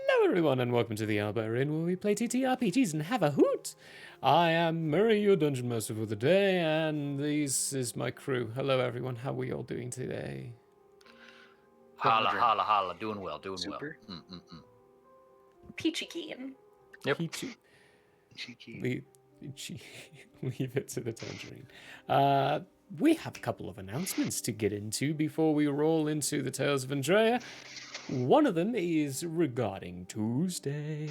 Hello, everyone, and welcome to the Albarian, where we play TTRPGs and have a hoot. I am Murray, your dungeon master for the day, and this is my crew. Hello, everyone. How are we all doing today? Holla, holla, holla. Doing well, doing Super. well. Peachy keen. Yep. Peachy. Cheeky. Leave it to the tangerine. We have a couple of announcements to get into before we roll into the Tales of Andrea. One of them is regarding Tuesday.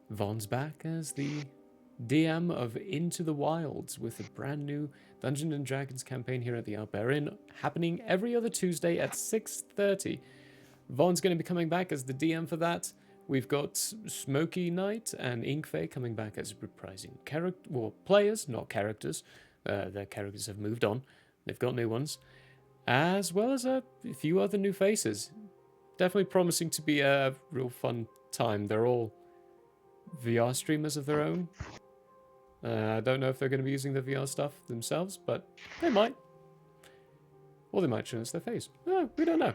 Vaughn's back as the DM of Into the Wilds with a brand new Dungeons and Dragons campaign here at the Albarian, happening every other Tuesday at 6:30. Vaughn's going to be coming back as the DM for that. We've got Smoky Knight and Inkfey coming back as reprising players, not characters. Their characters have moved on. They've got new ones. As well as a few other new faces. Definitely promising to be a real fun time. They're all VR streamers of their own. I don't know if they're going to be using the VR stuff themselves, but they might. Or they might show us their face. We don't know.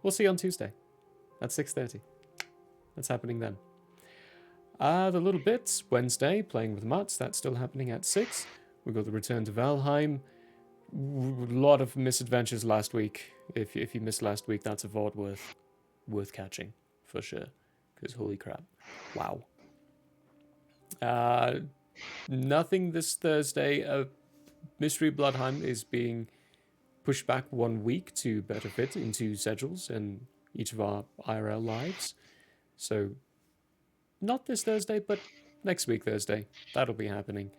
We'll see on Tuesday at 6:30. That's happening then. The Little Bits, Wednesday, playing with Mutts. That's still happening at 6. We've got the Return to Valheim. A lot of misadventures last week. If you missed last week, that's a VOD worth catching, for sure. Because holy crap. Wow. Nothing this Thursday. Mystery Bloodheim is being pushed back 1 week to better fit into schedules and each of our IRL lives. So, not this Thursday, but next week Thursday. That'll be happening.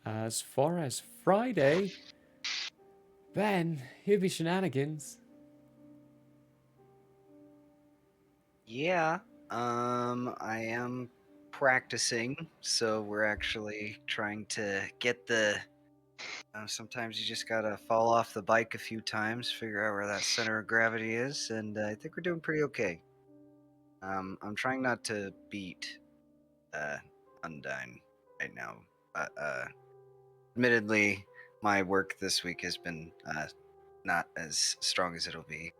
As far as Friday, Ben, here'll be shenanigans. Yeah. I am practicing, so we're actually trying to get the. Sometimes you just gotta fall off the bike a few times, figure out where that center of gravity is, and I think we're doing pretty okay. I'm trying not to beat Undyne right now. Admittedly, my work this week has been not as strong as it'll be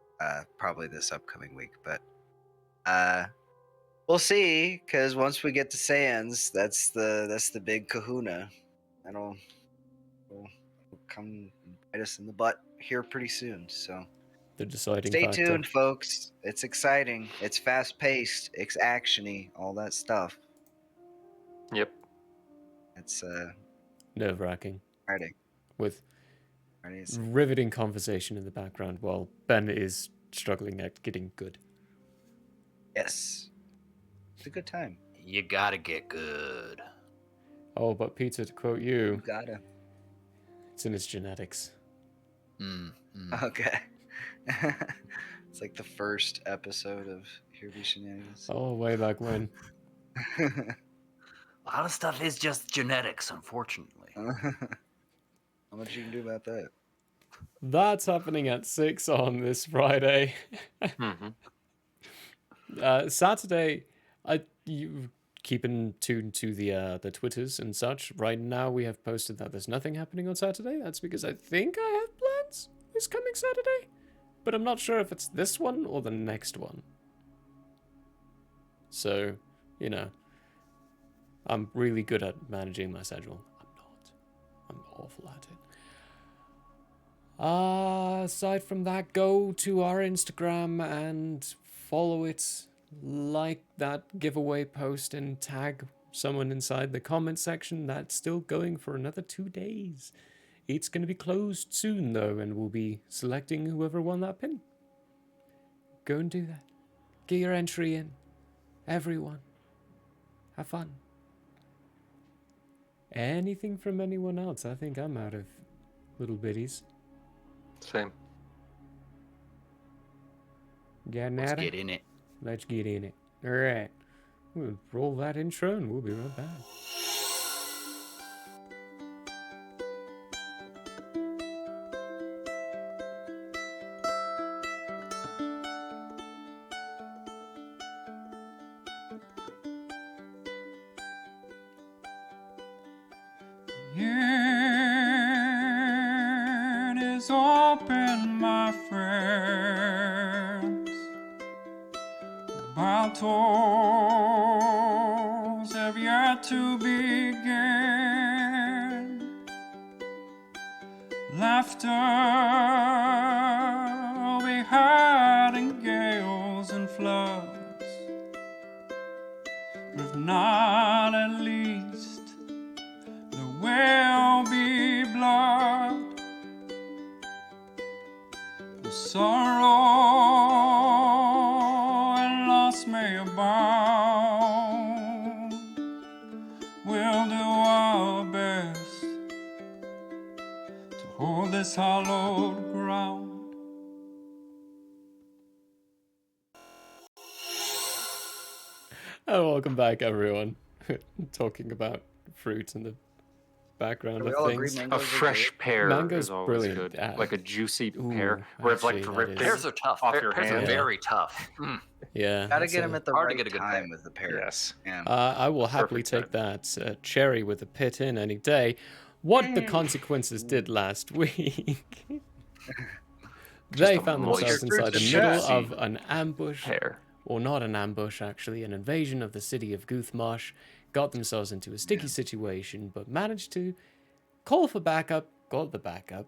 probably this upcoming week. But we'll see, because once we get to Sans, that's the big kahuna. That'll will come bite us in the butt here pretty soon. So The deciding stay factor. tuned, folks. It's exciting. It's fast paced. It's actiony. All that stuff. Yep. It's Nerve-wracking. exciting. With It's riveting conversation in the background while Ben is struggling at getting good. yes, it's a good time. You gotta get good. Oh, but Peter, to quote You you, gotta. it's in his genetics. Okay. It's like the first episode of Here Be Shenanigans. Oh, way back when. A lot of stuff is just genetics, unfortunately. How much you can do about that? That's happening at 6 on this Friday. Saturday, you keep in tune to the Twitters and such. Right now, we have posted that there's nothing happening on Saturday. That's because I think I have plans this coming Saturday, but I'm not sure if it's this one or the next one. So, I'm really good at managing my schedule. I'm not. I'm awful at it. Aside from that, go to our Instagram and follow it, like that giveaway post, and tag someone inside the comment section. That's still going for another 2 days. It's going to be closed soon, though, and we'll be selecting whoever won that pin. Go and do that. Get your entry in. Everyone. Have fun. Anything from anyone else? I think I'm out of little bitties. Same. Getting Let's at it? get in it. Let's get in it. All right. We'll roll that intro and we'll be right back. It is open, my friends. Battles have yet to begin. Laughter will be had in gales and floods, if not at least there will be blood. The sorrow and loss may abound. We'll do our best to hold this hallowed ground. Oh, welcome back, everyone. Talking about fruit in the background We of all agree things. A mangoes are fresh pear Mango's is always brilliant. good. Like a juicy Ooh, pear, where it's like actually, that ripped is- Pears are tough. off your Pears hand. are very tough. Yeah. Gotta that's get them a- at the hard to right get a good time pear. with the pears. Yes. Yeah. I will happily Perfect take that cherry with a pit in any day. What the consequences did last week. They a found moist themselves inside the fruits middle and of an ambush, pear. or not an ambush actually, an invasion of the city of Guthmarsh, got themselves into a sticky situation, but managed to call for backup, got the backup,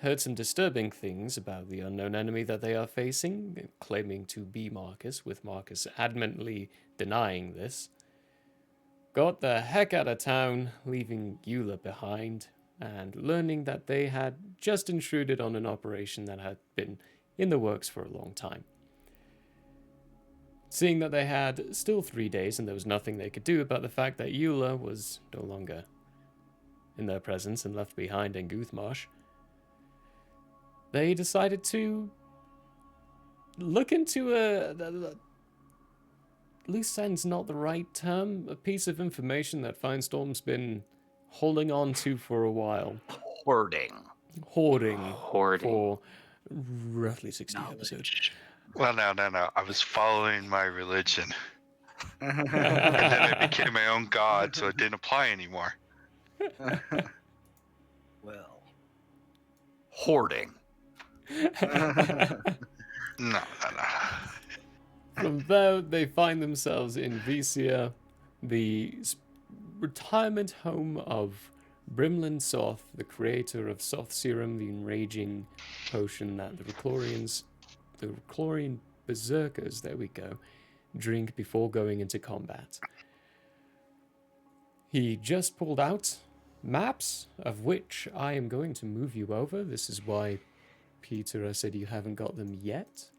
heard some disturbing things about the unknown enemy that they are facing, claiming to be Marcus, with Marcus adamantly denying this. Got the heck out of town, leaving Eula behind, and learning that they had just intruded on an operation that had been in the works for a long time. Seeing that they had still 3 days and there was nothing they could do about the fact that Eula was no longer in their presence and left behind in Guthmarsh, they decided to look into loose end's not the right term, a piece of information that Firestorm's been holding on to for a while. Hoarding. Hoarding Hoarding. for roughly 60 episodes. Well, no. I was following my religion. And then I became my own god, so it didn't apply anymore. Well, Hoarding. No. From there, they find themselves in Vicia, the retirement home of Brimlin Soth, the creator of Soth Serum, the enraging potion that the Reclorian berserkers, there we go, drink before going into combat. He just pulled out maps, of which I am going to move you over. This is why, Peter, I said you haven't got them yet.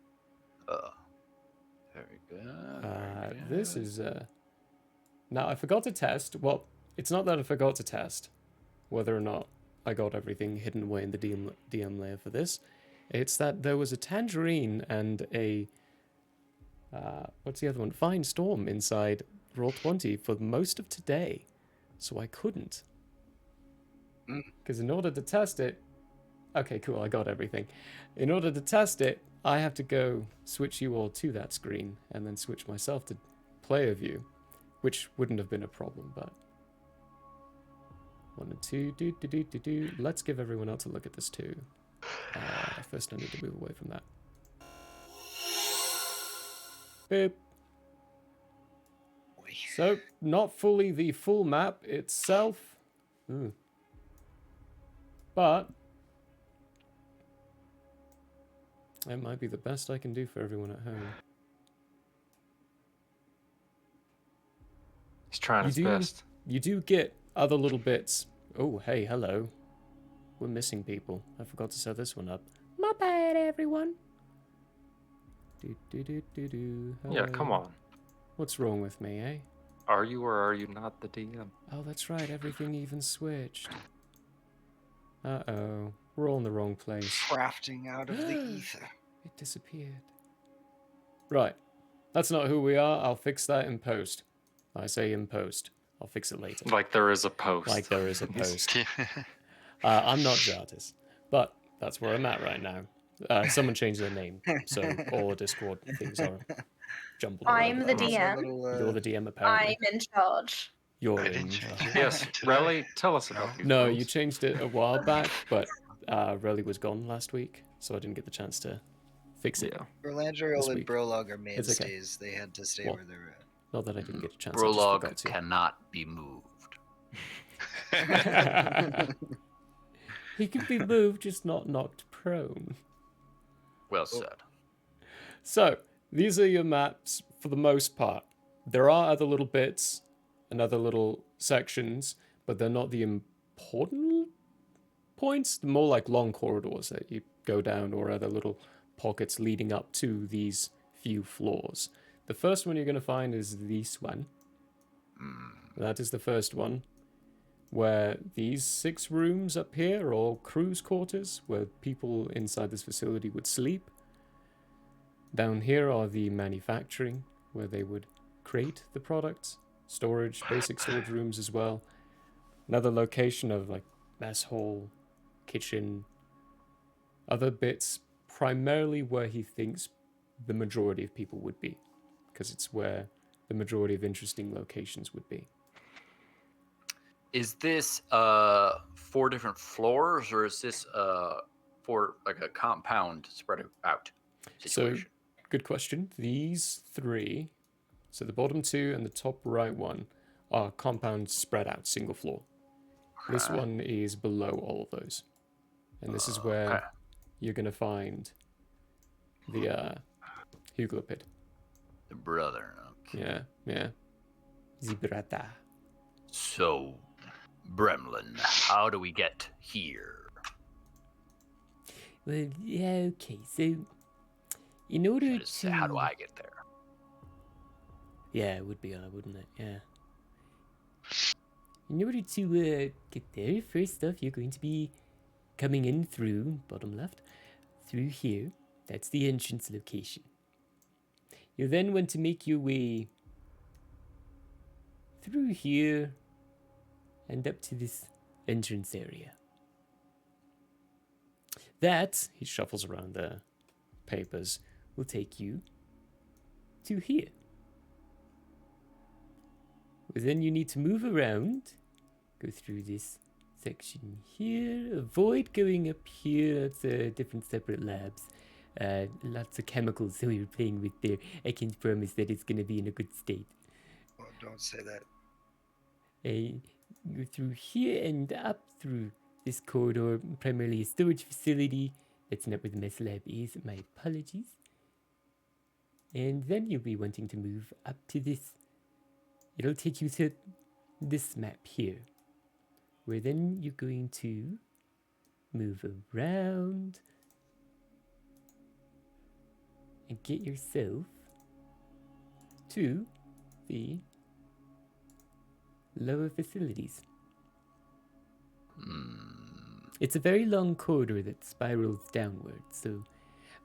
Very good. This is now I forgot to test. Well, it's not that I forgot to test whether or not I got everything hidden away in the DM layer for this. It's that there was a tangerine and a what's the other one? Fine Storm inside Roll20 for most of today, so I couldn't. Because in order to test it, okay, cool, I got everything. In order to test it, I have to go switch you all to that screen and then switch myself to player view, which wouldn't have been a problem, but 1 and 2, Let's give everyone else a look at this too. First I need to move away from that. Boop. So, not fully the full map itself. But it might be the best I can do for everyone at home. He's trying his best. You do get other little bits. Oh, hey, hello. We're missing people. I forgot to set this one up. My bad, everyone. Yeah, come on. What's wrong with me, eh? Are you or are you not the DM? Oh, that's right. Everything even switched. Uh-oh. We're all in the wrong place. Crafting out of the ether. It disappeared. Right. That's not who we are. I'll fix that in post. I say in post. I'll fix it later. Like there is a post. Like there is a post. I'm not Jartis, but that's where I'm at right now. Someone changed their name, so all the Discord things are jumbled. I'm the all over. DM. You're the DM, apparently. I'm in charge. You're I in didn't charge. change it. Yes, Did Relly, I? tell us about these No, rules. you changed it a while back, but Relly was gone last week, so I didn't get the chance to fix it. Yeah. This Orlandriel and week. Brolog are It's okay. mainstays. They had to stay Well, where they're at. Not that I didn't get a chance. I just Brolog forgot to. cannot be moved. He can be moved, just not knocked prone. Well said. So, these are your maps for the most part. There are other little bits and other little sections, but they're not the important points. They're more like long corridors that you go down or other little pockets leading up to these few floors. The first one you're going to find is this one. That is the first one, where these 6 rooms up here are all crew's quarters, where people inside this facility would sleep. Down here are the manufacturing, where they would create the products, storage, basic storage rooms as well. Another location of like mess hall, kitchen, other bits, primarily where he thinks the majority of people would be, because it's where the majority of interesting locations would be. Is this 4 different floors, or is this for like a compound spread out situation? So, good question. These 3, so the bottom 2 and the top right one, are compounds spread out, single floor. This Okay. one is below all of those. And this is where Okay. you're going to find the Huglopid. The brother. Okay. Yeah. Zibrata. So, Bremlin, how do we get here? Well, yeah, okay, so in order Just say, how do I get there? Yeah, it would be odd, wouldn't it? Yeah. In order to get there, first off, you're going to be coming in through, bottom left, through here. That's the entrance location. You then want to make your way through here and up to this entrance area. That, he shuffles around the papers, will take you to here. Well, then you need to move around, go through this section here. Avoid going up here. That's different separate labs. Lots of chemicals that we were playing with there. I can promise that it's going to be in a good state. Oh, don't say that. Go through here and up through this corridor, primarily a storage facility. That's not where the mess lab is. My apologies. And then you'll be wanting to move up to this. It'll take you to this map here, where then you're going to move around and get yourself to the lower facilities. It's a very long corridor that spirals downward,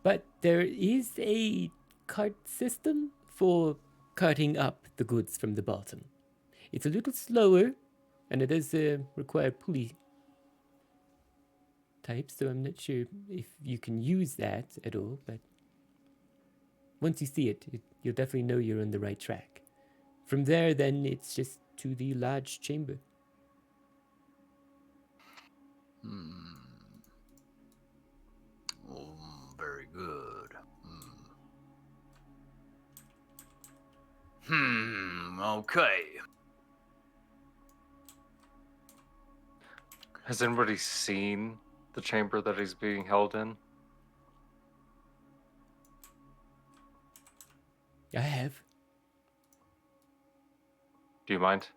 but there is a cart system for carting up the goods from the bottom. It's a little slower, and it does require pulley type, so I'm not sure if you can use that at all, but once you see it, you'll definitely know you're on the right track. From there, then, it's just to the large chamber. Very good. Okay. Has anybody seen the chamber that he's being held in? I have. Do you mind?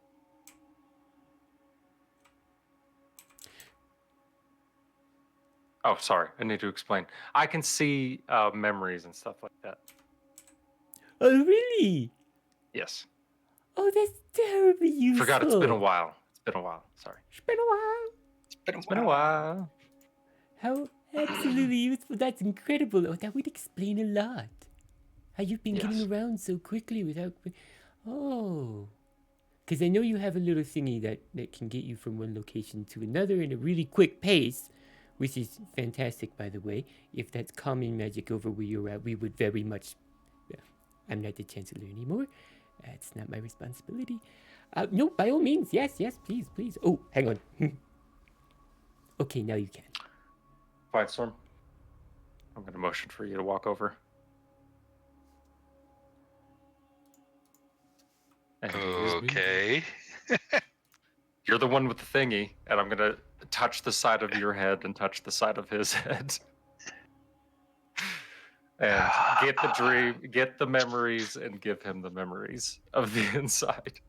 Oh, sorry. I need to explain. I can see memories and stuff like that. Oh, really? Yes. Oh, that's terribly useful. Forgot it's been a while. It's been a while. Sorry. It's been a while. It's been a while. How absolutely useful. That's incredible. Oh, that would explain a lot. How you've been getting around so quickly without... Oh. Because I know you have a little thingy that can get you from one location to another in a really quick pace, which is fantastic, by the way. If that's calming magic over where you're at, we would very much... I'm not the Chancellor anymore. It's not my responsibility. No, by all means. Yes, please. Oh, hang on. Okay, now you can. Fine, Storm. I'm going to motion for you to walk over. And Okay. you're the one with the thingy, and I'm going to touch the side of your head and touch the side of his head. And get the dream, get the memories, and give him the memories of the inside.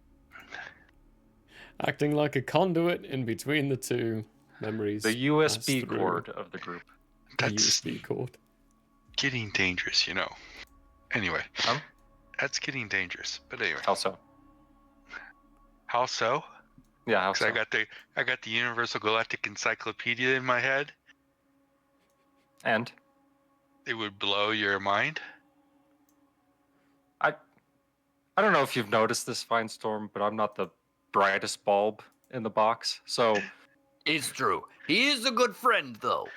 Acting like a conduit in between the two memories. The USB cord of the group. The That's USB cord. getting dangerous, you know. Anyway, that's getting dangerous. But anyway, How so? how so? Yeah, how 'Cause so? I got the Universal Galactic Encyclopedia in my head. And It would blow your mind. I don't know if you've noticed this, Fine Storm, but I'm not the brightest bulb in the box. So It's true. He is a good friend, though.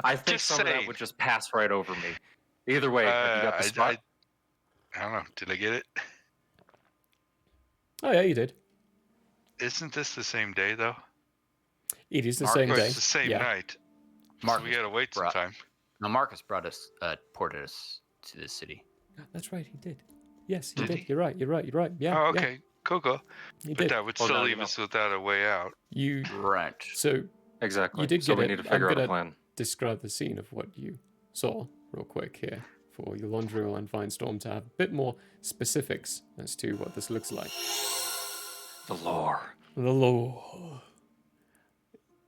I think Just some of that saying. would just pass right over me. Either way, have you got the spot? I don't know. Did I get it? Oh, yeah, you did. Isn't this the same day though? It is the Mark, same Or day. it's the same yeah. night. Marcus So we gotta wait some brought- time. Now, Marcus ported us to this city. That's right, he did. Yes, he Did did. he? You're right. Yeah. Oh, Yeah, okay. Cool. he But did. that would Well, still now you leave know. us without a way out. You. Right. So Exactly. You did so get we it. need to I'm figure out a gonna- plan. describe the scene of what you saw real quick here for Yolondriel and Finestorm to have a bit more specifics as to what this looks like. The lore. The lore.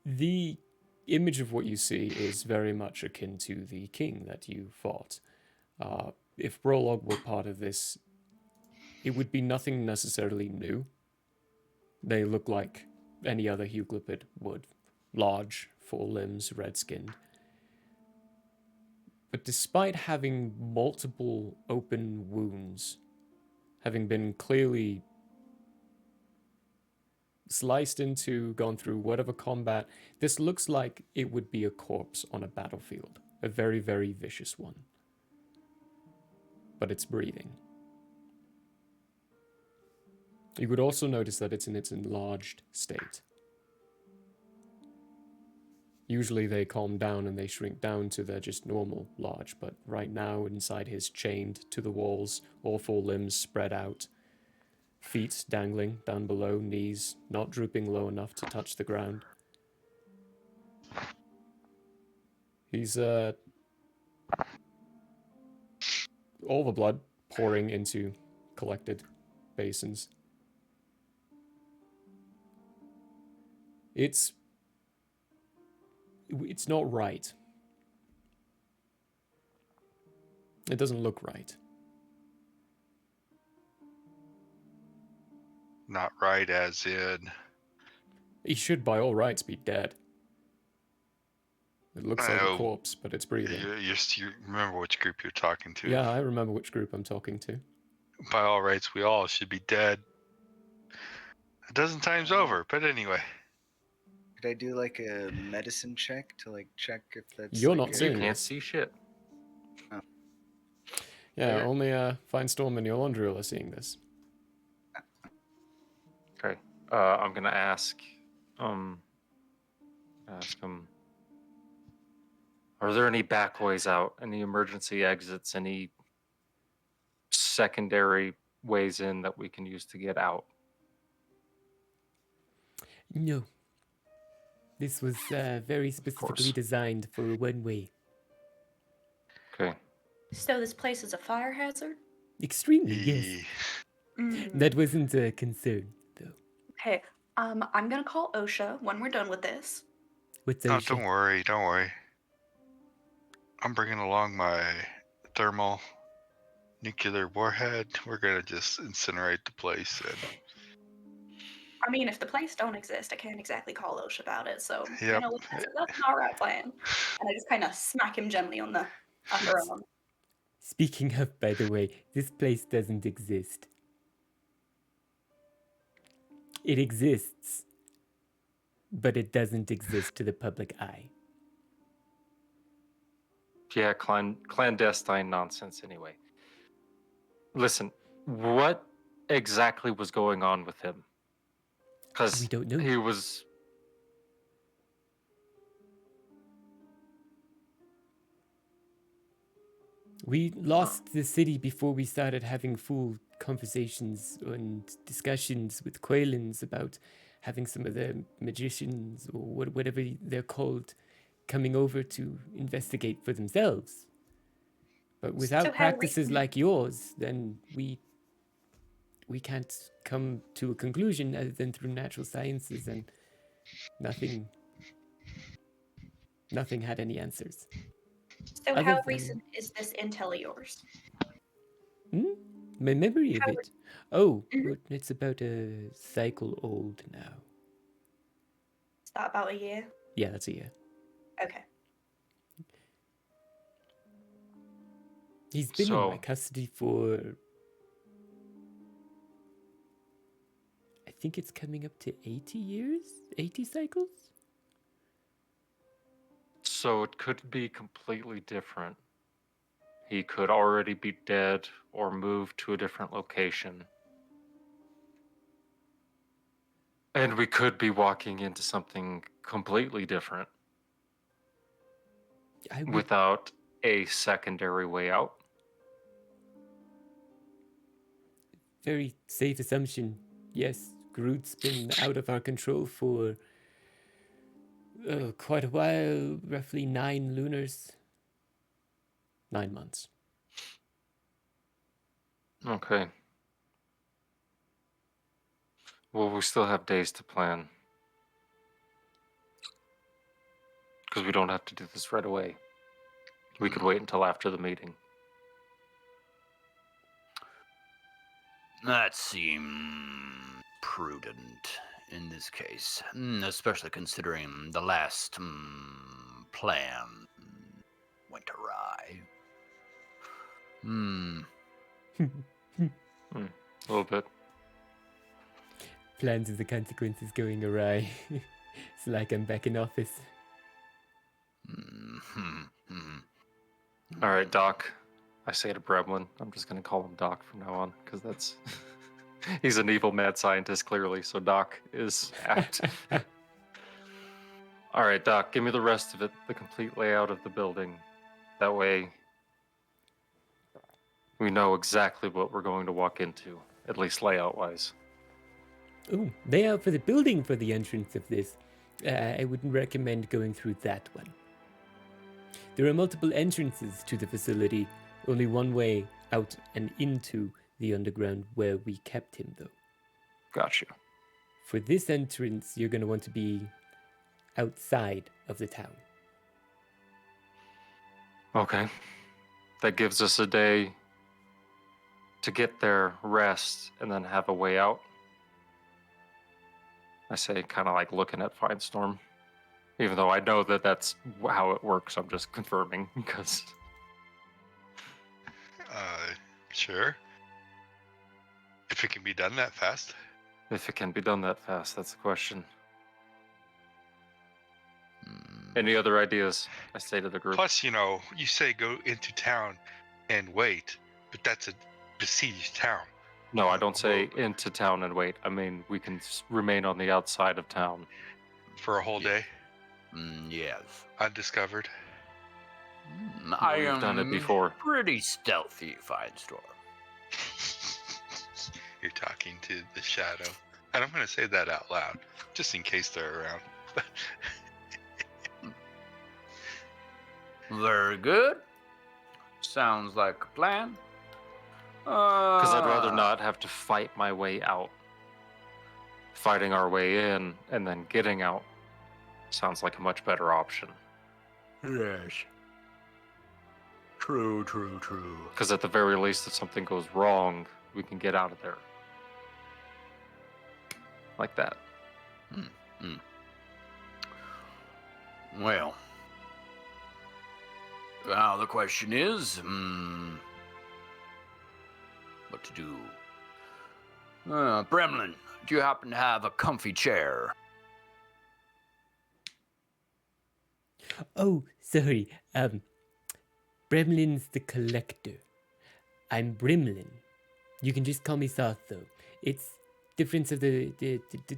The image of what you see is very much akin to the king that you fought. If Prologue were part of this, it would be nothing necessarily new. They look like any other Hughlipid would. Large, full limbs, red-skinned. But despite having multiple open wounds, having been clearly sliced into, gone through whatever combat, this looks like it would be a corpse on a battlefield. A very, very vicious one. But it's breathing. You would also notice that it's in its enlarged state. Usually they calm down and they shrink down to their just normal large, but right now inside his chained to the walls, all four limbs spread out, feet dangling down below, knees not drooping low enough to touch the ground. He's all the blood pouring into collected basins. It's not right. It doesn't look right. Not right as in. He should by all rights be dead. It looks I like a know. corpse, but it's breathing. You remember which group you're talking to. Yeah, I remember which group I'm talking to. By all rights, we all should be dead. A dozen times over, but anyway. Could I do like a medicine check to like check if that's You're like not a- You seeing can't this. see shit. Yeah, Fair. only Fine Storm and Yolandriel are seeing this. Okay. I'm gonna ask him. Are there any back ways out? Any emergency exits? Any secondary ways in that we can use to get out? No. This was very specifically designed for a one-way. Okay. So this place is a fire hazard? Extremely, yes. That wasn't a concern, though. Okay, I'm gonna call OSHA when we're done with this. What's Oh, OSHA? don't worry, don't worry. I'm bringing along my thermal nuclear warhead. We're gonna just incinerate the place and I mean, if the place don't exist, I can't exactly call OSHA about it, so you Yep. know what, that's an alright plan. And I just kind of smack him gently on the underarm. Speaking of, by the way, this place doesn't exist. It exists, but it doesn't exist to the public eye. Yeah, clandestine nonsense anyway. Listen, what exactly was going on with him? Because We don't know. he was. We lost the city before we started having full conversations and discussions with Quailins about having some of the magicians or whatever they're called coming over to investigate for themselves. But without So how practices recent- like yours, then we can't come to a conclusion other than through natural sciences, and nothing had any answers. So Other how than- recent is this intel of yours? My memory of How it. Oh, Mhm. well, it's about a cycle old now. Is that about a year? Yeah, that's a year. Okay. He's been in my So- custody for, I think it's coming up to 80 years? 80 cycles? So it could be completely different. He could already be dead or moved to a different location. And we could be walking into something completely different I would without a secondary way out. very safe assumption. Yes, Groot's been out of our control for quite a while, roughly 9 lunars. 9 months. Okay. Well, we still have days to plan. Because we don't have to do this right away. We could wait until after the meeting. That seems prudent in this case, especially considering the last plan went awry. A little bit. Plans of the consequences going awry. It's like I'm back in office. All right, Doc. I say to Bremlin. I'm just going to call him Doc from now on because that's. He's an evil mad scientist, clearly, so Doc is apt. All right, Doc, give me the rest of it, the complete layout of the building. That way, we know exactly what we're going to walk into, at least layout-wise. Oh, layout for the building for the entrance of this. I wouldn't recommend going through that one. There are multiple entrances to the facility, only one way out and into the underground where we kept him, though. Gotcha. For this entrance, you're going to want to be outside of the town. Okay. That gives us a day to get there, rest, and then have a way out. I say, kind of like looking at Firestorm. Even though I know that that's how it works, I'm just confirming because... Sure. If it can be done that fast. If it can be done that fast, that's the question. Any other ideas? I say to the group. Plus, you say go into town and wait, but that's a besieged town. No, I don't say Well, into town and wait. I mean, we can remain on the outside of town. For a whole day, Yes. undiscovered. I We've am done it before. pretty stealthy, Firestorm. You're talking to the shadow. And I'm going to say that out loud, just in case they're around. Very good. Sounds like a plan. Because I'd rather not have to fight my way out. Fighting our way in and then getting out sounds like a much better option. Yes. True. Because at the very least, if something goes wrong, we can get out of there. Like that. Well, now the question is, what to do? Bremlin, do you happen to have a comfy chair? Oh, sorry. Bremlin's the collector. I'm Brimlin. You can just call me Soth, though. It's difference of the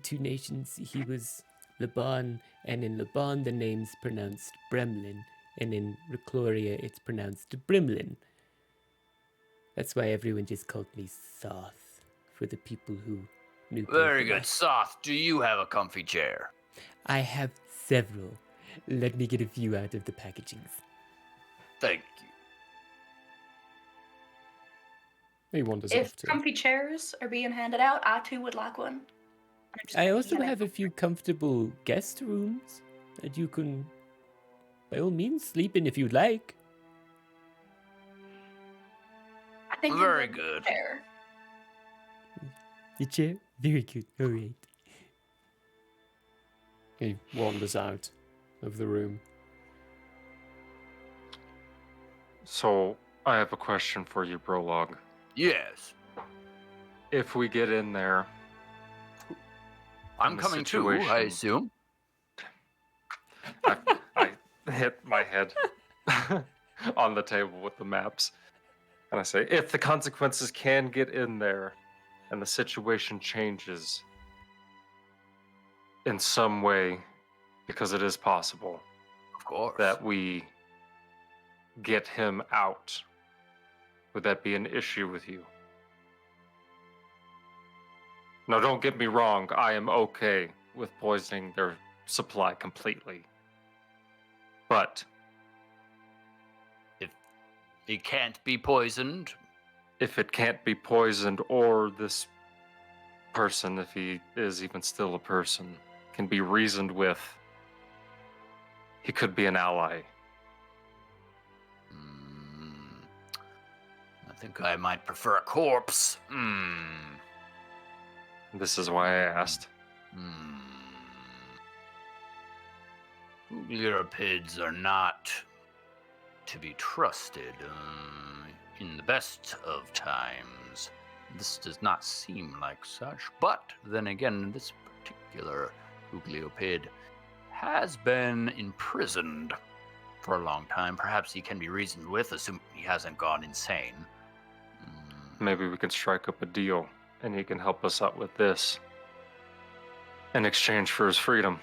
two nations. He was Laban, and in Laban the name's pronounced Bremlin, and in Recloria it's pronounced Brimlin. That's why everyone just called me Soth, for the people who knew. Very good. Soth, do you have a comfy chair? I have several. Let me get a few out of the packagings. Thank you. He wanders If off to. comfy chairs are being handed out, I too would like one. I also have a few comfortable guest rooms that you can, by all means, sleep in if you'd like. I think Very the good. Chair. Your chair? Very good. All right. He wanders out of the room. So, I have a question for you, Brolog. Yes. If we get in there... I'm the coming too, I situation- assume. I hit my head on the table with the maps. And I say, if the consequences can get in there and the situation changes in some way, because it is possible, Of course. that we get him out, would that be an issue with you? Now, don't get me wrong, I am okay with poisoning their supply completely. But He can't be poisoned. if it can't be poisoned, or this person, if he is even still a person, can be reasoned with, he could be an ally. I think I might prefer a corpse. This is why I asked. Europids are not to be trusted in the best of times. This does not seem like such, but then again, this particular Ugliopid has been imprisoned for a long time. Perhaps he can be reasoned with, assuming he hasn't gone insane. Maybe we can strike up a deal, and he can help us out with this in exchange for his freedom.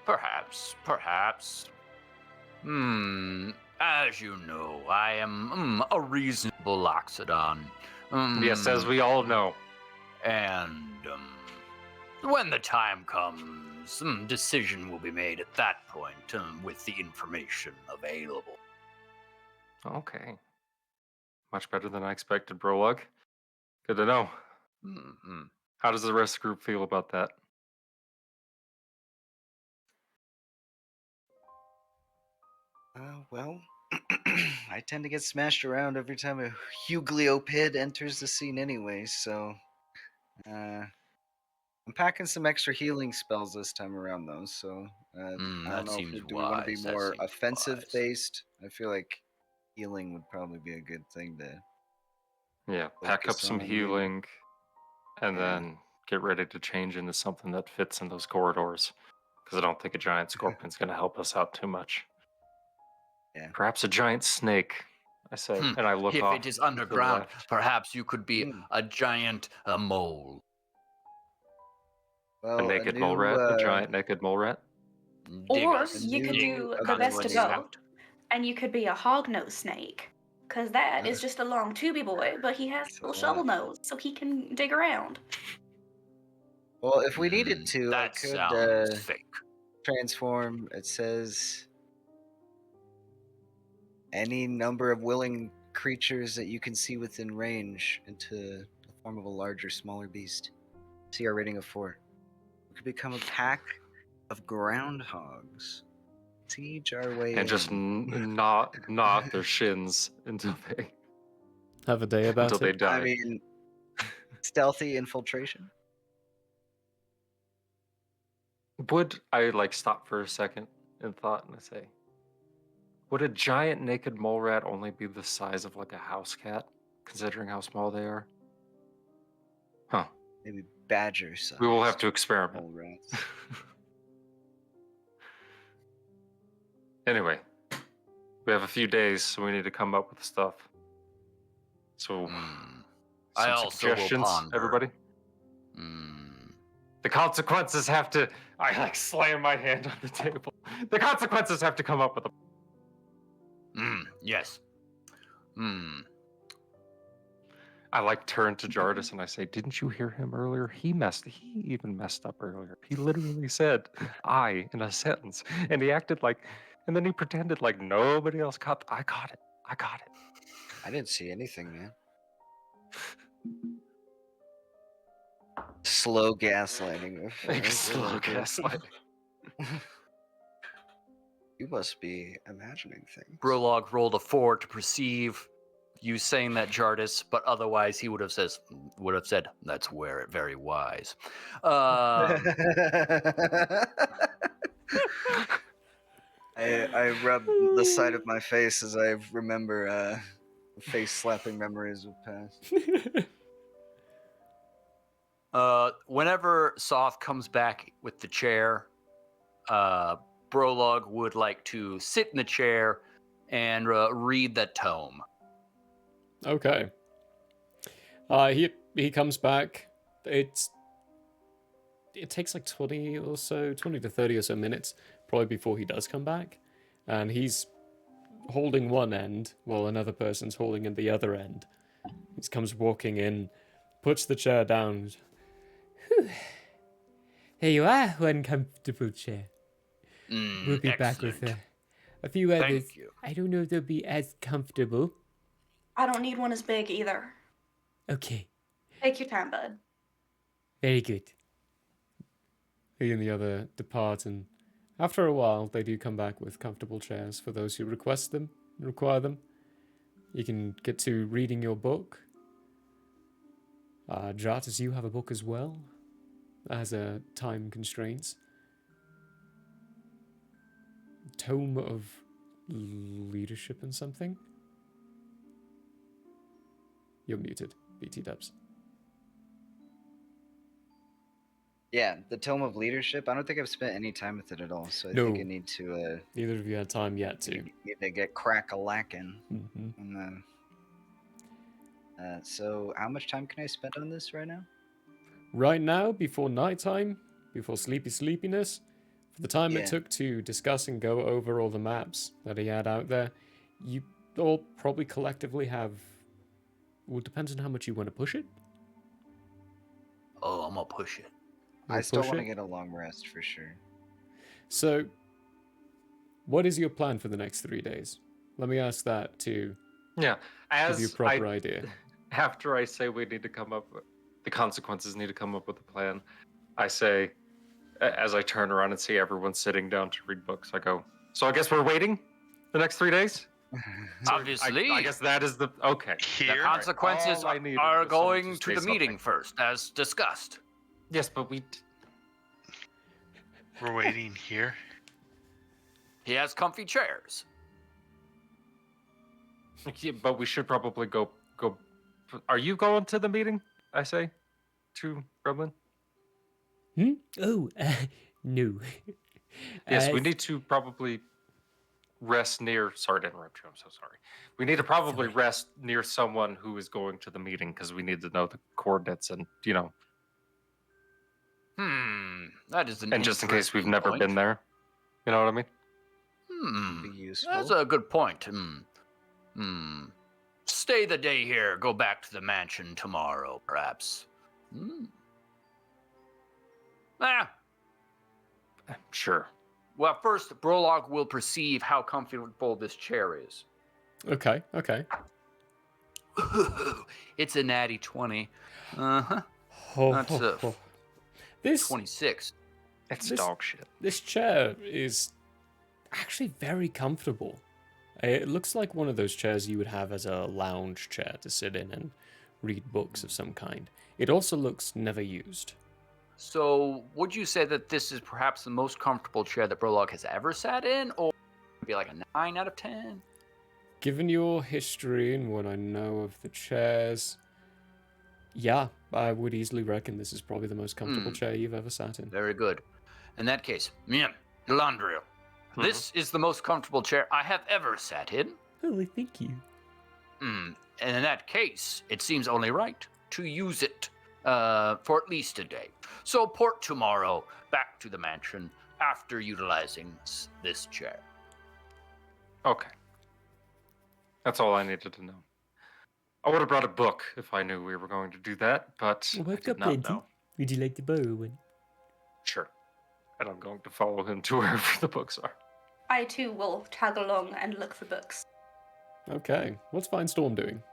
Perhaps. As you know, I am a reasonable Loxodon. Yes, as we all know. And when the time comes, decision will be made at that point with the information available. Okay. Much better than I expected, Brolog. Good to know. Mm-hmm. How does the rest of the group feel about that? Well, I tend to get smashed around every time a Hugliopid enters the scene anyway, so I'm packing some extra healing spells this time around though, so I don't That know if seems do we want to be wise. That more seems offensive wise. based? I feel like healing would probably be a good thing to Yeah, pack up focus some on, maybe. healing and Yeah. then get ready to change into something that fits in those corridors. Because I don't think a giant scorpion's going to help us out too much. Yeah. Perhaps a giant snake, I say, and I look If off it is to the underground, left. perhaps you could be Hmm. a giant mole. A Well, naked mole rat, a giant naked mole rat. Or Diggers. you could new do the Kind of best what of you ability. both, and you could be a hognose snake. Because that is just a long tubey boy, but he has a little shovel nose, so he can dig around. Well, if we needed to, I That could sounds fake. transform. It says any number of willing creatures that you can see within range into the form of a larger, smaller beast. CR rating of 4. We could become a pack of groundhogs. Siege our way And just in. gnaw their shins until Have a day about they it. die. I mean, stealthy infiltration. Would I stop for a second in thought and I say, would a giant naked mole rat only be the size of a house cat, considering how small they are? Huh. Maybe badger size. We will have to experiment. Mole rats. Anyway, we have a few days, so we need to come up with stuff. So, I some also will suggestions, ponder. everybody? The consequences have to... I slam my hand on the table. The consequences have to come up with them. Yes. I turn to Jardis and I say, didn't you hear him earlier? He even messed up earlier. He literally said I in a sentence. And he acted and then he pretended like nobody else caught. I got it. I didn't see anything, man. Slow gaslighting. Slow gaslighting. You must be imagining things. Brolog rolled a 4 to perceive you saying that, Jardis, but otherwise he would have said, that's very wise. I rub the side of my face as I remember face slapping memories of past. Whenever Soth comes back with the chair, Brolog would like to sit in the chair and read the tome. Okay. He comes back. It takes 20 to 30 or so minutes, probably before he does come back. And he's holding one end while another person's holding in the other end. He comes walking in, puts the chair down. Whew. There you are, one comfortable chair. We'll be back with a few others. Thank you. I don't know if they'll be as comfortable. I don't need one as big either. Okay. Take your time, bud. Very good. He and the other depart, and after a while, they do come back with comfortable chairs for those who require them. You can get to reading your book. Jartis, you have a book as well, as time constraints. Tome of Leadership and something? You're muted, BT Dubs. Yeah, the Tome of Leadership. I don't think I've spent any time with it at all, so I think I need to. Neither of you had time yet to. Need to get crack-a-lackin'. Mm-hmm. And then, so how much time can I spend on this right now? Right now, before nighttime, before sleepiness, For the time Yeah. it took to discuss and go over all the maps that he had out there, you all probably collectively have. Well, it depends on how much you want to push it. Oh, I'm gonna push it. I You'll still push want to it? get a long rest for sure. So, what is your plan for the next 3 days? Let me ask that to Yeah. give you a As proper idea. after I say we need to come up with the consequences, need to come up with a plan, I say, as I turn around and see everyone sitting down to read books, I go, so I guess we're waiting the next 3 days? Obviously, I guess that is the okay. the Here, consequences All I needed are was someone going to say the meeting something. first, as discussed. Yes, but we're waiting here. He has comfy chairs. but we should probably go. Are you going to the meeting? I say, to Gremlin. Oh, no. Yes, we need to probably rest near. Sorry to interrupt you. I'm so sorry. We need to probably Sorry. rest near someone who is going to the meeting because we need to know the coordinates and That is an and just in case we've interesting never point. been there. You know what I mean? Be useful. That's a good point. Stay the day here. Go back to the mansion tomorrow, perhaps. Sure. Well, first, Brolog will perceive how comfortable this chair is. Okay. It's a natty 20. Uh-huh. That's a This 26. It's This- dog shit. This chair is actually very comfortable. It looks like one of those chairs you would have as a lounge chair to sit in and read books of some kind. It also looks never used. So, would you say that this is perhaps the most comfortable chair that Brolog has ever sat in, or maybe like a 9 out of 10? Given your history and what I know of the chairs, yeah, I would easily reckon this is probably the most comfortable chair you've ever sat in. Very good. In that case, Landriel, this is the most comfortable chair I have ever sat in. Oh, thank you. And in that case, it seems only right to use it for at least a day. So port tomorrow back to the mansion after utilizing this chair. Okay. That's all I needed to know. I would have brought a book if I knew we were going to do that, but I did not know. Would you like to borrow one? Sure. And I'm going to follow him to wherever the books are. I too will tag along and look for books. Okay, what's Fine Storm doing?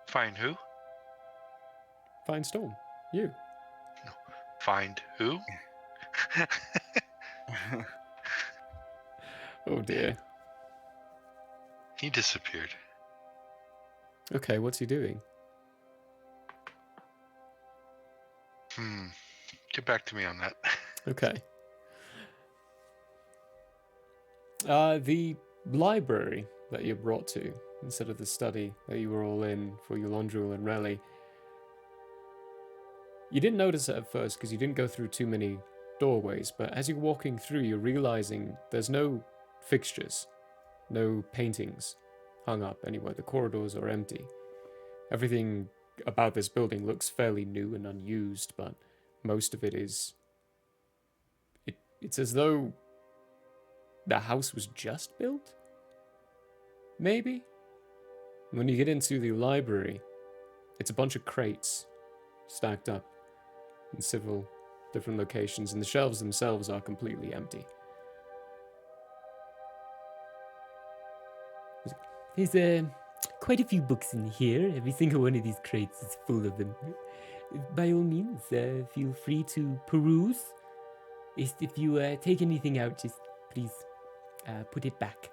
Find who? Fine Storm, you. Find who? Oh dear. He disappeared. Okay, what's he doing? Get back to me on that. Okay. The library that you brought to, instead of the study that you were all in for Yolondril and Relly, you didn't notice it at first because you didn't go through too many doorways, but as you're walking through, you're realizing there's no fixtures, no paintings hung up anywhere. The corridors are empty. Everything about this building looks fairly new and unused, but most of it is... It's as though the house was just built? Maybe? When you get into the library, it's a bunch of crates stacked up in several different locations, and the shelves themselves are completely empty. There's quite a few books in here. Every single one of these crates is full of them. By all means, feel free to peruse. If you take anything out, just please put it back.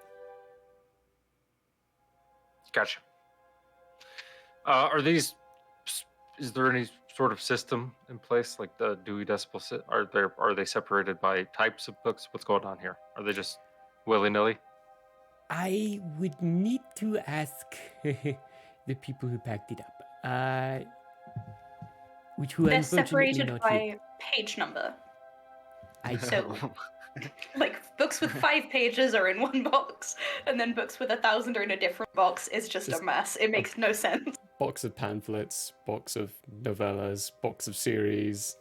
Gotcha. Is there any sort of system in place, like the Dewey Decimal? Are they separated by types of books? What's going on here? Are they just willy-nilly? I would need to ask the people who packed it up. Who They're unfortunately separated not by here. page number. So, Like, books with 5 pages are in one box, and then books with 1,000 are in a different box. It's just a mess. It makes no sense. box of pamphlets, box of novellas, box of series.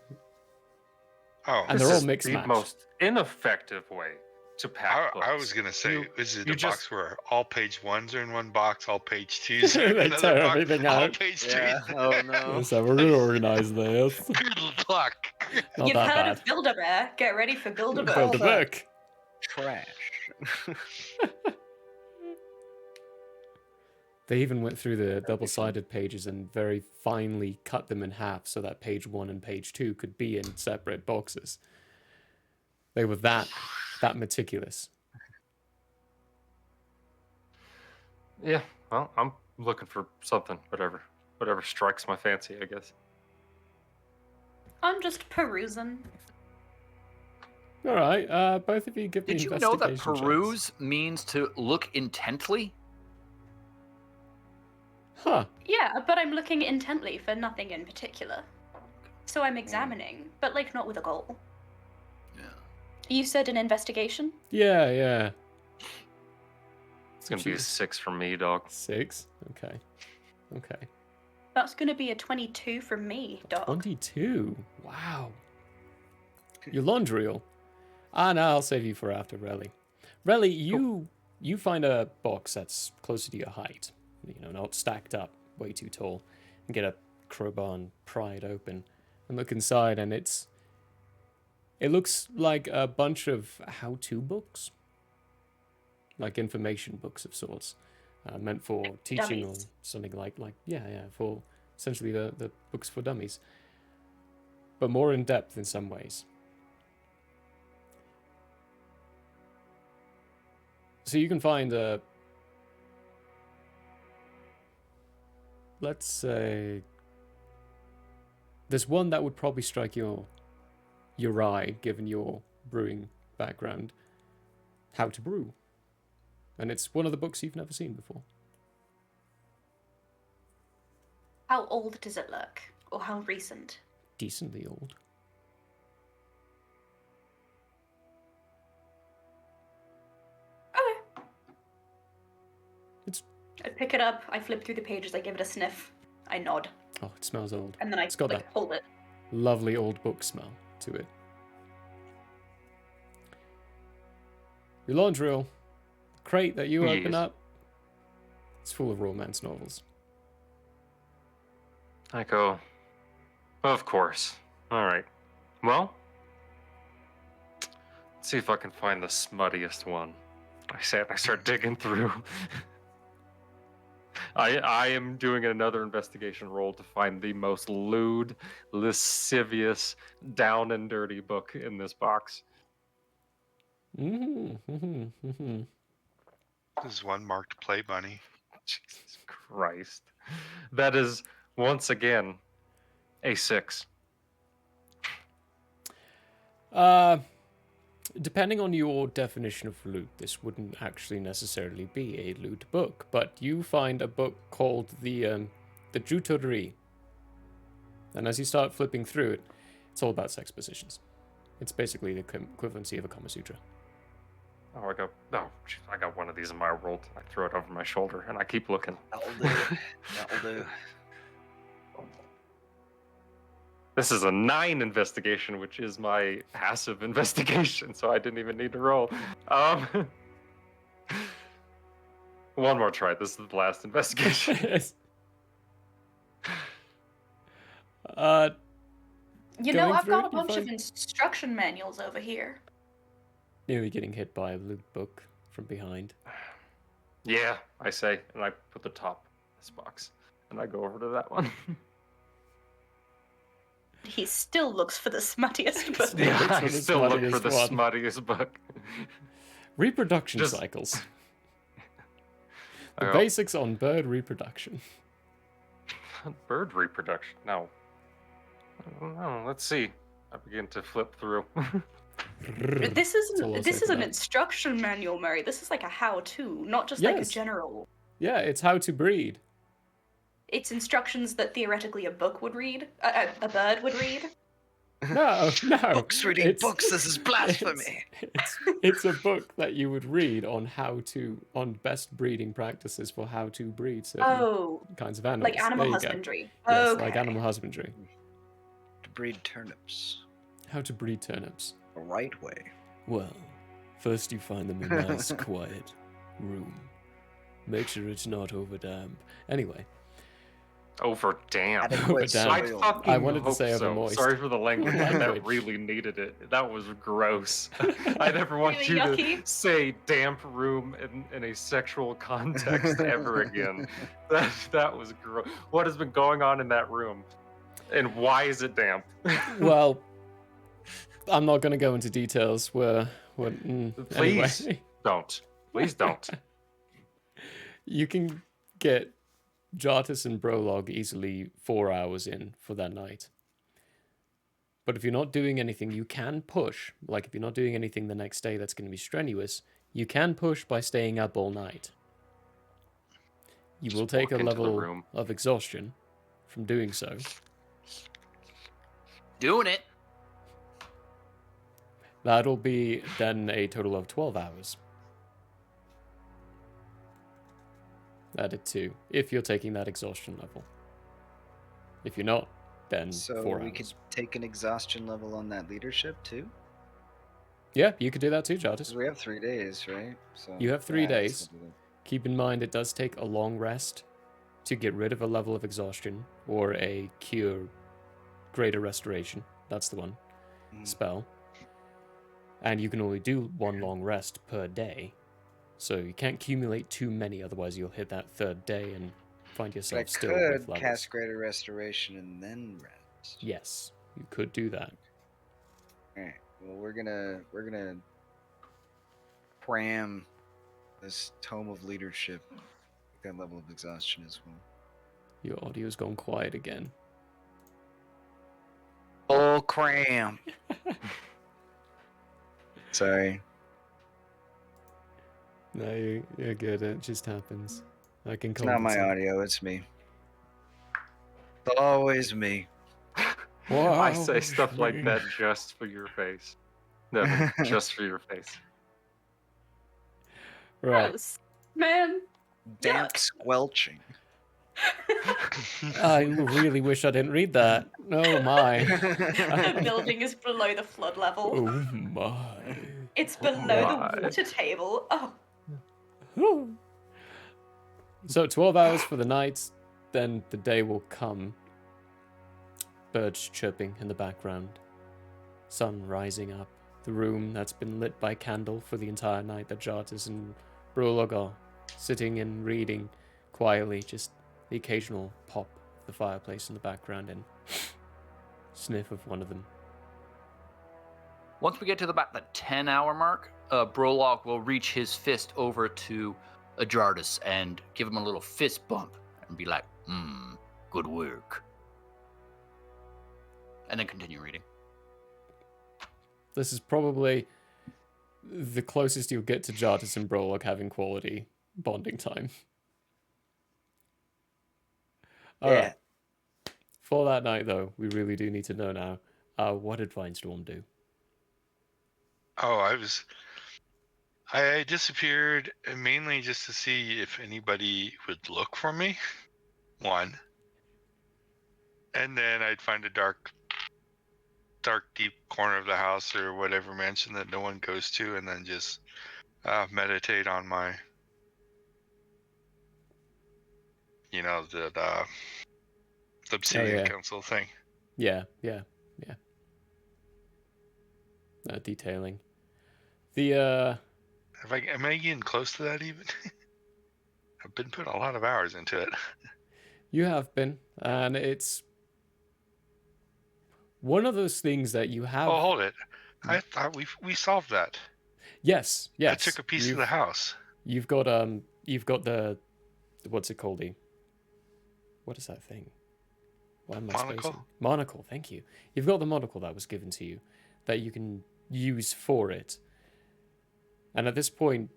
Oh, And This they're all is mixed the match. most ineffective way to pack books. I was gonna say, is it you a just- box where all page ones are in one box, all page twos are in They another tear box, everything all out. page Yeah. threes? Oh no. That's how we're gonna organize this. Good luck. Not You've that heard bad. of Build-A-Bear. Get ready for Build-A-Book. Build a that- book. Trash. They even went through the double-sided pages and very finely cut them in half so that page 1 and page 2 could be in separate boxes. They were that meticulous. Yeah, well, I'm looking for something, whatever strikes my fancy, I guess. I'm just perusing. All right, both of you give me Did you know investigation that checks. peruse means to look intently? Huh. Yeah, but I'm looking intently for nothing in particular. So I'm examining, but like not with a goal. Yeah. You said an investigation? Yeah. It's gonna be a Jeez. 6 for me, dog. 6? Okay. That's gonna be a 22 from me, dog. 22. Wow. Eulondriel. Ah, no, I'll save you for after Relly. Relly, you find a box that's closer to your height. You know, not stacked up way too tall. And get a crowbar and pry it open and look inside, and it looks like a bunch of how-to books. Like information books of sorts. Meant for teaching dummies. or something like for essentially the books for dummies. But more in depth in some ways. So you can find let's say there's one that would probably strike your eye given your brewing background. How to brew. And it's one of the books you've never seen before. How old does it look? Or how recent? Decently old. Okay. It's I pick it up, I flip through the pages, I give it a sniff, I nod, oh, it smells old. and then I It's got like that hold it. lovely old book smell to it. Eulondriel, the crate that you open Yes. up, it's full of romance novels. I go, of course. All right. Well, let's see if I can find the smuttiest one. I say it, I start digging through. I am doing another investigation roll to find the most lewd, lascivious, down and dirty book in this box. Mm-hmm. This is one marked Play Bunny. Jesus Christ. That is, once again, a 6. Depending on your definition of loot, this wouldn't actually necessarily be a loot book, but you find a book called the Jutori. And as you start flipping through it, it's all about sex positions. It's basically the equivalency of a Kama Sutra. Oh, I got one of these in my roll. I throw it over my shoulder and I keep looking. That'll do. That'll do. This is a 9 investigation, which is my passive investigation, so I didn't even need to roll. One more try. This is the last investigation. You know, Going I've through got it, a you bunch of find- instruction manuals over here. Nearly getting hit by a loot book from behind. Yeah, I say, and I put the top in this box, and I go over to that one. He still looks for the smuttiest book. Yeah. Yeah, looks I for the still look for smuttiest the one. smuttiest book. Reproduction Just- cycles. I The go, basics on bird reproduction. Bird reproduction. No. I don't know. Let's see. I begin to flip through. This That's all I'll isn't say this for is an that. instruction manual, Murray. This is like a how-to, not just like a Yes. general. Yeah, it's how to breed. It's instructions that theoretically a book would read, a bird would read. No. Books reading It's- books. This is blasphemy. It's a book that you would read on on best breeding practices for how to breed certain Oh, kinds of animals. like animal There you go. husbandry. Yes, Okay. like animal husbandry. To breed turnips. How to breed turnips. The right way. Well, first you find them a nice, quiet room. Make sure it's not over damp. Anyway. Over damn. Adequate damn. I soil. fucking I wanted to hope say over so. moist. Sorry for the language, but that Language. really needed it. That was gross. I never want Really you to yucky. say damp room in a sexual context ever again. That was gross. What has been going on in that room? And why is it damp? Well, I'm not going to go into details. Please Anyway. don't. Please don't. You can get Jartis and Brolog easily 4 hours in for that night. But if you're not doing anything, you can push. Like if you're not doing anything the next day that's going to be strenuous, you can push by staying up all night. You Just will take a walk into the level room. of exhaustion from doing so. Doing it. That'll be then a total of 12 hours. Added 2, if you're taking that exhaustion level. If you're not, then So 4 we hours. could take an exhaustion level on that leadership too? Yeah, you could do that too, Because Jartis. we have 3 days, right? So You have 3 yeah, let's days. go do that. Keep in mind it does take a long rest to get rid of a level of exhaustion or a cure greater restoration. That's the one spell. And you can only do 1 long rest per day. So you can't accumulate too many, otherwise you'll hit that 3rd day and find But I yourself still could with levels. cast Greater Restoration and then rest. Yes, you could do that. Alright. Well, we're gonna cram this Tome of Leadership with that level of exhaustion as well. Your audio's gone quiet again. Full cram. Sorry. No, you're good. It just happens. I can It's not my compensate. audio, it's me. It's always me. I say stuff like that just for your face. Never, just for your face. Right. Gross. Man. Damp Yuck. squelching. I really wish I didn't read that. Oh my. The building is below the flood level. Oh my. It's below my. the water table. Oh, So 12 hours for the night, then the day will come. Birds chirping in the background. Sun rising up. The room that's been lit by candle for the entire night that Jartis and Brolog are sitting and reading quietly, just the occasional pop of the fireplace in the background and sniff of one of them. Once we get to about the 10-hour mark, Brolog will reach his fist over to Ajardis and give him a little fist bump and be like, good work. And then continue reading. This is probably the closest you'll get to Jartis and Brolog having quality bonding time. Alright. For that night, though, we really do need to know now, what did Vinestorm do? Oh, I disappeared mainly just to see if anybody would look for me. One. And then I'd find a dark, deep corner of the house or whatever mansion that no one goes to, and then just meditate on my, the Obsidian Council thing. Yeah. Detailing. The, Am I getting close to that even? I've been putting a lot of hours into it. You have been, and it's one of those things that you have... Oh, hold it. I thought we solved that. Yes. I took a piece of the house. You've got the... What's it called? What is that thing? Why am I spacing? Monocle, thank you. You've got the monocle that was given to you that you can use for it. And at this point,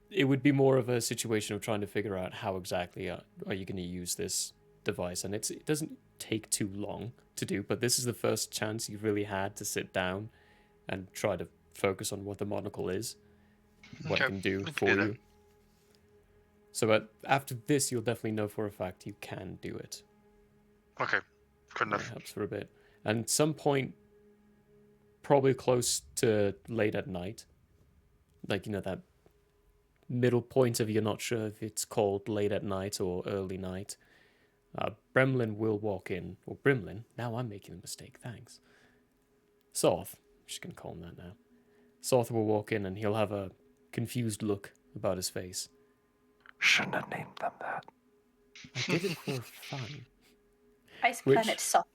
it would be more of a situation of trying to figure out how exactly are you going to use this device. And it doesn't take too long to do, but this is the first chance you've really had to sit down and try to focus on what the monocle is, what it can do for you. So after this, you'll definitely know for a fact you can do it. Okay, good enough. That helps for a bit. And at some point, probably close to late at night. Like, that middle point of you're not sure if it's called late at night or early night. Bremlin will walk in, or Brimlin, now I'm making a mistake, thanks. Soth, I'm just going to call him that now. Soth will walk in and he'll have a confused look about his face. Shouldn't have named them that. I did it for fun. Ice Which- Planet Sup.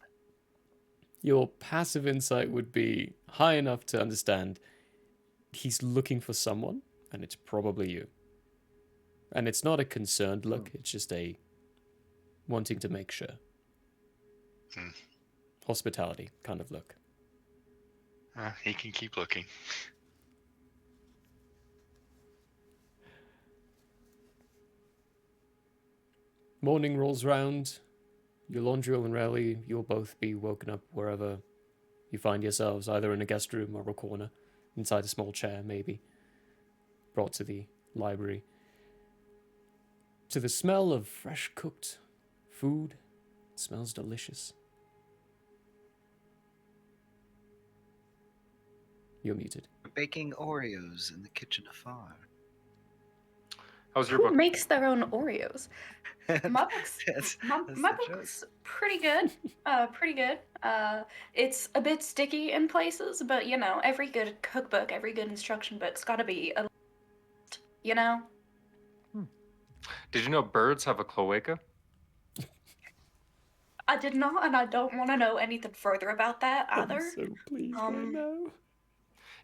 Your passive insight would be high enough to understand he's looking for someone, and it's probably you. And it's not a concerned look, it's just a wanting to make sure. Hospitality kind of look. He can keep looking. Morning rolls round. Yolondriel and Raleigh, you'll both be woken up wherever you find yourselves, either in a guest room or a corner, inside a small chair, maybe, brought to the library. To the smell of fresh cooked food. It smells delicious. You're muted. Baking Oreos in the kitchen afar. How's your Who book? makes their own Oreos? My book's That's my the book's pretty good. Pretty good. It's a bit sticky in places, but every good cookbook, every good instruction book's got to be a Did you know birds have a cloaca? I did not, and I don't want to know anything further about that either. I'm so pleased right now.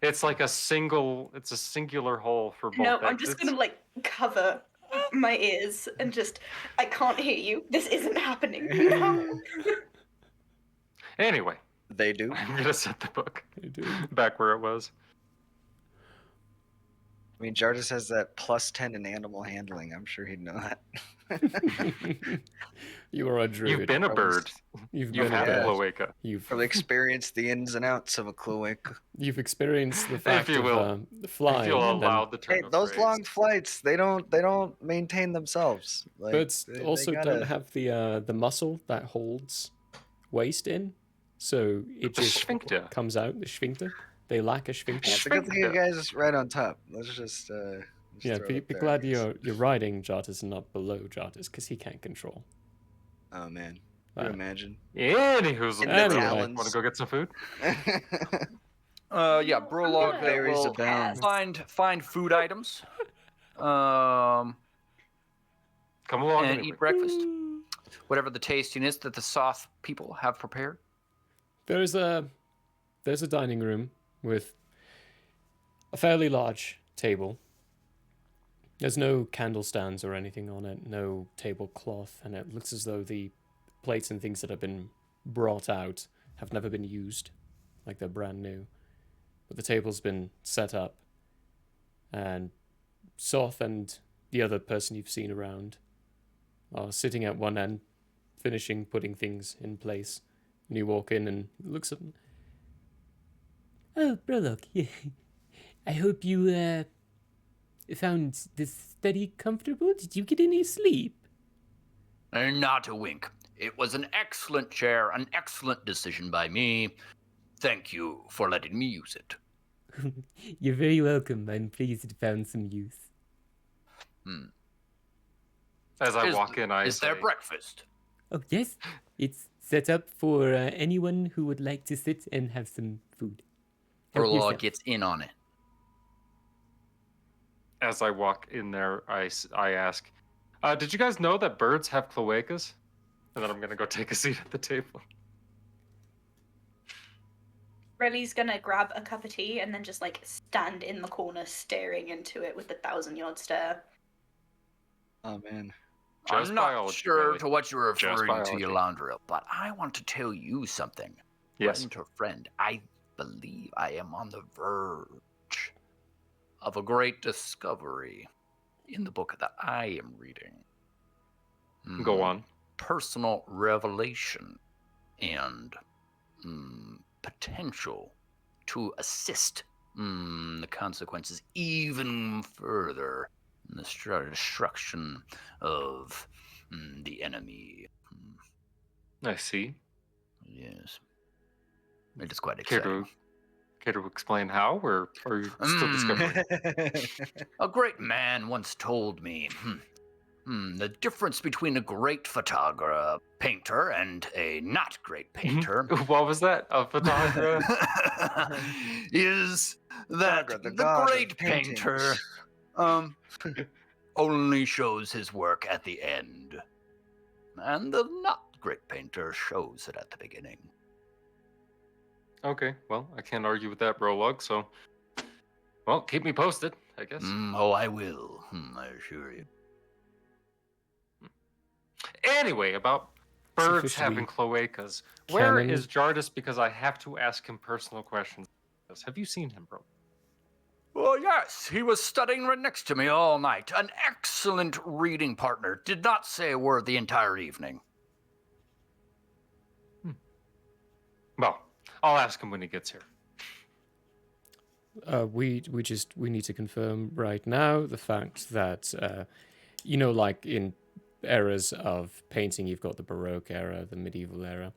It's like it's a singular hole for both No, I'm just exits. gonna cover my ears and just I can't hear you. This isn't happening. No. Anyway, They do. I'm gonna set the book I do. back where it was. I mean, Jardis has that +10 in animal handling. I'm sure he'd know that. You are a druid. You've been a Probably bird. You've You've been a had a bird. cloaca. You've Probably experienced the ins and outs of a cloaca. You've experienced the fact you of will. the flying. If you'll and then allow the term Hey, of those phrase. long flights, they don't maintain themselves. Like, birds they also gotta- don't have the muscle that holds waste in, so it The just sphincter. comes out. The sphincter. They lack a sphincter. Yeah, it's a good thing you Sphincter. guys is right on top. Let's just Yeah, throw be, it be there, glad I guess. you're riding Jartis and not below Jartis, because he can't control. Oh man, can you imagine? Anywho's In the Anyway. talons. Want to go get some food? Yeah, Brolog Berries will abound. find food items. Come along And anyway. eat breakfast. Whatever the tastiness that the Soth people have prepared. There's a dining room with a fairly large table. There's no candle stands or anything on it, no tablecloth, and it looks as though the plates and things that have been brought out have never been used, like they're brand new. But the table's been set up, and Soth and the other person you've seen around are sitting at one end, finishing putting things in place. And you walk in and looks at them. Oh, Brolog, I hope you found this study comfortable. Did you get any sleep? Not a wink. It was an excellent chair, an excellent decision by me. Thank you for letting me use it. You're very welcome. I'm pleased it found some use. As I Is- walk in, I Is say, there breakfast? Oh, yes. It's set up for anyone who would like to sit and have some food. Help Brolog yourself. gets in on it. as I walk in there, I ask, did you guys know that birds have cloacas? And then I'm going to go take a seat at the table. Relly's gonna grab a cup of tea and then just stand in the corner staring into it with the 1,000-yard stare. Oh man. Just I'm not biology, sure really. to what you're Just referring to, biology. Yolandra, but I want to tell you something. Yes. Friend to friend, I believe I am on the verge of a great discovery in the book that I am reading. Go on. Personal revelation and potential to assist the consequences even further in the destruction of the enemy. I see. Yes. It is quite exciting. Care to explain how, or are you still discovering? A great man once told me the difference between a great photographer, painter, and a not great painter What was that? A photographer? is that Photographer, the the god of great painter paintings. only shows his work at the end, and the not great painter shows it at the beginning. Okay, well, I can't argue with that, Brolog, so... Well, keep me posted, I guess. Oh, I will, I assure you. Anyway, about It's birds officially having cloacas. Where canon. is Jardis? Because I have to ask him personal questions. Have you seen him, bro? Well, yes, he was studying right next to me all night. An excellent reading partner. Did not say a word the entire evening. Well, I'll ask him when he gets here. We need to confirm right now the fact that like in eras of painting, you've got the Baroque era, the medieval era.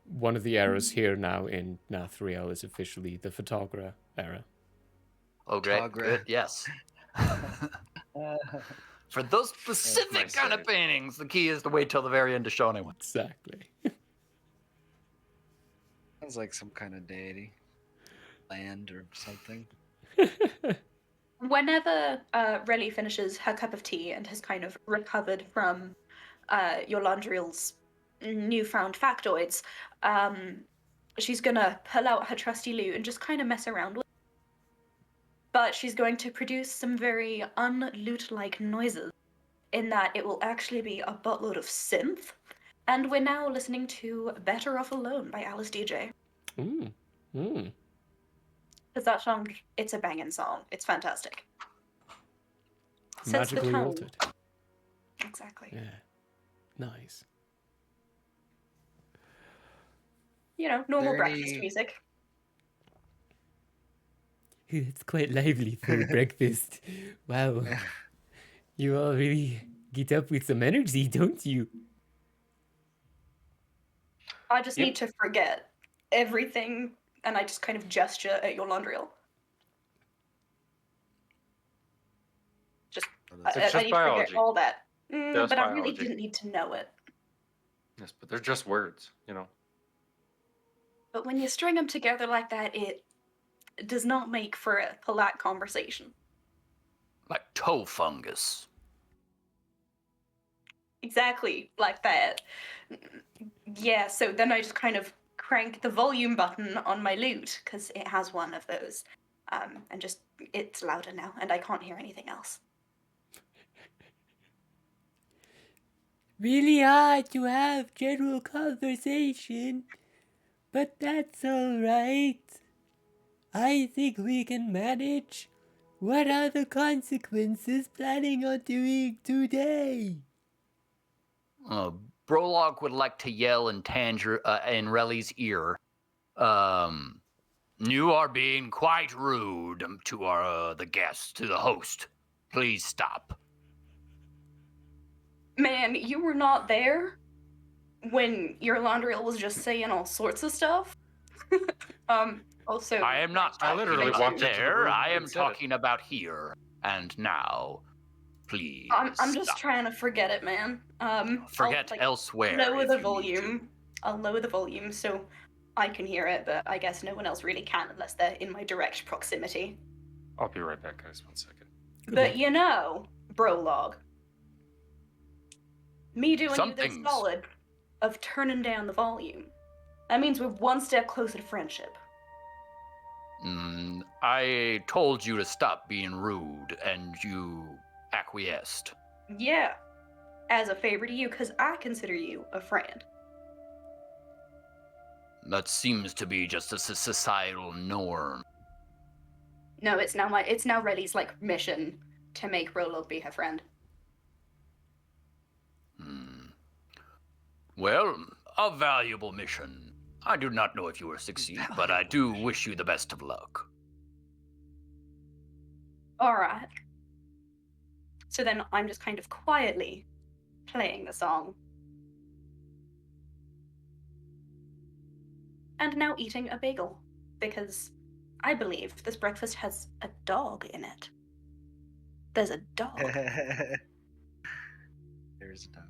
One of the eras here now in Nathriel is officially the photographer era. Oh, great. Photographer. Good, yes. For those specific nice kind of save. paintings, the key is to wait till the very end to show anyone. Exactly. Sounds like some kind of deity. Land or something. Whenever Relly finishes her cup of tea and has kind of recovered from Yolandriel's newfound factoids, she's gonna pull out her trusty lute and just kind of mess around with it. But she's going to produce some very un-lute-like noises, in that it will actually be a buttload of synth. And we're now listening to Better Off Alone by Alice DJ. Because that song, it's a banging song. It's fantastic. Sets the Magically tone. altered. Exactly. Yeah. Nice. You know, normal There breakfast any- music. It's quite lively for breakfast. Wow. You all really get up with some energy, don't you? I just Yep. need to forget everything, and I just kind of gesture at Yolandriel. Just, It's I just need to biology. forget all that. Just But I really biology. didn't need to know it. Yes, but they're just words, you know. But when you string them together like that, it does not make for a polite conversation. Like toe fungus. Exactly like that. Yeah, so then I just kind of crank the volume button on my lute, because it has one of those. And just, it's louder now, and I can't hear anything else. Really hard to have general conversation, but that's alright. I think we can manage. What are the consequences planning on doing today? Brolog would like to yell in in Relly's ear. You are being quite rude to the guests, to the host. Please stop. Man, you were not there when Yolandriel was just saying all sorts of stuff. Also, I am not I talking literally about walked into the there. room I and am said it. talking about here and now. Please. I'm just stop. trying to forget it, man. Forget I'll, elsewhere. lower if the you need to. volume. I'll lower the volume so I can hear it, but I guess no one else really can unless they're in my direct proximity. I'll be right back, guys. 1 second. But you know, Brolog, me doing Some you this things- solid of turning down the volume, that means we're one step closer to friendship. I told you to stop being rude, and you acquiesced. Yeah, as a favor to you, because I consider you a friend. That seems to be just a societal norm. No, it's now Relly's like mission to make Brolog be her friend. Well, a valuable mission. I do not know if you will succeed, but I do wish you the best of luck. Alright. So then I'm just kind of quietly playing the song. And now eating a bagel. Because I believe this breakfast has a dog in it. There's a dog. There's a dog.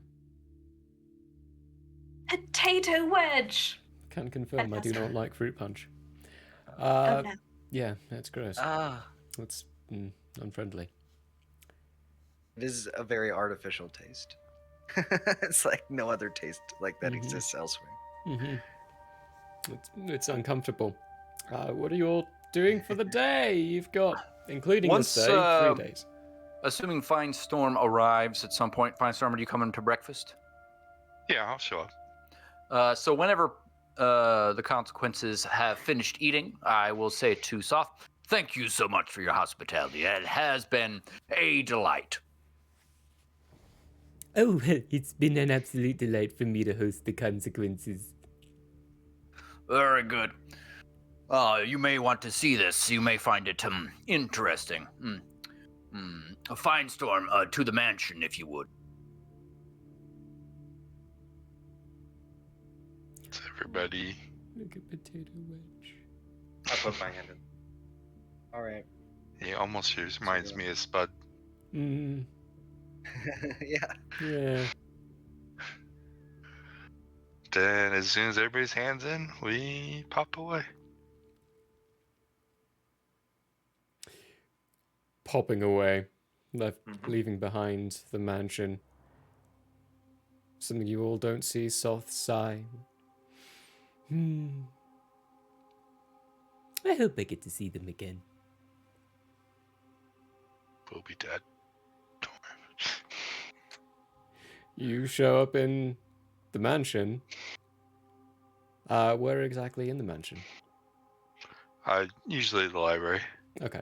Potato wedge. Can confirm I do not like fruit punch. Oh no. Yeah, that's gross. Ah, That's unfriendly. it is a very artificial taste. It's like no other taste like that exists elsewhere. It's uncomfortable. What are you all doing for the day? You've got, including Once, this day, 3 days. Assuming Fine Storm arrives at some point, Fine Storm, are you coming to breakfast? Yeah, I'll show up. So whenever the consequences have finished eating, I will say to Soft, thank you so much for your hospitality. It has been a delight. Oh, it's been an absolute delight for me to host the consequences. Very good. You may want to see this. You may find it interesting. A Fine Storm, to the mansion, if you would. It's everybody. Look at potato wedge. I put my hand in. All right. He almost reminds me of Spud. Mm, Yeah. yeah. Then, as soon as everybody's hands in, we pop away. Popping away, leaving behind the mansion. Something you all don't see, Soth sigh. I hope I get to see them again. We'll be dead. Don't worry. You show up in the mansion. Where exactly in the mansion? Usually the library. Okay.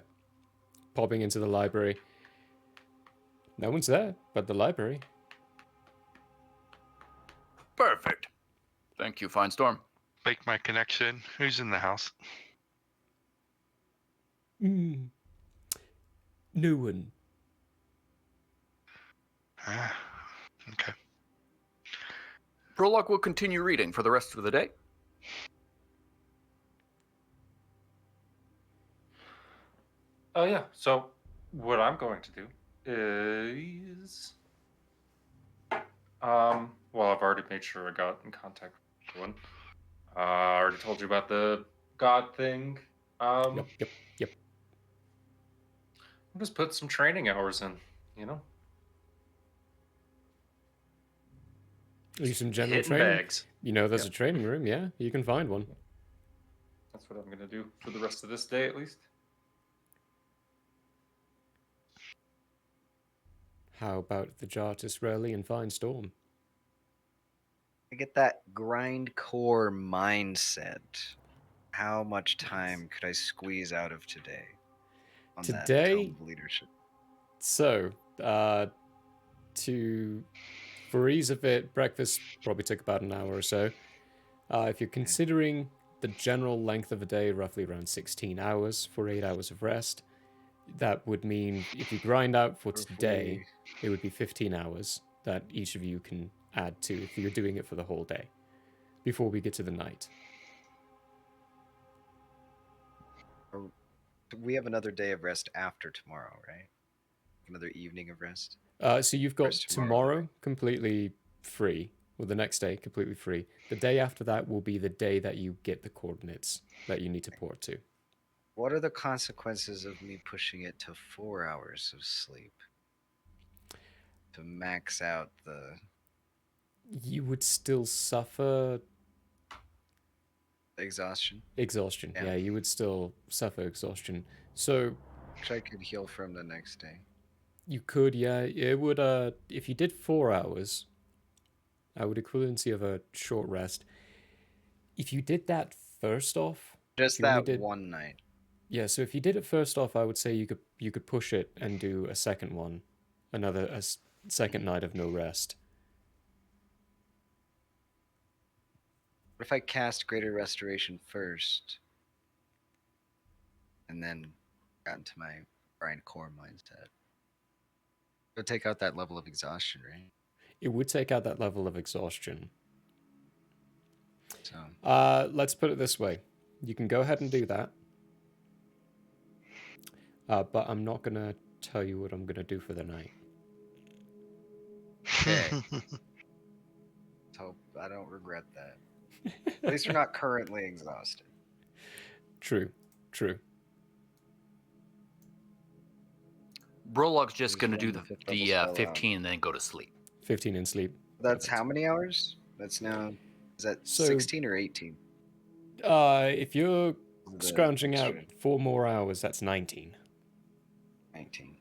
Popping into the library. No one's there but the library. Perfect. Thank you, Fine Storm. Make my connection. Who's in the house? No one. Okay. Prologue will continue reading for the rest of the day. Oh yeah. So what I'm going to do is, well, I've already made sure I got in contact with everyone. I already told you about the God thing. Yep. I'll just put some training hours in. You know, Do some general hitting training. bags. You know, there's a training room. Yeah, you can find one. That's what I'm gonna do for the rest of this day, at least. How about the Jartus Rally and Fine Storm? I get that grindcore mindset. How much time could I squeeze out of today? On that Today? tome of leadership. So, for ease of it, breakfast probably took about an hour or so. If you're considering the general length of a day, roughly around 16 hours for 8 hours of rest, that would mean if you grind out for today, it would be 15 hours that each of you can add to if you're doing it for the whole day before we get to the night. We have another day of rest after tomorrow, right? Another evening of rest. So you've got Where's tomorrow? tomorrow completely free, or the next day completely free. The day after that will be the day that you get the coordinates that you need to port to. What are the consequences of me pushing it to 4 hours of sleep? To max out the... You would still suffer exhaustion? exhaustion. Yeah. Yeah, you would still suffer exhaustion. So Which I could heal from the next day. you could, yeah. It would, if you did 4 hours, I would equivalency of a short rest. If you did that first off, Just if you only that did- one night. yeah. So if you did it first off, I would say you could push it and do a second one, second night of no rest. What if I cast Greater Restoration first? And then got into my grindcore mindset. It'll take out that level of exhaustion, right? It would take out that level of exhaustion. So Let's put it this way. You can go ahead and do that. but I'm not gonna tell you what I'm gonna do for the night. Okay. Hope I don't regret that. At least we're not currently exhausted. True, true. Brolog's just Use gonna one do to the, fifth level the spell 15 and then go to sleep. 15 in sleep. That's Perfect. how many hours? That's now. Is that So- 16 or 18? If you're The scrounging out extra 4 more hours, that's 19. 19.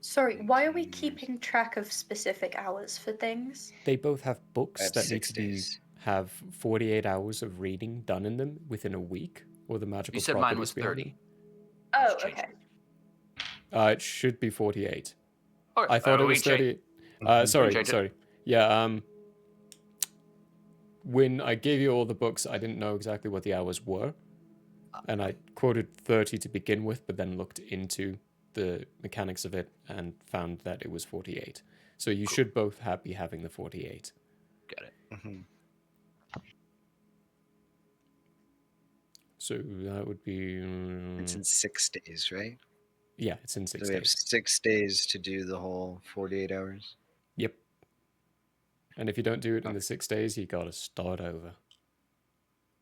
Sorry, why are we 19. keeping track of specific hours for things? They both have I books have that need 6 to be days. have 48 hours of reading done in them within a week, or the magical You said mine properties was behind 30. them. Oh, Let's change okay. It should be 48. Okay, I thought it we was change- 30. Mhm. Sorry, change it. sorry. Yeah, when I gave you all the books, I didn't know exactly what the hours were. And I quoted 30 to begin with, but then looked into the mechanics of it and found that it was 48. So you should both be having the 48. Got it. Mhm. So that would be... It's in 6 days, right? yeah, it's in 6 So we have days. 6 days to do the whole 48 hours. Yep. And if you don't do it in the 6 days, you gotta start over.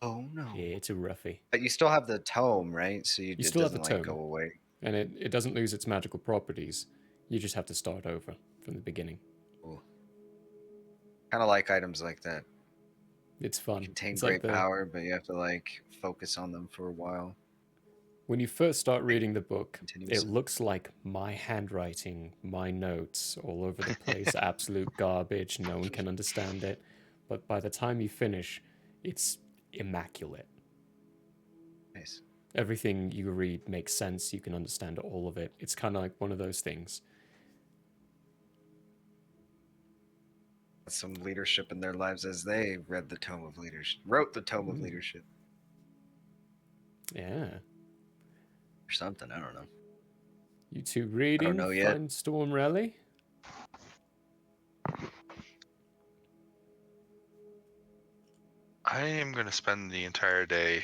Oh no! Yeah, it's a roughie. But you still have the tome, right? So it still have doesn't the like tome. go away. And it doesn't lose its magical properties. You just have to start over from the beginning. Kind of like items like that. It's fun. Contain It's great like power, but you have to like focus on them for a while. when you first start reading the book, it Continuously. looks like my handwriting, my notes, all over the place, absolute garbage. No one can understand it. But by the time you finish, it's immaculate. Nice. Everything you read makes sense. You can understand all of it. It's kind of like one of those things. Some leadership in their lives as they read the Tome of Leadership, wrote the Tome of Leadership, Yeah. or something. I don't know. You two reading? know yet. Find Storm Rally? I am going to spend the entire day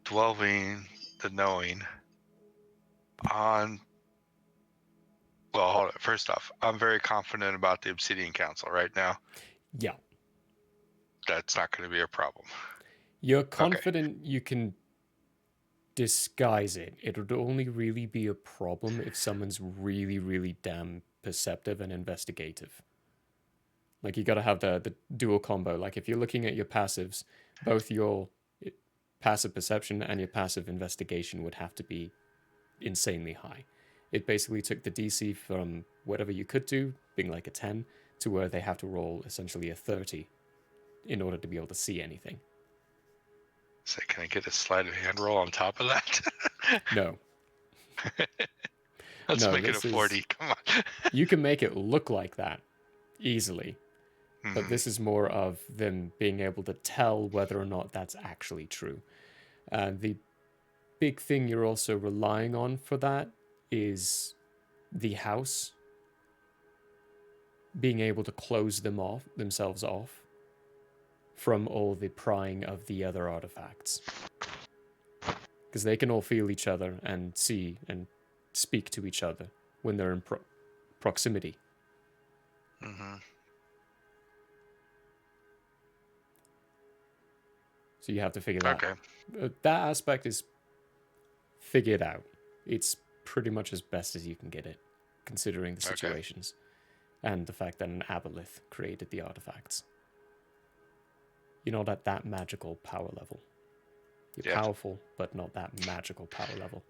dwelling the knowing on. Well, hold it. First off, I'm very confident about the Obsidian Council right now. Yeah. That's not going to be a problem. You're confident you can disguise it. It would only really be a problem if someone's really, really damn perceptive and investigative. Like, you gotta have the dual combo. Like, if you're looking at your passives, both your passive perception and your passive investigation would have to be insanely high. It basically took the DC from whatever you could do, being like a 10, to where they have to roll essentially a 30 in order to be able to see anything. So can I get a sleight of hand roll on top of that? No. Let's No, make it a this is- 40. Come on. You can make it look like that easily, but Mhm. this is more of them being able to tell whether or not that's actually true. The big thing you're also relying on for that is the house being able to close themselves off from all the prying of the other artifacts. Because they can all feel each other and see and speak to each other when they're in proximity. Mhm. So you have to figure that Okay. that aspect is figured out. It's pretty much as best as you can get it, considering the Okay. situations. And the fact that an aboleth created the artifacts. You're not at that magical power level. You're Yeah. powerful, but not that magical power level.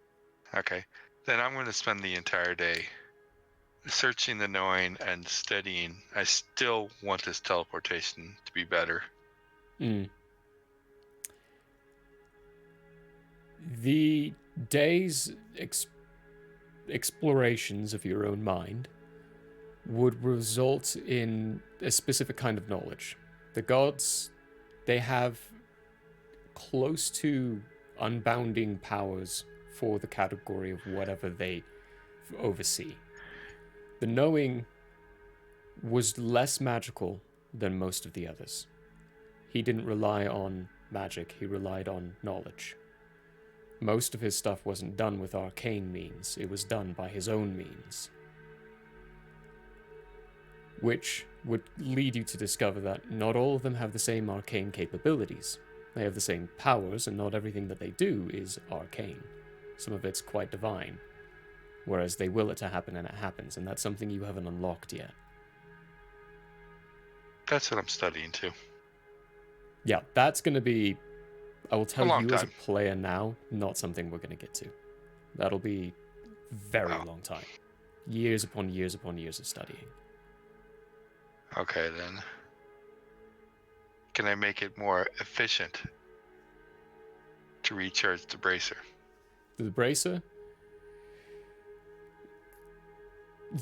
Okay. Then I'm going to spend the entire day searching the knowing and studying. I still want this teleportation to be better. Mm. The day's explorations of your own mind would result in a specific kind of knowledge. The gods, they have close to unbounding powers for the category of whatever they oversee. The knowing was less magical than most of the others. He didn't rely on magic, he relied on knowledge. Most of his stuff wasn't done with arcane means, it was done by his own means. Which would lead you to discover that not all of them have the same arcane capabilities. They have the same powers, and not everything that they do is arcane. Some of it's quite divine. Whereas they will it to happen and it happens, and that's something you haven't unlocked yet. That's what I'm studying too. Yeah, that's going to be, I will tell A long you as a time. player now, not something we're going to get to. That'll be very Wow. long time. Years upon years upon years of studying. Okay, then. Can I make it more efficient to recharge the bracer? The bracer,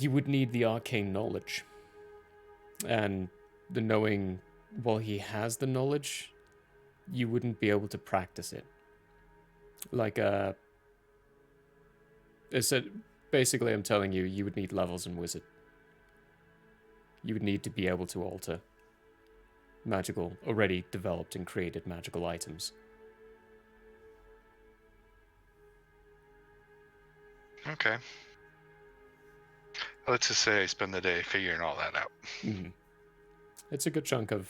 you would need the arcane knowledge. And the knowing, while he has the knowledge, you wouldn't be able to practice it. Like, basically I'm telling you, you would need levels in Wizard. You would need to be able to alter magical, already developed and created magical items. Okay. Let's just say I spend the day figuring all that out. Mm-hmm. It's a good chunk of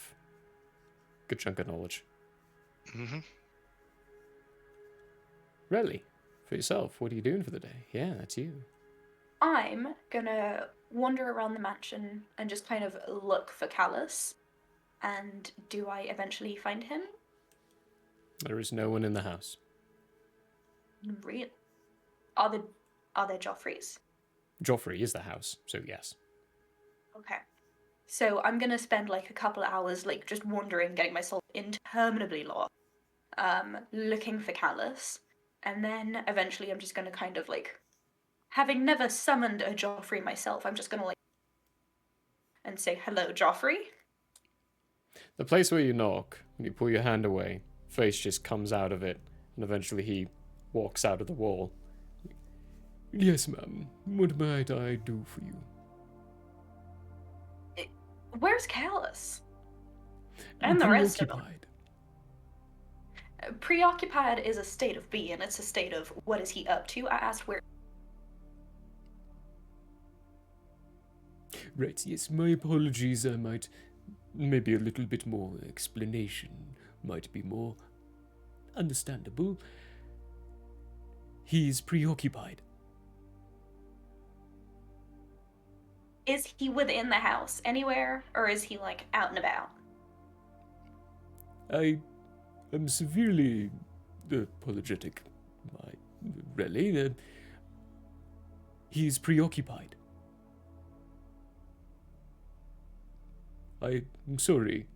knowledge. Mm-hmm. Really? For yourself, what are you doing for the day? Yeah, that's you. I'm gonna wander around the mansion and just kind of look for Callus. And do I eventually find him? There is no one in the house. Real? Are there Joffreys? Joffrey is the house, so yes. Okay. So I'm gonna spend like a couple of hours like just wandering, getting myself interminably lost, looking for Callus, and then eventually I'm just gonna kind of like, having never summoned a Joffrey myself, I'm just gonna like and say, "Hello, Joffrey." The place where you knock, when you pull your hand away, face just comes out of it, and eventually he walks out of the wall. Yes, ma'am. What might I do for you? Where's Callus? And the rest of them. Preoccupied is a state of being. It's a state of what is he up to? I asked where. Right, yes, my apologies. I might, maybe a little bit more explanation might be more understandable. He's preoccupied. Is he within the house anywhere, or is he like out and about? I am severely apologetic. Really, he's preoccupied. I'm sorry.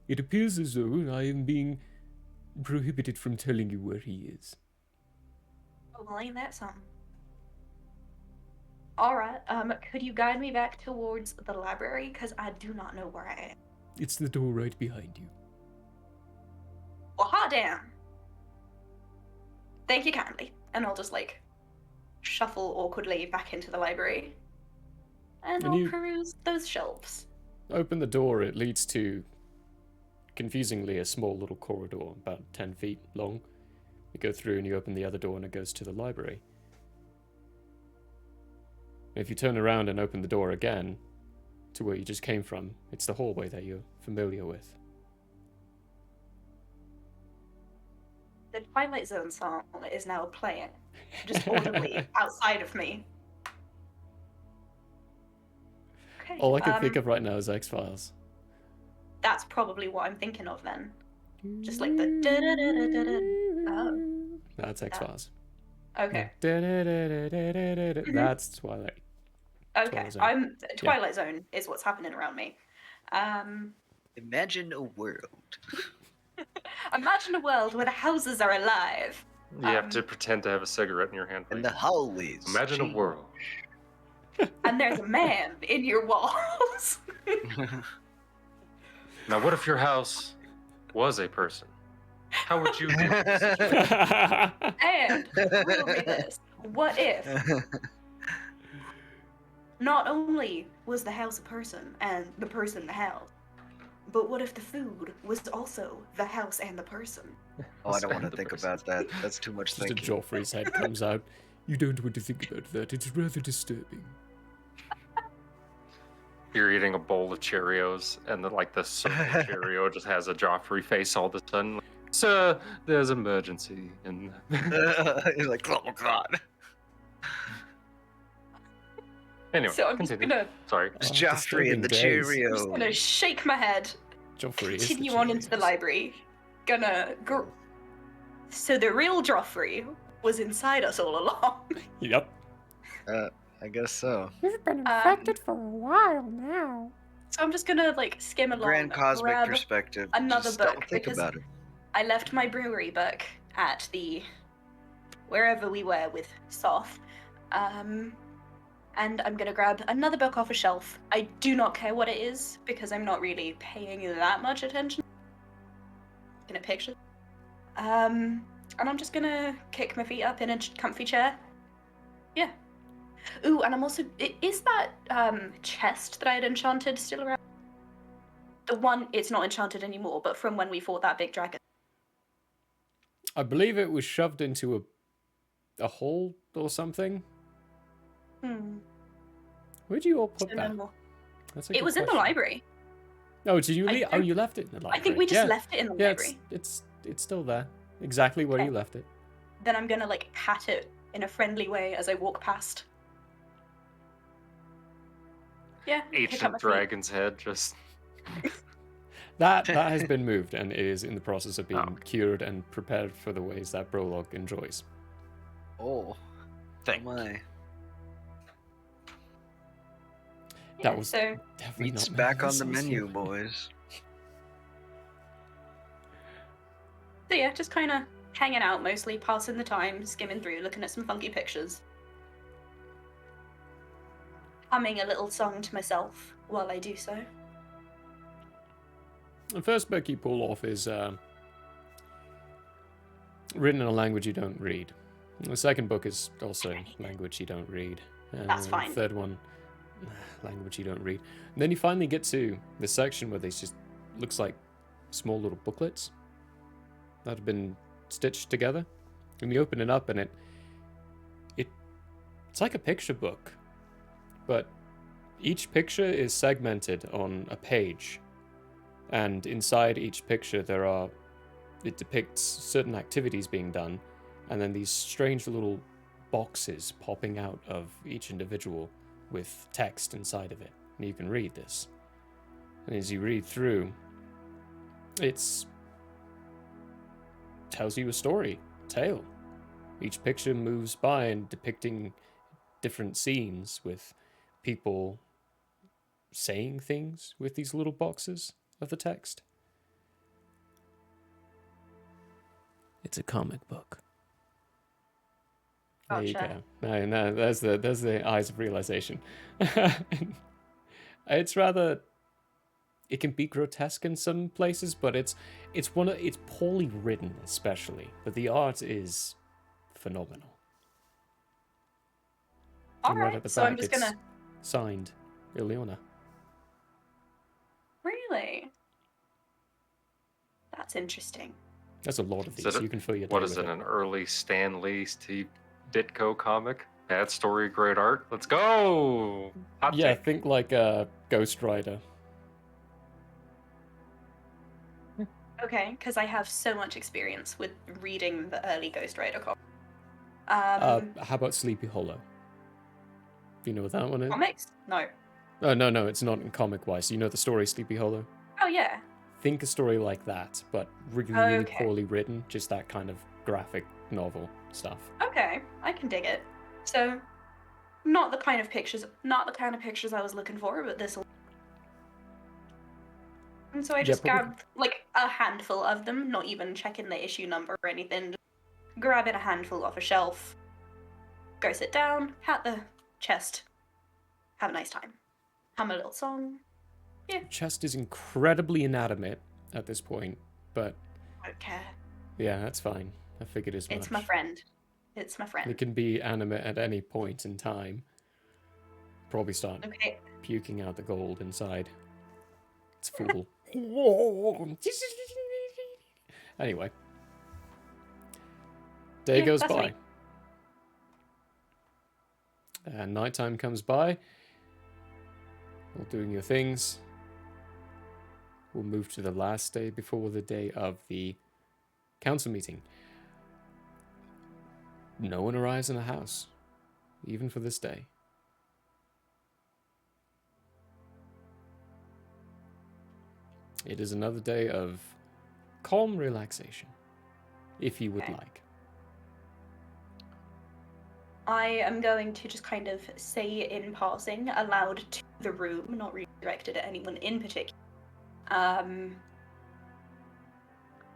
It appears as though I am being prohibited from telling you where he is. Oh, well, ain't that something? All right. Could you guide me back towards the library? Because I do not know where I am. It's the door right behind you. Well, hot damn. Thank you kindly. And I'll just like shuffle awkwardly back into the library. And I'll peruse those shelves. Open the door, it leads to, confusingly, a small little corridor, about 10 feet long. You go through and you open the other door and it goes to the library. If you turn around and open the door again, to where you just came from, it's the hallway that you're familiar with. The Twilight Zone song is now playing, just audibly outside of me. Okay, All I can think of right now is X-Files. That's probably what I'm thinking of then. Just like the da-da-da-da-da-da. Oh. That's X-Files. Okay. That's Twilight. Okay, Twilight Zone is what's happening around me. Imagine a world. Imagine a world where the houses are alive. You have to pretend to have a cigarette in your hand. And the hallways. Imagine a world. And there's a man in your walls. Now, what if your house was a person? How would you do this? And riddle me this: what if not only was the house a person and the person the house, but what if the food was also the house and the person? Oh, I don't want to The think person. about that. That's too much Just a thinking. Joffrey's head comes out. You don't want to think about that. It's rather disturbing. You're eating a bowl of Cheerios, and then like the circle Cheerio just has a Joffrey face all of a sudden. Like, Sir, there's emergency, and You're like, oh god. anyway, So I'm just continue. gonna Sorry. It's Oh, Joffrey and the disturbing days. I'm just gonna Cheerios. shake my head, Joffrey is the continue on into the Cheerios. library. So the real Joffrey was inside us all along. Yep. I guess so. You've been infected for a while now. So I'm just gonna like skim along, Grand cosmic grab perspective. another Just book don't think because about it. I left my brewery book at the wherever we were with Soth. And I'm gonna grab another book off a shelf. I do not care what it is because I'm not really paying that much attention. In a picture. And I'm just gonna kick my feet up in a comfy chair. Yeah. Ooh, and I'm also is that chest that I had enchanted still around? The one it's not enchanted anymore, but from when we fought that big dragon. I believe it was shoved into a hole or something. Where'd you all put So that? no more. That's a It good was in the question. library. Oh, did you I leave? Oh, don't- you left it in the library. I think we just left it in the Yeah, library. it's still there. Exactly where Okay. you left it. Then I'm gonna like pat it in a friendly way as I walk past. Yeah. pick up my Ancient feet. dragon's head just. That has been moved and is in the process of being Oh. cured and prepared for the ways that Brolog enjoys. Oh, Thank my. you. That Yeah, was so definitely Meat's not back on meant the to menu, say. boys. So yeah, just kind of hanging out mostly, passing the time, skimming through, looking at some funky pictures. Humming a little song to myself while I do so. The first book you pull off is written in a language you don't read. The second book is also language you don't read. And That's the fine. third one, language you don't read. And then you finally get to the section where they just looks like small little booklets that have been stitched together. And you open it up and it's like a picture book, but each picture is segmented on a page. And inside each picture it depicts certain activities being done, and then these strange little boxes popping out of each individual with text inside of it. And you can read this. And as you read through, it tells you a story, a tale. Each picture moves by and depicting different scenes with people saying things with these little boxes of the text. It's a comic book. There you Gotcha. go. No, there's the eyes of realization. It's rather, it can be grotesque in some places, but it's poorly written especially, but the art is phenomenal. And right at Alright, the so I'm back, just it's gonna... signed Ileana. Really? That's interesting. That's a lot of Is these. it a- You can fill your day What with is it? An early Stan Lee, Steve Ditko comic? Bad story, great art. Let's go. Hot Yeah, take. think like Ghost Rider. Okay, because I have so much experience with reading the early Ghost Rider comics. How about Sleepy Hollow? Do you know what that one is? Comics? No. Oh, no, it's not in comic-wise. You know the story Sleepy Hollow? Oh yeah. Think a story like that, but really Okay. poorly written. Just that kind of graphic novel stuff. Okay, I can dig it. So, not the kind of pictures I was looking for, but this. And so I Yeah, just probably. grabbed like a handful of them, not even checking the issue number or anything. Just grabbing a handful off a shelf. Go sit down, pat the chest, have a nice time, hum a little song. Chest is incredibly inanimate at this point, but Don't care. yeah, that's fine. I figured as much. It's my friend. It's my friend. It can be animate at any point in time. Probably start Okay. puking out the gold inside. It's fool. Anyway. Day Yeah, goes that's by. me. And nighttime comes by. All doing your things. We'll move to the last day before the day of the council meeting. No one arrives in the house, even for this day. It is another day of calm relaxation, if you would Okay. like. I am going to just kind of say in passing, aloud to the room, not really directed at anyone in particular.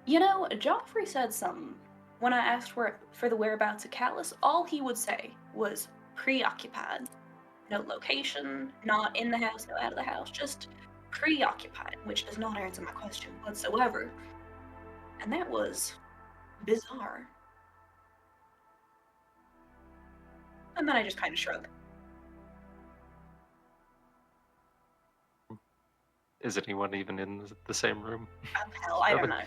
You know, Joffrey said something. When I asked for the whereabouts of Callus, all he would say was preoccupied. No location, not in the house, no out of the house, just preoccupied, which does not answer my question whatsoever. And that was bizarre. And then I just kind of shrugged. Is anyone even in the same room? Hell, I don't know.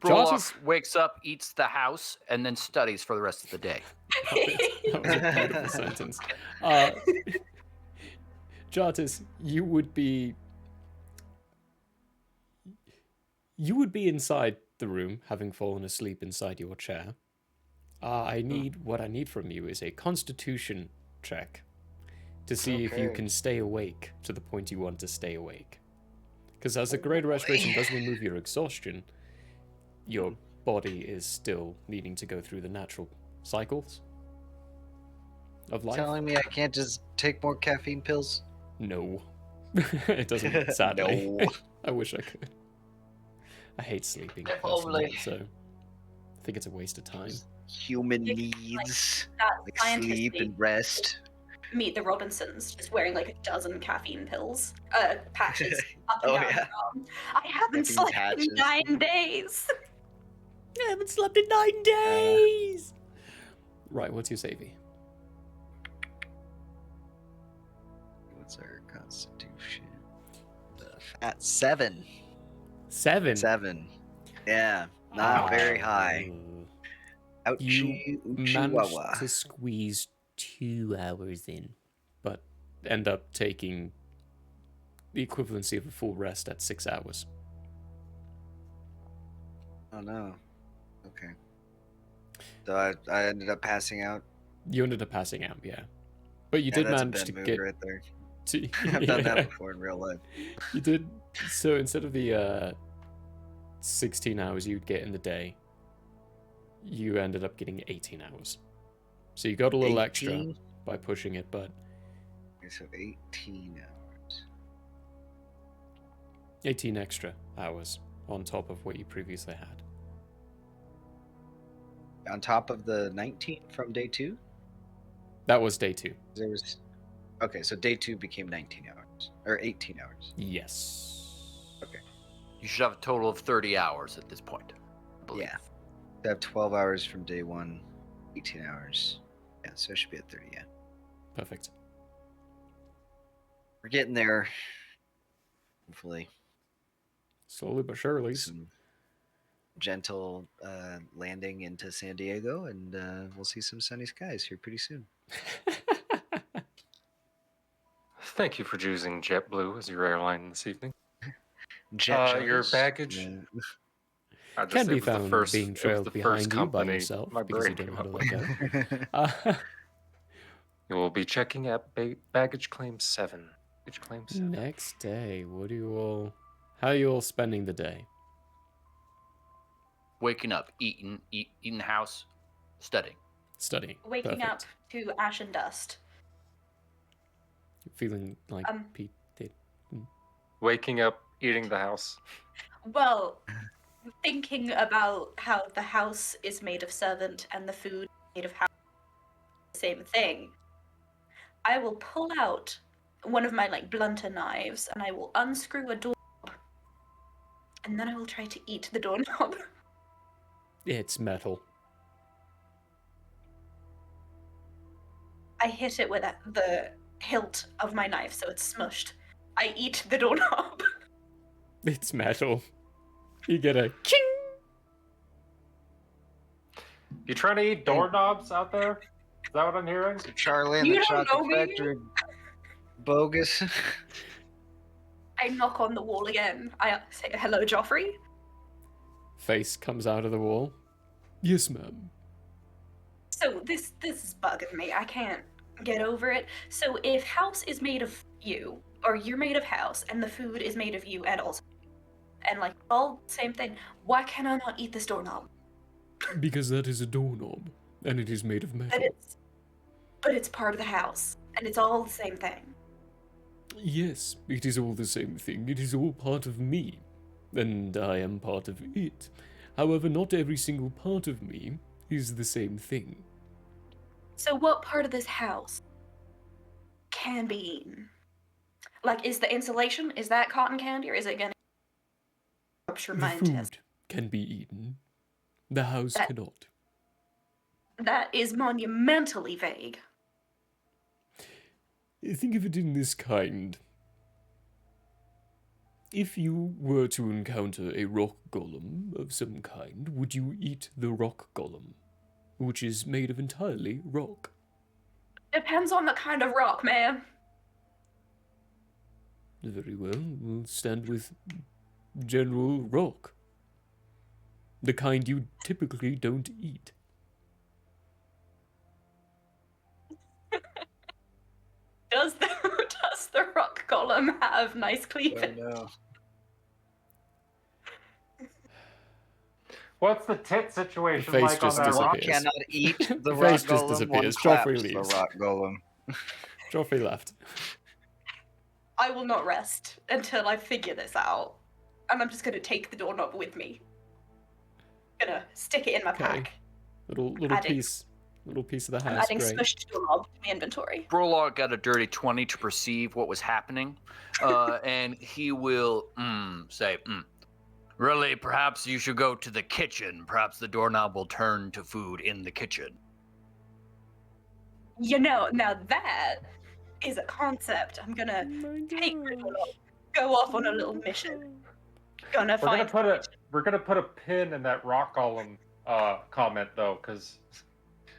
Jartis- Brolock wakes up, eats the house, and then studies for the rest of the day. That was a beautiful sentence. Jartis, you would be inside the room, having fallen asleep inside your chair. What I need from you is a Constitution check to see if you Okay. can stay awake to the point you want to stay awake. Because as a greater restoration does remove your exhaustion, your body is still needing to go through the natural cycles of life. Telling me I can't just take more caffeine pills? No. It doesn't, sadly. No. I wish I could. I hate sleeping If personally, only. so I think it's a waste of time. Human Like, needs, That like scientist sleep league. and rest. Meet the Robinsons, just wearing like a dozen caffeine pills, patches up and Oh, down yeah. her arm. I haven't Caffeine slept patches. in 9 days. I haven't slept in 9 days! Right, what's your savvy? What's our constitution? At 7. 7. 7. Yeah, not very high. Ouchie, You oochie, managed wawa. to squeeze 2 hours in, but end up taking the equivalency of a full rest at 6 hours. Oh no. Okay. So I ended up passing out. You ended up passing out, yeah. But you Yeah, did that's manage a to bad move get right there. to. I've done Yeah. that before in real life. You did. So instead of the 16 hours you'd get in the day, you ended up getting 18 hours. So you got a little extra 18? by pushing it, but Okay, so 18 hours. 18 extra hours on top of what you previously had. On top of the 19 from day 2? That was day 2. There was. Okay, so day 2 became 19 hours. Or 18 hours. Yes. Okay. You should have a total of 30 hours at this point, I believe. Yeah. I have 12 hours from day 1, 18 hours. Yeah, so it should be at 30, yeah. Perfect. We're getting there. Hopefully. Slowly but surely. Some gentle landing into San Diego, and we'll see some sunny skies here pretty soon. Thank you for choosing JetBlue as your airline this evening. Jet Your Jones? baggage Yeah. I just- Can be it was the found first- being it was trailed the behind first you by company yourself my because you brain don't know how to came let up go. You will be checking at baggage claim 7. Baggage claim 7. Next day, how are you all spending the day? Waking up, eating the house, studying. Studying. Waking Perfect. up to ash and dust. Feeling like Um, Pete did. Waking up, eating the house. Well, thinking about how the house is made of servant and the food made of house, same thing. I will pull out one of my blunter knives and I will unscrew a doorknob, and then I will try to eat the doorknob. It's metal. I hit it with the hilt of my knife, so it's smushed. I eat the doorknob. It's metal. You get a ching. You trying to eat doorknobs out there? Is that what I'm hearing? So Charlie and You the don't know Chocolate me. Factory bogus. I knock on the wall again. I say, hello, Joffrey. Face comes out of the wall. Yes, ma'am. So this is bugging me. I can't get over it. So if house is made of you, or you're made of house, and the food is made of you and also, and like all same thing, why can I not eat this doorknob? Because that is a doorknob, and it is made of metal. But it's part of the house, and it's all the same thing. Yes, it is all the same thing. It is all part of me, and I am part of it. However, not every single part of me is the same thing. So what part of this house can be eaten? Like, is the insulation, is that cotton candy, or is it gonna rupture The my intestines? food can be eaten. The house That- cannot. That is monumentally vague. Think of it in this kind. If you were to encounter a rock golem of some kind, would you eat the rock golem, which is made of entirely rock? Depends on the kind of rock, man. Very well, we'll stand with general rock. The kind you typically don't eat. Does the rock golem have nice cleavage? no. What's the tit situation The face like on just that rock? disappears. Cannot eat the The rock face just golem. disappears. One Joffrey claps leaves. the rock golem. Joffrey left. I will not rest until I figure this out. And I'm just gonna take the doorknob with me. Gonna stick it in my Okay. pack. Little Adding- piece of the I'm house. adding Great. smushed doorknob to my inventory. Brolog got a dirty 20 to perceive what was happening, and he will say, really, perhaps you should go to the kitchen. Perhaps the doorknob will turn to food in the kitchen. You know, now that is a concept. I'm gonna Oh take the doorknob, go off on a little mission. Gonna We're gonna find put a pin in that rock golem comment though, because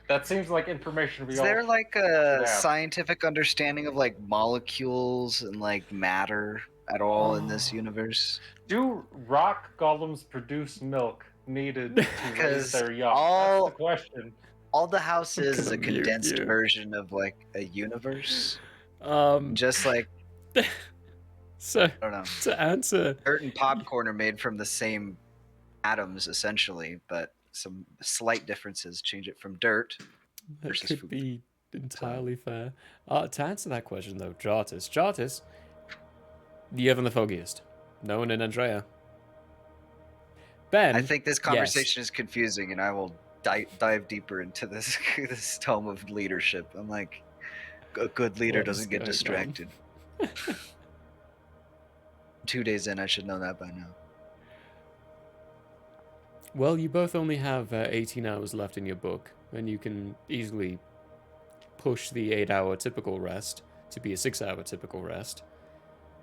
that seems like information we Is all. there like a Yeah. scientific understanding of like molecules and like matter at all in this universe? Do rock golems produce milk needed to raise Because their young? all- That's the question. All the house is a gonna mute condensed you. version of like a universe. Um. Just like, So I don't know, to answer, dirt and popcorn are made from the same atoms essentially, but some slight differences change it from dirt. that versus could food. be entirely fair. To answer that question though, Jartis, you haven't the foggiest. No one in Andrea. Ben, I think this conversation is confusing, and I will dive deeper into this this tome of leadership. I'm like, a good leader What is doesn't get going on? distracted. 2 days in, I should know that by now. Well, you both only have 18 hours left in your book, and you can easily push the 8-hour typical rest to be a 6-hour typical rest.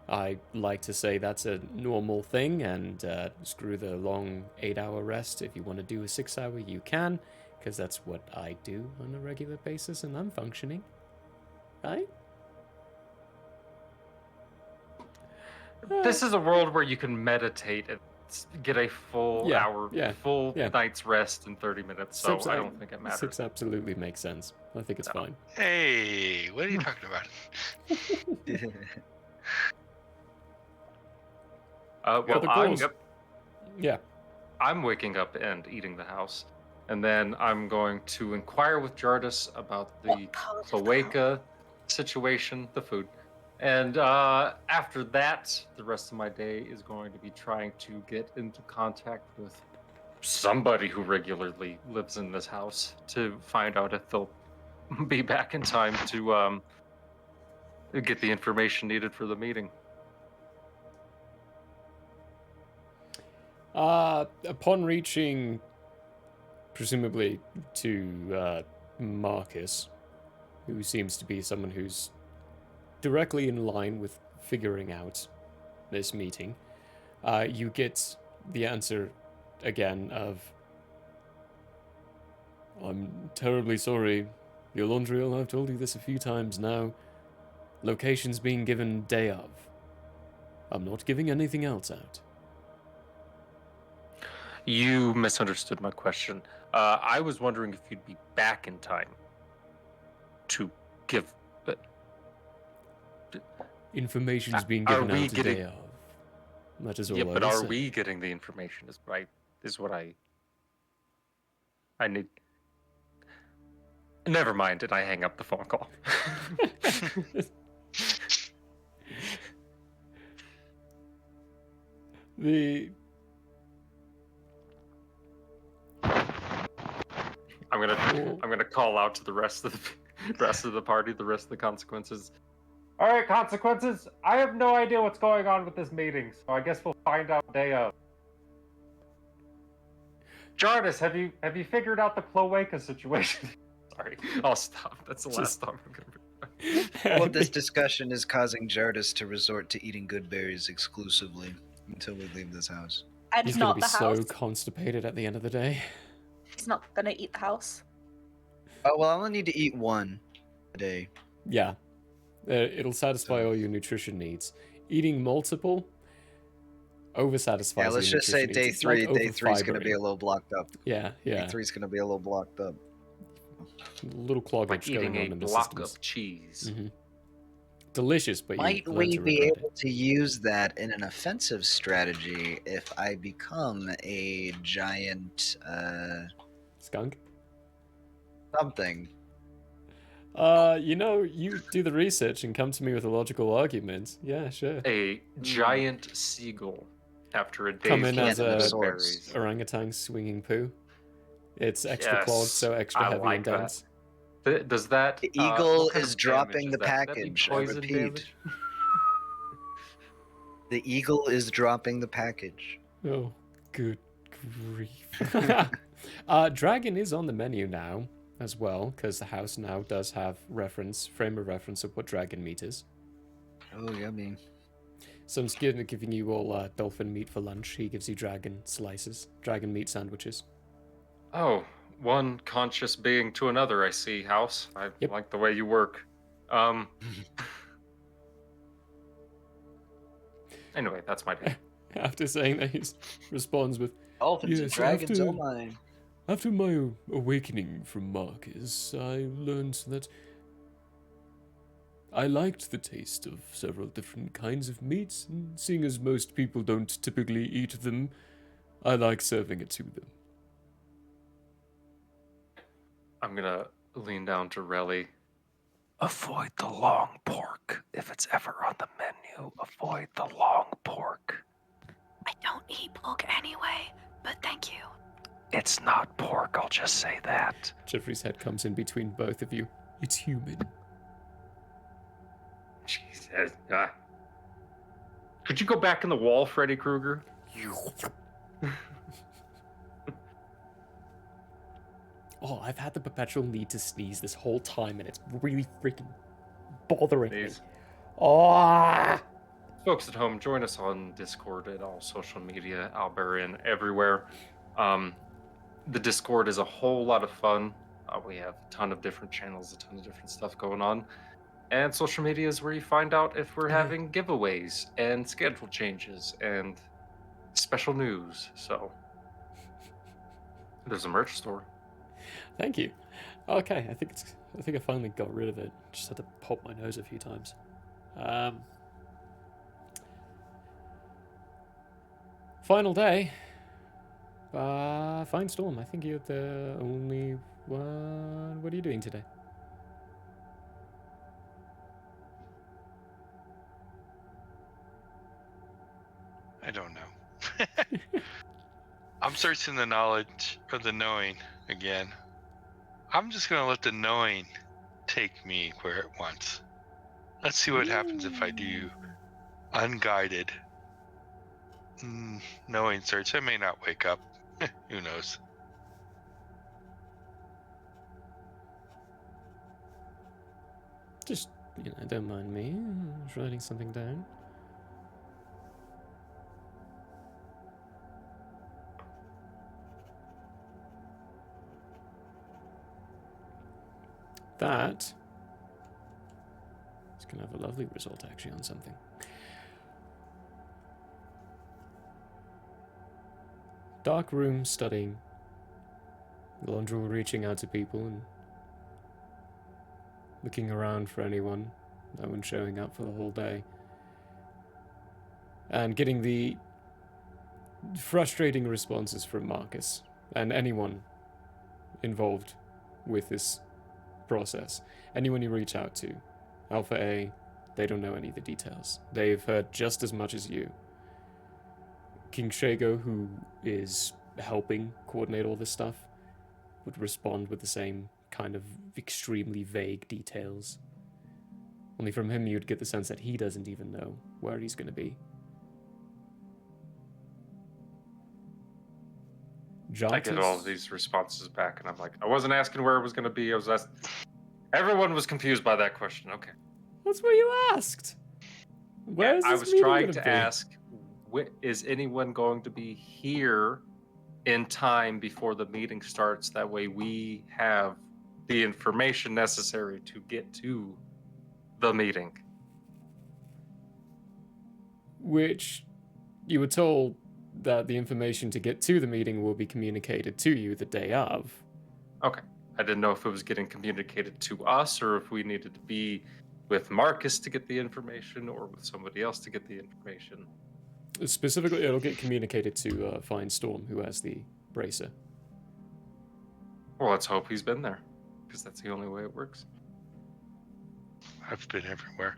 I like to say that's a normal thing, and screw the long 8-hour rest. If you want to do a 6-hour, you can, because that's what I do on a regular basis, and I'm functioning. Right? This is a world where you can meditate and get a full Yeah, hour, yeah, full yeah. night's rest in 30 minutes. So I don't think it matters. 6 absolutely makes sense. I think it's fine. Hey, what are you talking about? Well, the I'm, goals. Yeah. I'm waking up and eating the house. And then I'm going to inquire with Jardis about the What color is the cloaca situation, the food. And after that, the rest of my day is going to be trying to get into contact with somebody who regularly lives in this house to find out if they'll be back in time to get the information needed for the meeting. Upon reaching, presumably, to Marcus, who seems to be someone who's directly in line with figuring out this meeting, you get the answer again of, I'm terribly sorry, Yolondriel, I've told you this a few times now. Location's being given day of. I'm not giving anything else out. You misunderstood my question. I was wondering if you'd be back in time to give. Information's being Are given we out getting- day of. That is all Yeah, I but will are say. we getting the information? Is what I need. Never mind. Did I hang up the phone call? The I'm gonna call out to the rest of the party, the rest of the consequences. All right, consequences. I have no idea what's going on with this meeting, so I guess we'll find out day of. Jarvis, have you figured out the cloaca situation? Sorry, I'll stop. That's the last time I'm gonna. All of this discussion is causing Jardis to resort to eating good berries exclusively until we leave this house. And He's gonna not be the so house. constipated at the end of the day. He's not gonna eat the house. Oh, well, I only need to eat one a day. Yeah. It'll satisfy all your nutrition needs. Eating multiple oversatisfies Yeah, let's your just say nutrition day needs. It's like three. Day 3 is going to be a overfibering. little blocked up. Yeah, yeah. Day 3 is going to be a little blocked up. Little cloggage Like going eating on a in the block systems. of cheese. Mhm. Delicious, but Might you learn we to be regret able to use that in an offensive strategy if I become a giant Skunk? something? You do the research and come to me with a logical argument. Yeah, sure. A giant seagull after a Come day's in as worth of a- berries. Orangutan swinging poo. It's extra clawed, Yes, so extra I heavy like and that. dense. Does that The what eagle kind is of dropping damage the is that? Would that be package, I poison repeat. damage? The eagle is dropping the package. Oh, good grief. Dragon is on the menu now as well, because the house now does have frame of reference of what dragon meat is. Oh, yummy. So I'm giving you all dolphin meat for lunch. He gives you dragon slices, dragon meat sandwiches. Oh, one conscious being to another, I see, House. I Yep. like the way you work. Anyway, that's my day. After saying that, he responds with, Dolphins and Yes, dragons, after- oh my. After my awakening from Marcus, I learned that I liked the taste of several different kinds of meats, and seeing as most people don't typically eat them, I like serving it to them. I'm gonna lean down to Relly. Avoid the long pork. If it's ever on the menu, avoid the long pork. I don't eat pork anyway, but thank you. It's not pork, I'll just say that. Jeffrey's head comes in between both of you. It's human. Jesus. Could you go back in the wall, Freddy Krueger? Oh, I've had the perpetual need to sneeze this whole time, and it's really freaking bothering me. Sneeze. Oh! Folks at home, join us on Discord and all social media, Alberian, everywhere. The Discord is a whole lot of fun. We have a ton of different channels, a ton of different stuff going on. And social media is where you find out if we're having giveaways and schedule changes and special news. So there's a merch store. Thank you. Okay, I think I finally got rid of it. Just had to pop my nose a few times. Final day. Fine Storm. I think you're the only one. What are you doing today? I don't know. I'm searching the knowledge or the knowing again. I'm just gonna let the knowing take me where it wants. Let's see what happens if I do unguided knowing search. I may not wake up. Who knows? Just don't mind me. I'm just writing something down. That is going to have a lovely result, actually, on something. Dark room studying. Londrel reaching out to people and looking around for anyone. No one showing up for the whole day. And getting the frustrating responses from Marcus and anyone involved with this process. Anyone you reach out to. Alpha A, they don't know any of the details. They've heard just as much as you. King Shago, who is helping coordinate all this stuff, would respond with the same kind of extremely vague details. Only from him you'd get the sense that he doesn't even know where he's going to be. I get all of these responses back, and I'm like, I wasn't asking where it was going to be. I was asking. Everyone was confused by that question. Okay. That's what you asked. Where is this I was meeting trying gonna to be? ask, is anyone going to be here in time before the meeting starts? That way we have the information necessary to get to the meeting. Which you were told that the information to get to the meeting will be communicated to you the day of. Okay. I didn't know if it was getting communicated to us or if we needed to be with Marcus to get the information or with somebody else to get the information. Specifically, it'll get communicated to Fine Storm, who has the bracer. Well, let's hope he's been there, because that's the only way it works. I've been everywhere.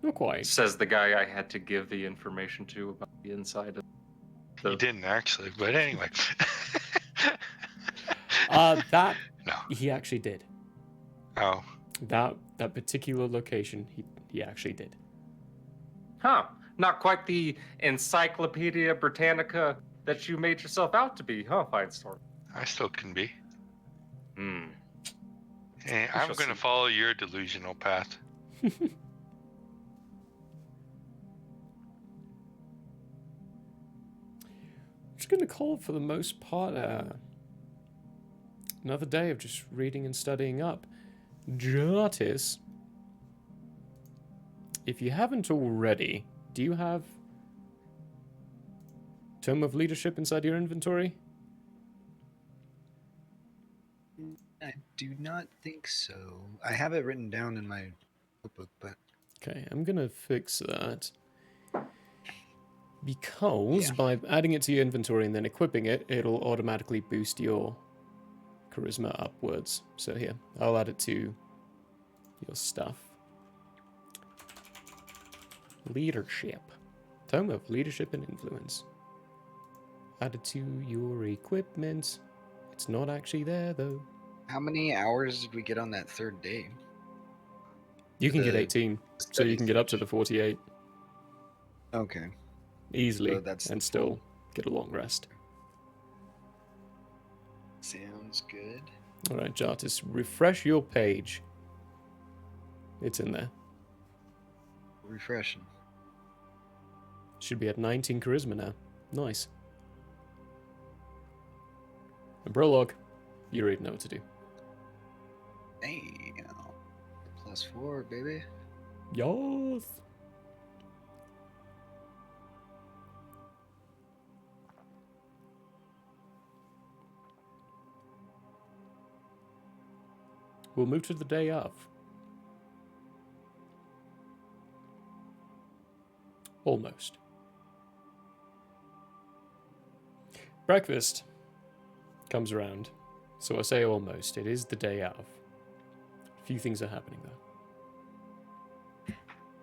Not quite. Says the guy I had to give the information to about the inside of the... He didn't actually, but anyway. That No. he actually did. Oh. That particular location, he actually did. Huh. Not quite the Encyclopedia Britannica that you made yourself out to be, huh, Fine Storm? I still can be. Hmm. Hey, I'm going to follow your delusional path. Just going to call it, for the most part, another day of just reading and studying up. Jartis, if you haven't already, do you have Tome of Leadership inside your inventory? I do not think so. I have it written down in my notebook, but... Okay, I'm going to fix that. Because by adding it to your inventory and then equipping it, it'll automatically boost your charisma upwards. So here, I'll add it to your stuff. Leadership. Tome of Leadership and Influence. Added to your equipment. It's not actually there, though. How many hours did we get on that third day? You can get 18, so you can get up to the 48. Okay. Easily, So that's and still get a long rest. Sounds good. Alright, Jartis, refresh your page. It's in there. Refreshing. Should be at 19 charisma now. Nice. And prologue, you already know what to do. Damn. +4, baby. Yes. We'll move to the day of. Almost. Breakfast comes around, so I say almost. It is the day of. A few things are happening though.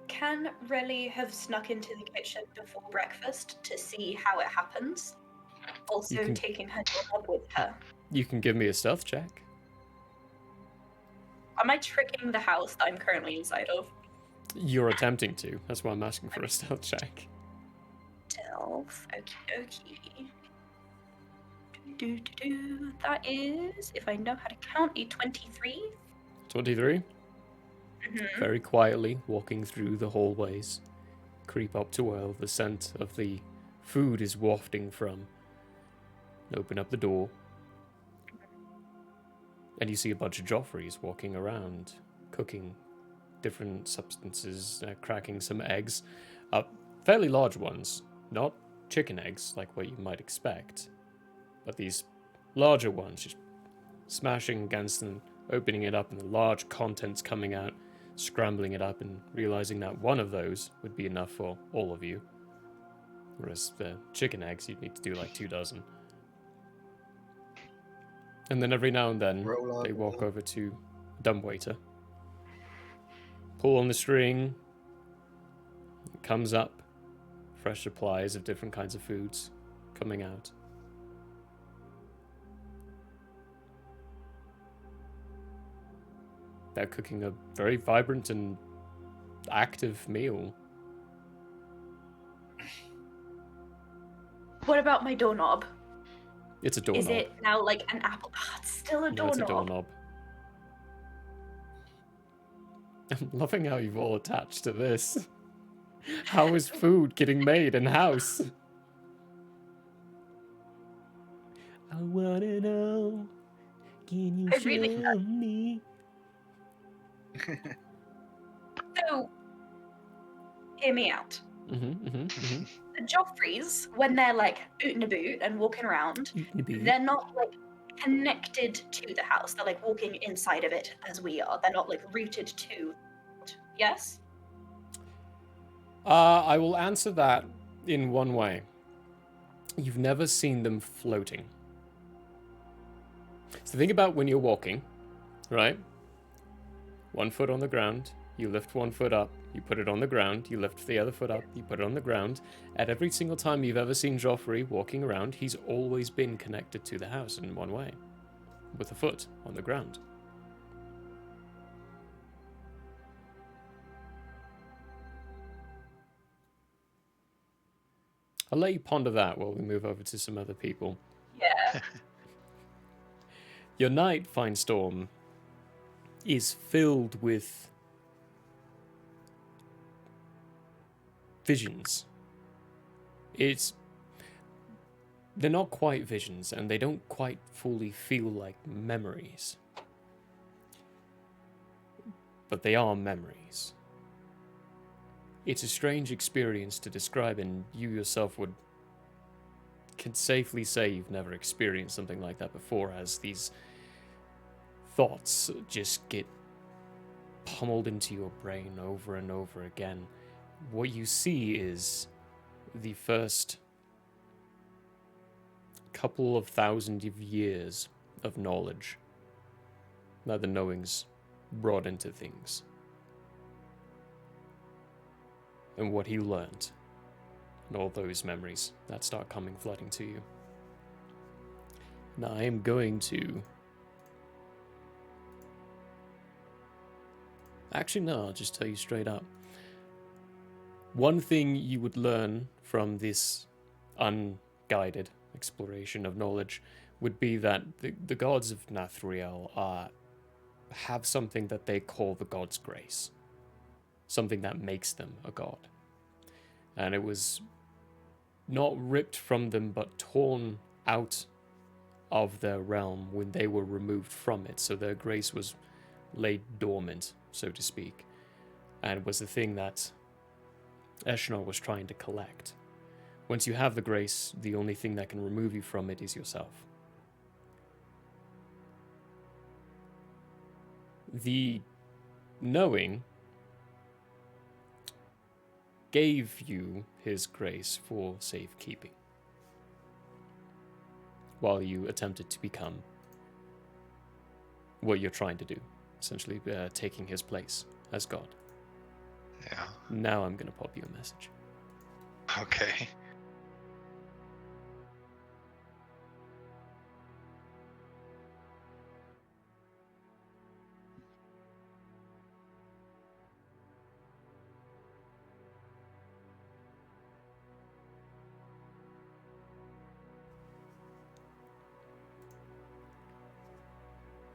Can Relly have snuck into the kitchen before breakfast to see how it happens? Also taking her job with her. You can give me a stealth check. Am I tricking the house that I'm currently inside of? You're attempting to. That's why I'm asking for a stealth check. Stealth. Okie dokie. That is, if I know how to count, a 23. 23. Mhm. very quietly walking through the hallways, creep up to where the scent of the food is wafting from. Open up the door, and you see a bunch of Joffreys walking around, cooking different substances, cracking some eggs, fairly large ones, not chicken eggs like what you might expect, but these larger ones, just smashing against them, opening it up, and the large contents coming out, scrambling it up, and realizing that one of those would be enough for all of you. Whereas the chicken eggs, you'd need to do like 2 dozen. And then every now and then, Roll they on walk roll. over to a dumbwaiter, pull on the string, it comes up, fresh supplies of different kinds of foods coming out. They're cooking a very vibrant and active meal. What about my doorknob? It's a doorknob. Is it now like an apple? It's still a No, doorknob. it's a doorknob. I'm loving how you've all attached to this. How is food getting made in house? I wanna know. Can you I really- show me? So, hear me out. Mm-hmm. The Joffreys, when they're like booting a boot and walking around, they're not like connected to the house. They're like walking inside of it as we are. They're not like rooted to. Yes. I will answer that in one way. You've never seen them floating. So think about when you're walking, right? 1 foot on the ground, you lift 1 foot up, you put it on the ground, you lift the other foot up, you put it on the ground. At every single time you've ever seen Joffrey walking around, he's always been connected to the house in one way, with a foot on the ground. I'll let you ponder that while we move over to some other people. Yeah. Your night, Finestorm, is filled with visions. They're not quite visions, and they don't quite fully feel like memories. But they are memories. It's a strange experience to describe, and you yourself can safely say you've never experienced something like that before, as these thoughts just get pummeled into your brain over and over again. What you see is the first couple of thousand of years of knowledge that the knowings brought into things. And what he learned, and all those memories that start coming flooding to you. Now I am going to... Actually, no, I'll just tell you straight up. One thing you would learn from this unguided exploration of knowledge would be that the gods of Nathriel have something that they call the God's Grace. Something that makes them a god. And it was not ripped from them, but torn out of their realm when they were removed from it. So their grace was laid dormant, so to speak, and was the thing that Eshnar was trying to collect. Once you have the grace, the only thing that can remove you from it is yourself. The knowing gave you his grace for safekeeping, while you attempted to become what you're trying to do, essentially taking his place as God. Yeah. Now I'm going to pop you a message. Okay.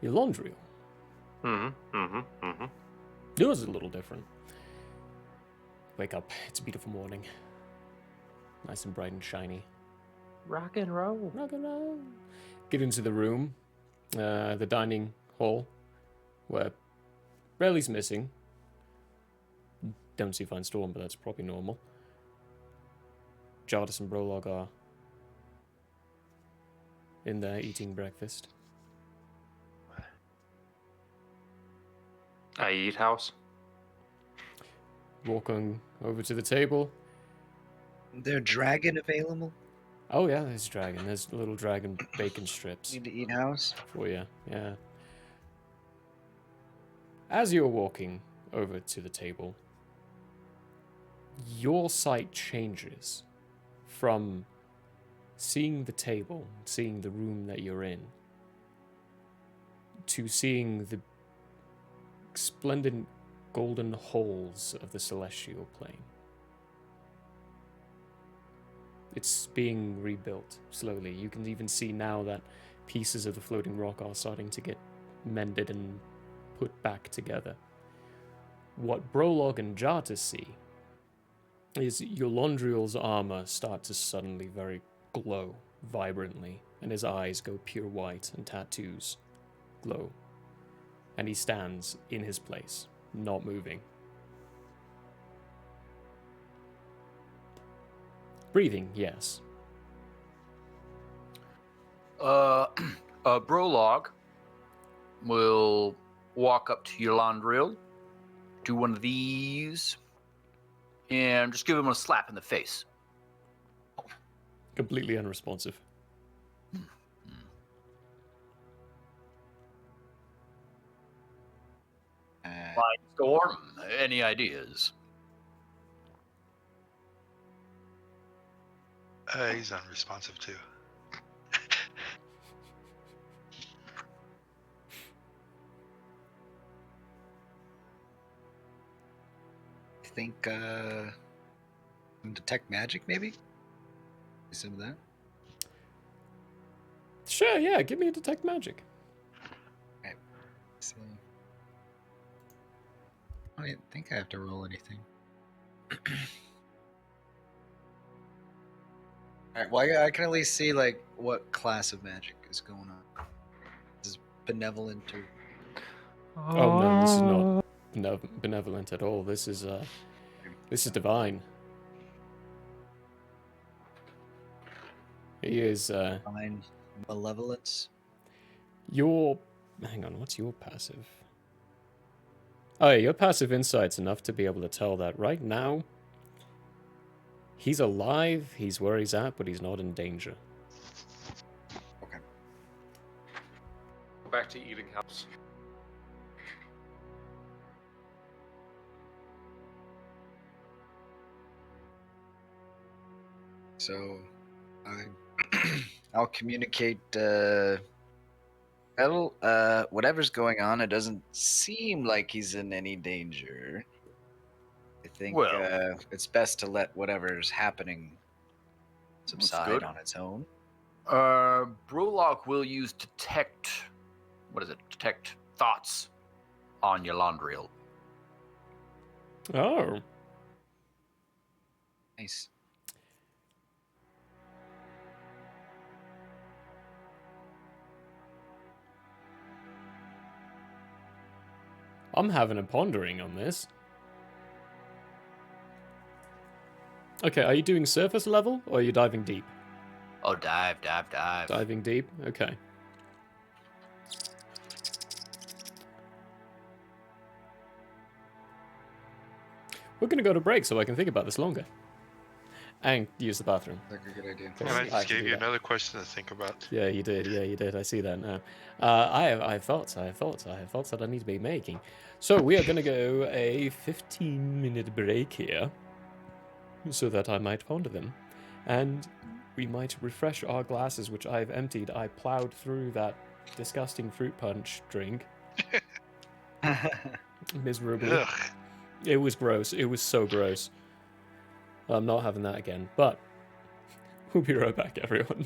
Elondriel. Mm-hmm. Mm-hmm. Mm-hmm. Yours is a little different. Wake up. It's a beautiful morning. Nice and bright and shiny. Rock and roll. Rock and roll. Get into the room, the dining hall, where Rayleigh's missing. Don't see Fine Storm, but that's probably normal. Jardis and Brolog are in there eating breakfast. I eat house. Walking over to the table. There dragon available? Oh yeah, there's dragon. There's little dragon bacon strips Need to eat house? for you. Yeah. As you're walking over to the table, your sight changes from seeing the table, seeing the room that you're in, to seeing the splendid golden halls of the celestial plane. It's being rebuilt slowly. You can even see now that pieces of the floating rock are starting to get mended and put back together. What Brolog and Jarta see is Yolandriel's armor start to suddenly very glow vibrantly, and his eyes go pure white and tattoos glow. And he stands in his place, not moving. Breathing, yes. Brolog will walk up to Yolandriel, do one of these, and just give him a slap in the face. Completely unresponsive. Fine Storm, any ideas? He's unresponsive too. I think detect magic maybe? Some of that. Sure, yeah, give me a detect magic. Let's see. I don't think I have to roll anything. Alright, well I can at least see like what class of magic is going on. Is this benevolent or Oh no, this is not benevolent at all. This is divine. He is divine malevolence? hang on, what's your passive? Oh yeah, your passive insight's enough to be able to tell that right now he's alive, he's where he's at, but he's not in danger. Okay. Go back to eating house. So I'll communicate whatever's going on, it doesn't seem like he's in any danger. I think Well. it's best to let whatever's happening subside good. on its own. Brolog will use detect. What is it? Detect thoughts on Yolandriel. Oh. Nice. I'm having a pondering on this. Okay, are you doing surface level or are you diving deep? Oh, dive. Diving deep? Okay. We're gonna go to break so I can think about this longer. And use the bathroom. That's a good idea. And I I just can gave do you that. another question to think about. Yeah, you did. Yeah, you did. I see that now. I have thoughts that I need to be making. So we are going to go a 15-minute break here so that I might ponder them. And we might refresh our glasses, which I've emptied. I plowed through that disgusting fruit punch drink miserably. Ugh. It was gross. It was so gross. I'm not having that again. But we'll be right back, everyone.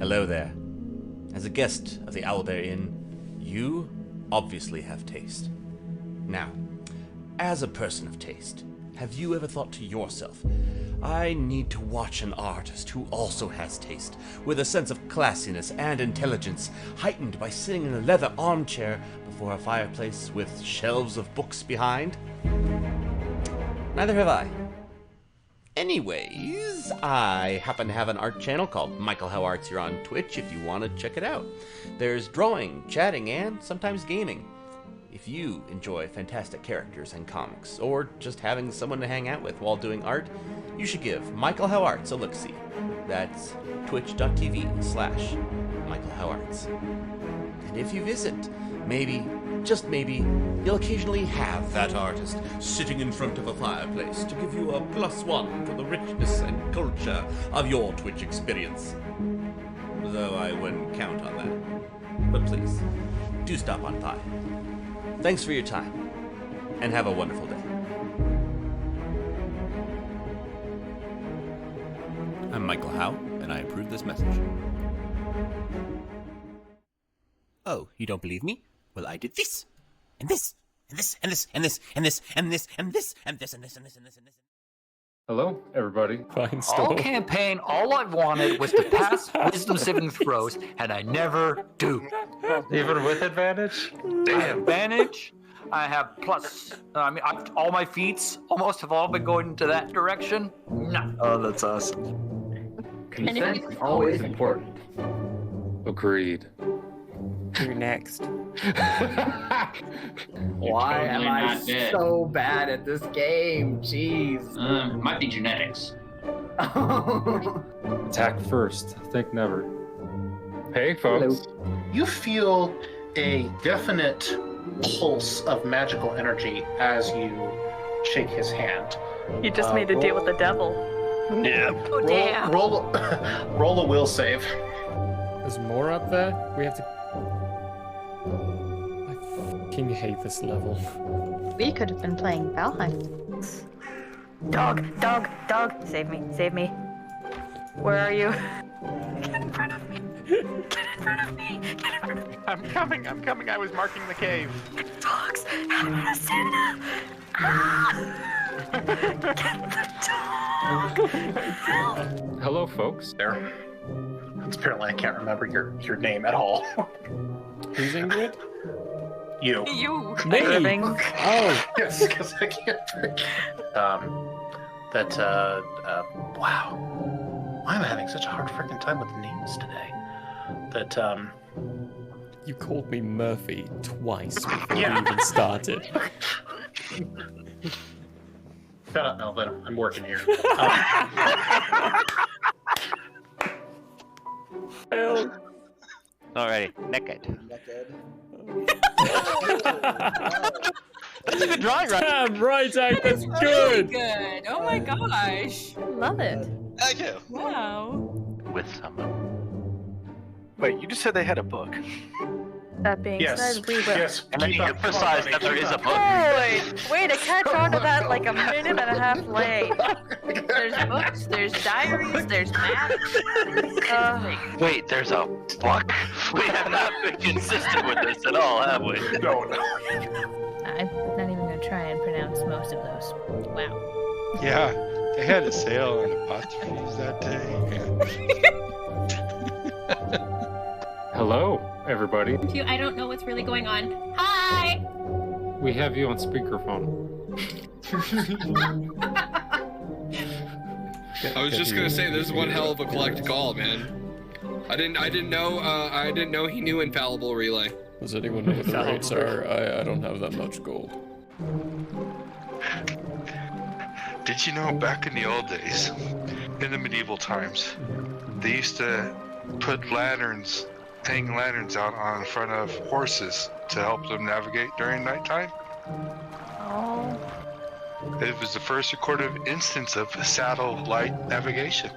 Hello there. As a guest of the Owlbear Inn, you obviously have taste. Now, as a person of taste, have you ever thought to yourself, I need to watch an artist who also has taste, with a sense of classiness and intelligence, heightened by sitting in a leather armchair before a fireplace with shelves of books behind? Neither have I. Anyways, I happen to have an art channel called Michael How Arts here on Twitch if you want to check it out. There's drawing, chatting, and sometimes gaming. If you enjoy fantastic characters and comics, or just having someone to hang out with while doing art, you should give Michael How Arts a look-see. That's twitch.tv/Michael How Arts. And if you visit, maybe, just maybe, you'll occasionally have that artist sitting in front of a fireplace to give you a +1 to the richness and culture of your Twitch experience. Though I wouldn't count on that. But please, do stop on by. Thanks for your time, and have a wonderful day. I'm Michael Howe, and I approve this message. Oh, you don't believe me? Well, I did this, and this, and this, and this, and this, and this, and this, and this, and this, and this, and this, and this, and this. Hello, everybody. Fine, All stop. campaign, all I wanted was to pass wisdom saving throws, and I never do. Even with advantage? I have advantage. I have plus. All my feats almost have all been going into that direction. No. Oh, that's awesome. Consent is always important. Agreed. You're next. Why am totally I not dead. so bad at this game? Jeez. It might be genetics. Attack first. Think never. Hey, folks. You feel a definite pulse of magical energy as you shake his hand. You just made a deal with the devil. Yeah. Oh, damn. Roll a will save. There's more up there? We have to... I fucking hate this level. We could have been playing Valheim. Dog, dog, dog. Save me, save me. Where are you? Get in front of me. Get in front of me. Get in front of me. I'm coming. I was marking the cave. Dogs. How do I stand up? Ah! Get the dog. Help. Hello, folks. There. Apparently, I can't remember your name at all. Who's Ingrid? You. You. Me? Irving. Oh. Yes, because I can't think. Wow. Why am I having such a hard freaking time with names today? You called me Murphy twice before we Yeah. even started. Shut up, Melvin. I'm working here. Alrighty, naked. That's a good drawing, right? Damn right, Zach, that's Really good. good. Oh my gosh. Love it. Thank you. Wow. With someone. Wait, you just said they had a book. That being Yes. said, we will. Yes. And then he emphasized that there is a book. Holy! Way to catch on to that like a minute and a half late. There's books, there's diaries, there's maps. Wait, there's a book? We have not been consistent with this at all, have we? No. I'm not even going to try and pronounce most of those. Wow. Yeah, they had a sale on apostrophes that day. Hello, everybody. I don't know what's really going on. Hi! We have you on speakerphone. I was just gonna say, this is one hell of a collect call, man. I didn't know he knew infallible relay. Does anyone know what the rates are? I don't have that much gold. Did you know back in the old days, in the medieval times, they used to put lanterns, hang lanterns out on the front of horses to help them navigate during nighttime? Oh. It was the first recorded instance of satellite navigation.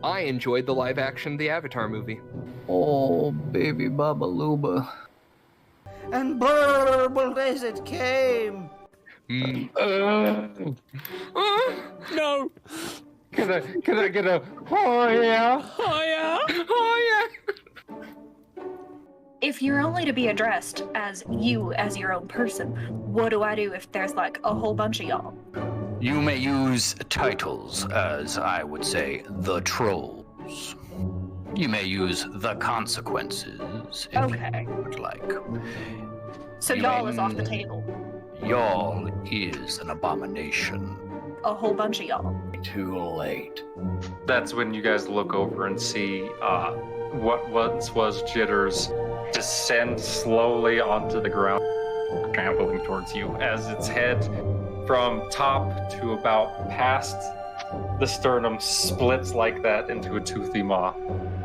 I enjoyed the live action The Avatar movie. Oh, baby Baba Luba. And burbled as it came. No! Can I get a oh yeah? Oh yeah? Oh yeah! If you're only to be addressed as you as your own person, what do I do if there's like a whole bunch of y'all? You may use titles as, I would say, the trolls. You may use the consequences if Okay. you would like. So You y'all may- is off the table. Y'all is an abomination. A whole bunch of y'all. Too late. That's when you guys look over and see what once was Jitters descend slowly onto the ground, trampling towards you as its head from top to about past the sternum splits like that into a toothy maw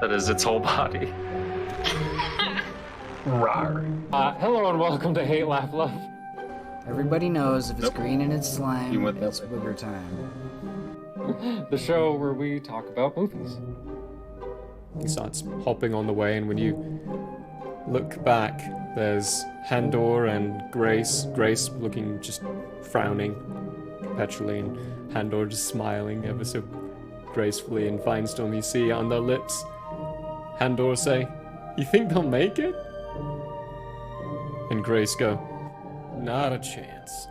that is its whole body. Rawr. Hello and welcome to Hate, Laugh, Love. Everybody knows if it's green and it's You slime, went that it's way. booger time. The show where we talk about movies. He starts hopping on the way, and when you look back, there's Handor and Grace. Grace looking just frowning perpetually, and Handor just smiling ever so gracefully. And Finestone, you see on their lips, Handor say, "You think they'll make it?" And Grace go, "Not a chance."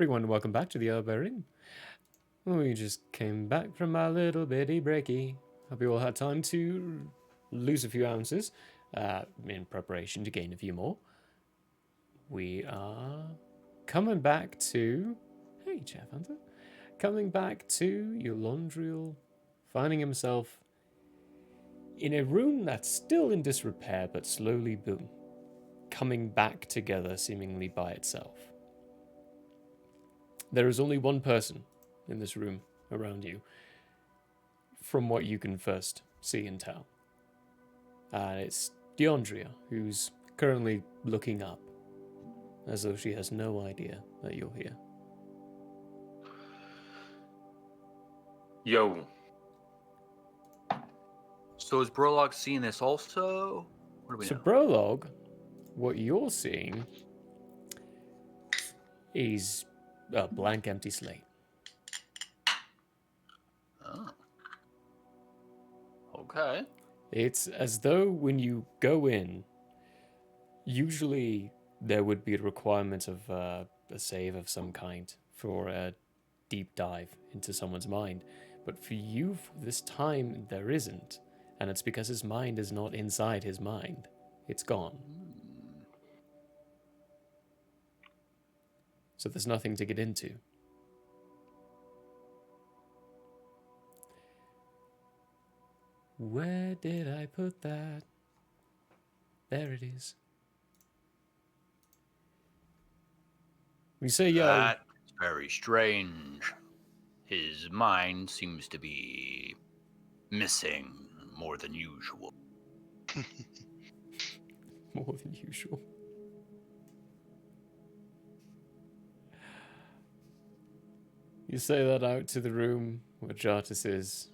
everyone, welcome back to the Albarian. We just came back from our little bitty breaky. Hope you all had time to lose a few ounces in preparation to gain a few more. We are coming back to... Hey, Chef Hunter. Coming back to Eulandriel, finding himself in a room that's still in disrepair, but slowly, boom, coming back together seemingly by itself. There is only one person in this room around you, from what you can first see and tell. And it's Andrea, who's currently looking up, as though she has no idea that you're here. Yo. So is Brolog seeing this also? What do we So know? Brolog, what you're seeing is a blank, empty slate. Oh. Okay. It's as though when you go in, usually there would be a requirement of a save of some kind for a deep dive into someone's mind. But for you, for this time, there isn't. And it's because his mind is not inside his mind. It's gone. So there's nothing to get into. Where did I put that? There it is. We say, yo. That's very strange. His mind seems to be missing more than usual. More than usual. You say that out to the room where Jartis is.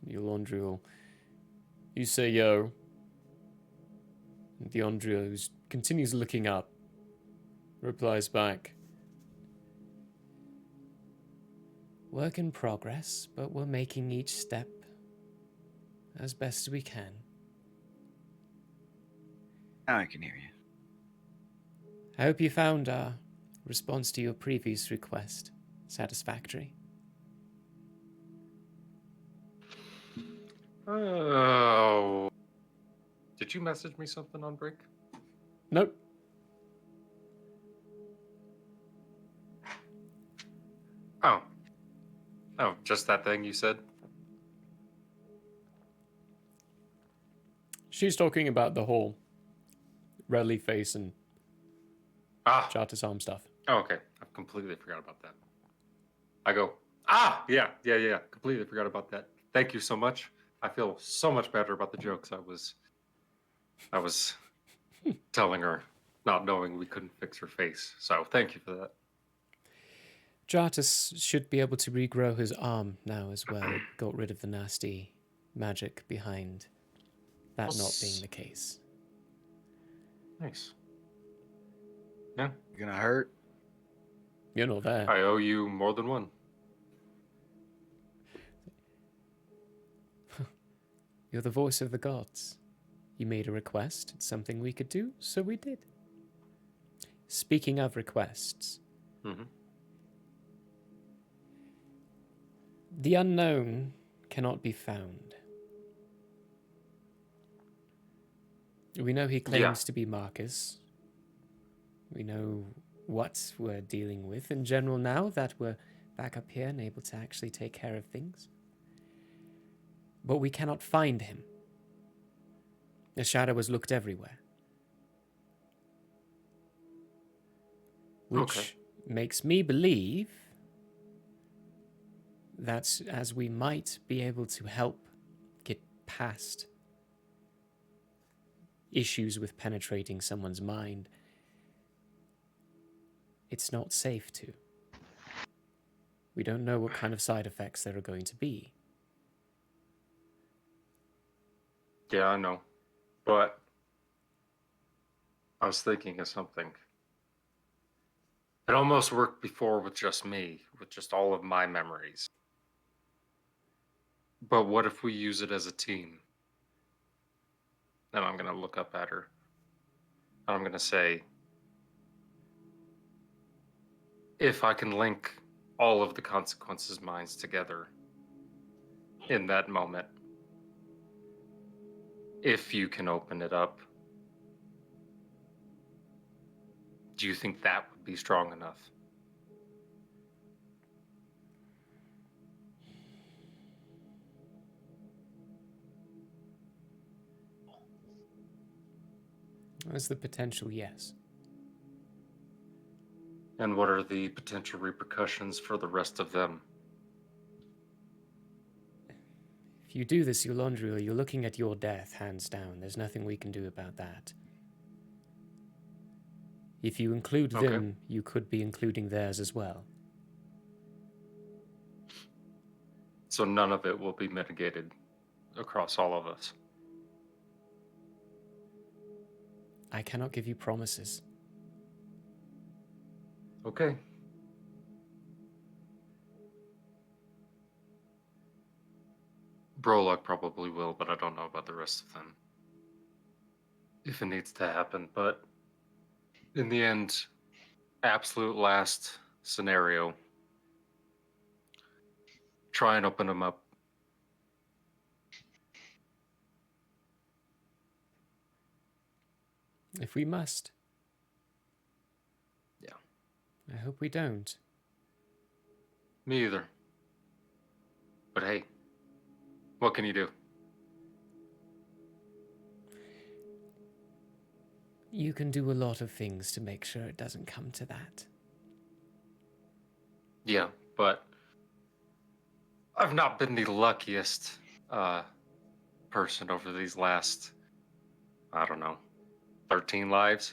Eulandriel. You say, yo. And Eulandriel, who continues looking up, replies back. Work in progress, but we're making each step as best we can. Now I can hear you. I hope you found our response to your previous request satisfactory. Oh. Did you message me something on break? Nope. Oh. Oh, just that thing you said? She's talking about the whole Redley face and Jartis arm stuff. Oh, okay. I completely forgot about that. I go, yeah. Completely forgot about that. Thank you so much. I feel so much better about the jokes I was telling her, not knowing we couldn't fix her face. So thank you for that. Jartis should be able to regrow his arm now as well. It got rid of the nasty magic behind that not being the case. Nice. Yeah. You're gonna hurt? You're not there. I owe you more than one. You're the voice of the gods. You made a request. It's something we could do, so we did. Speaking of requests, the unknown cannot be found. We know he claims to be Marcus. We know what we're dealing with in general now that we're back up here and able to actually take care of things. But we cannot find him. The shadow has looked everywhere. Which makes me believe that as we might be able to help get past issues with penetrating someone's mind, it's not safe to. We don't know what kind of side effects there are going to be. Yeah, I know. But I was thinking of something. It almost worked before with just me, with just all of my memories. But what if we use it as a team? And I'm going to look up at her. And I'm going to say, if I can link all of the consequences minds together in that moment, if you can open it up, do you think that would be strong enough? There's the potential, yes. And what are the potential repercussions for the rest of them? If you do this, Eulandria, you're looking at your death, hands down. There's nothing we can do about that. If you include them, you could be including theirs as well. So none of it will be mitigated across all of us. I cannot give you promises. Okay. Brolog probably will, but I don't know about the rest of them. If it needs to happen, but in the end, absolute last scenario, try and open them up. If we must. Yeah. I hope we don't. Me either. But hey, what can you do? You can do a lot of things to make sure it doesn't come to that. Yeah, but I've not been the luckiest person over these last, I don't know, 13 lives.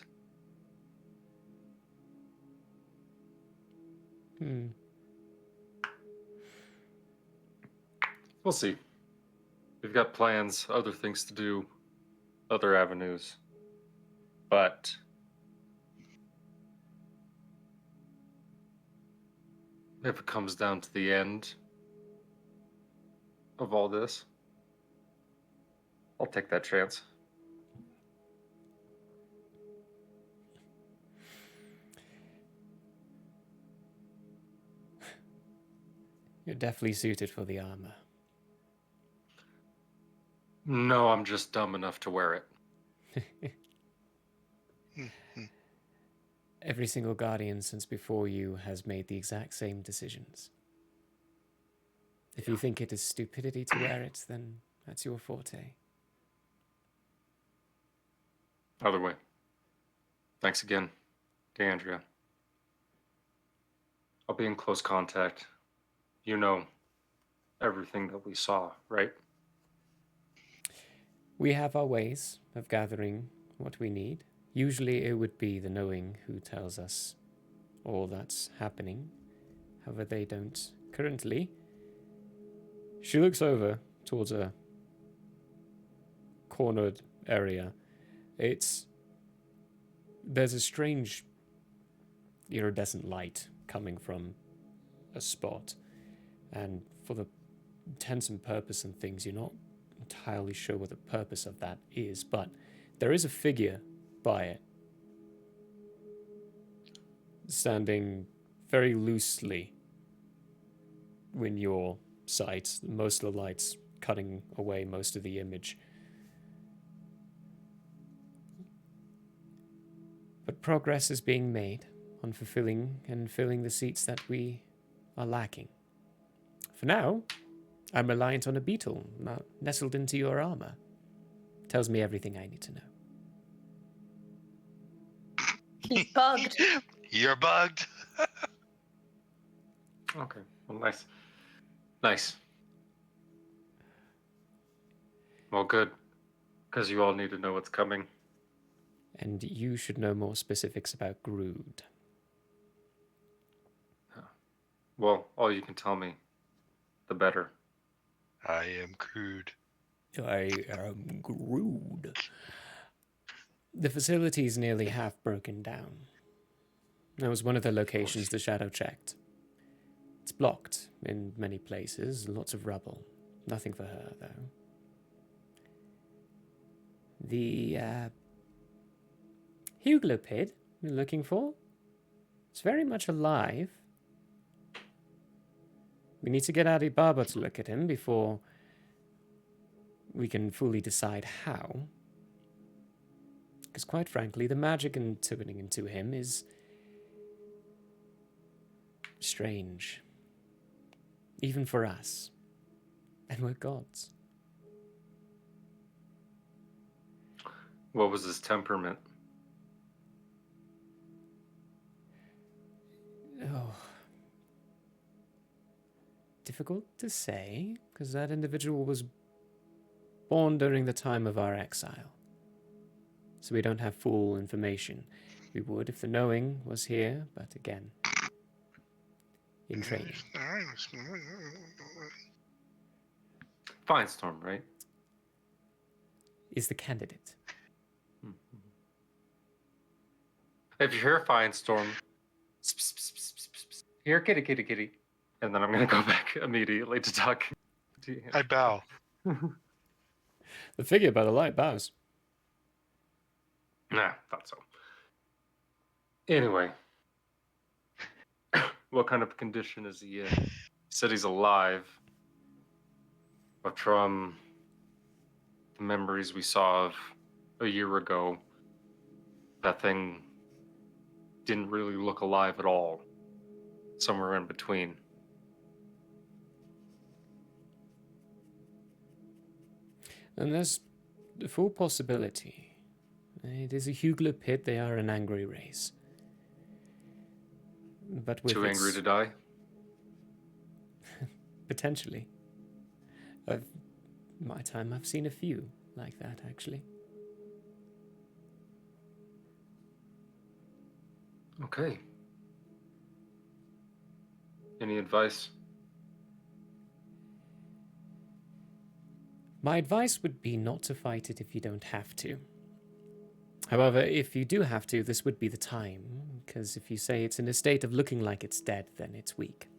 We'll see. We've got plans, other things to do, other avenues. But if it comes down to the end of all this, I'll take that chance. You're definitely suited for the armor. No, I'm just dumb enough to wear it. Every single Guardian since before you has made the exact same decisions. If you think it is stupidity to wear it, then that's your forte. Either way, thanks again, Andrea. I'll be in close contact. You know everything that we saw, right? We have our ways of gathering what we need. Usually it would be the knowing who tells us all that's happening. However, they don't currently. She looks over towards a cornered area. There's a strange iridescent light coming from a spot, and for the intents and purpose and things, you're not entirely sure what the purpose of that is, but there is a figure by it, standing very loosely in your sight, most of the lights cutting away most of the image. But progress is being made on fulfilling and filling the seats that we are lacking. For now, I'm reliant on a beetle nestled into your armor. Tells me everything I need to know. He's bugged. You're bugged. Okay, well, nice. Nice. Well, good. Because you all need to know what's coming. And you should know more specifics about Grood. Well, all you can tell me, the better. I am crude. I am Grood. The facility is nearly half broken down. That was one of the locations the Shadow checked. It's blocked in many places, lots of rubble. Nothing for her, though. The Huglopid you're looking for? It's very much alive. We need to get Ali Baba to look at him before we can fully decide how. Because quite frankly, the magic intuiting into him is strange. Even for us. And we're gods. What was his temperament? Oh. Difficult to say, because that individual was born during the time of our exile. So we don't have full information. We would if the knowing was here, but again, in training. Firestorm, right? Is the candidate. If you hear Firestorm, here, kitty, kitty, kitty. And then I'm going to go back immediately to talk to him. I bow. The figure by the light bows. Nah, thought so. Anyway, what kind of condition is he in? He said he's alive, but from the memories we saw of a year ago, that thing didn't really look alive at all. Somewhere in between. And there's the full possibility. It is a Hugler pit, they are an angry race. But with Too angry to die? Potentially. My time, I've seen a few like that, actually. Okay. Any advice? My advice would be not to fight it if you don't have to. However, if you do have to, this would be the time, because if you say it's in a state of looking like it's dead, then it's weak.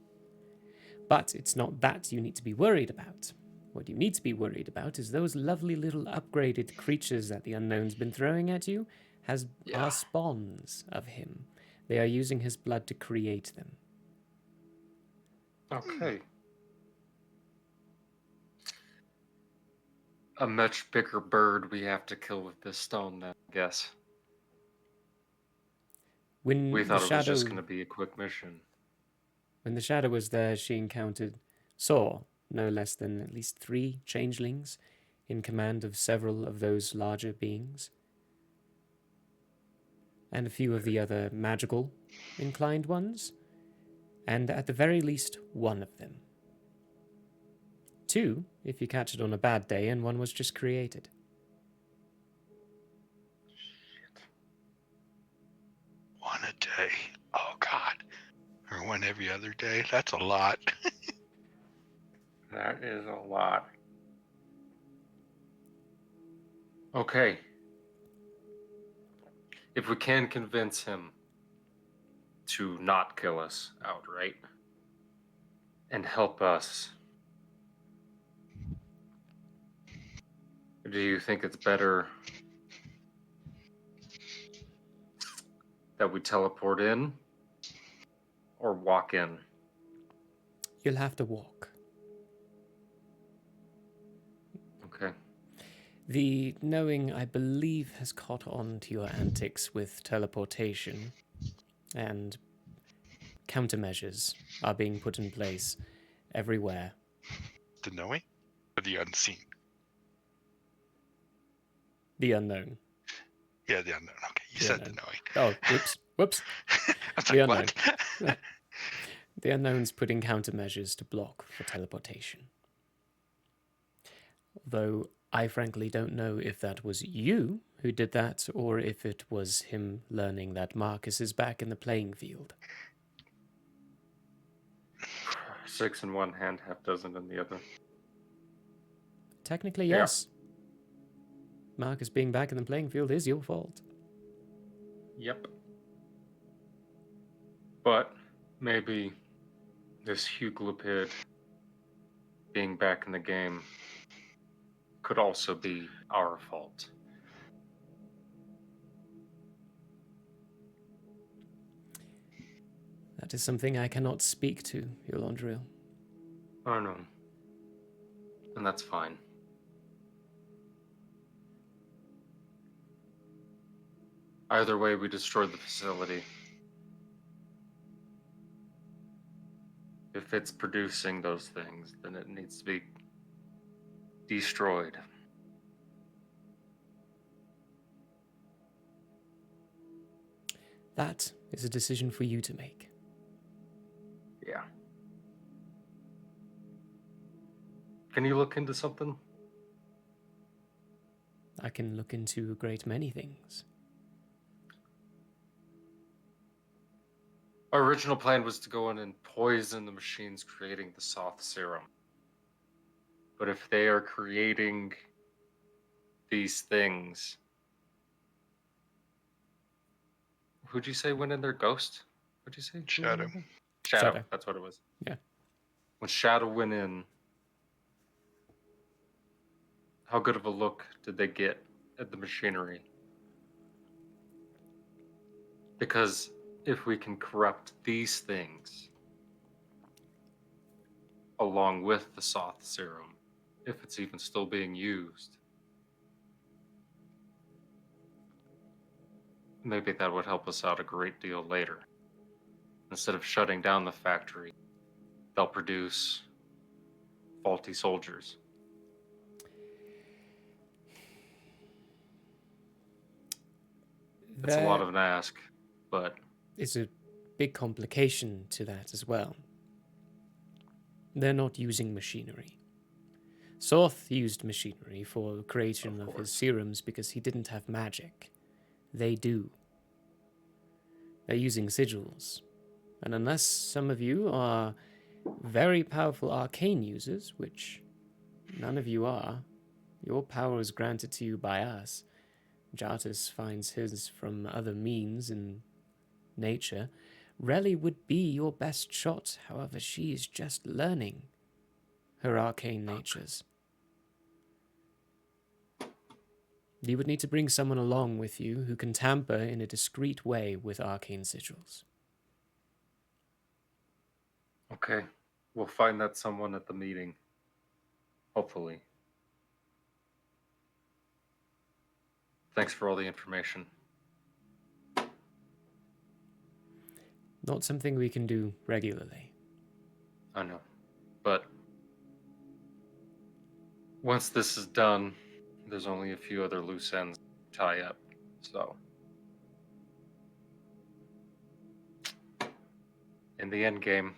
But it's not that you need to be worried about. What you need to be worried about is those lovely little upgraded creatures that the Unknown's been throwing at you are spawns of him. They are using his blood to create them. Okay. A much bigger bird we have to kill with this stone, then, I guess. When we thought the it shadow, was just going to be a quick mission. When the shadow was there, she saw no less than at least 3 changelings in command of several of those larger beings. And a few of the other magical inclined ones. And at the very least, 1 of them. 2, if you catch it on a bad day, and 1 was just created. Shit. 1 a day. Oh, God. Or 1 every other day. That's a lot. That is a lot. Okay. If we can convince him to not kill us outright and help us, do you think it's better that we teleport in or walk in? You'll have to walk. Okay. The knowing, I believe, has caught on to your antics with teleportation, and countermeasures are being put in place everywhere. The knowing or the unseen? The unknown. Yeah, the unknown. Okay, you said the knowing. Oh, whoops. I was The like, unknown. what? The unknown's putting countermeasures to block for teleportation. Although I frankly don't know if that was you who did that, or if it was him learning that Marcus is back in the playing field. 6 in one hand, half dozen in the other. Technically, yes. Marcus being back in the playing field is your fault. Yep. But maybe this Huglipid being back in the game could also be our fault. That is something I cannot speak to, Yolandriel. I know. And that's fine. Either way, we destroyed the facility. If it's producing those things, then it needs to be destroyed. That is a decision for you to make. Yeah. Can you look into something? I can look into a great many things. Our original plan was to go in and poison the machines creating the Soth serum. But if they are creating these things... Who'd you say went in there? Ghost? What'd you say? Shadow. Shadow. That's what it was. Yeah. When Shadow went in, how good of a look did they get at the machinery? Because if we can corrupt these things along with the Soth serum, if it's even still being used, maybe that would help us out a great deal later. Instead of shutting down the factory, they'll produce faulty soldiers. It's a lot of an ask, but... It's a big complication to that as well. They're not using machinery. Soth used machinery for the creation of his serums because he didn't have magic. They do. They're using sigils. And unless some of you are very powerful arcane users, which none of you are, your power is granted to you by us. Jartus finds his from other means in nature. Relly would be your best shot, however, she is just learning her arcane natures. You would need to bring someone along with you who can tamper in a discreet way with arcane sigils. Okay, we'll find that someone at the meeting. Hopefully. Thanks for all the information. Not something we can do regularly. I know, but once this is done, there's only a few other loose ends to tie up, so. In the end game,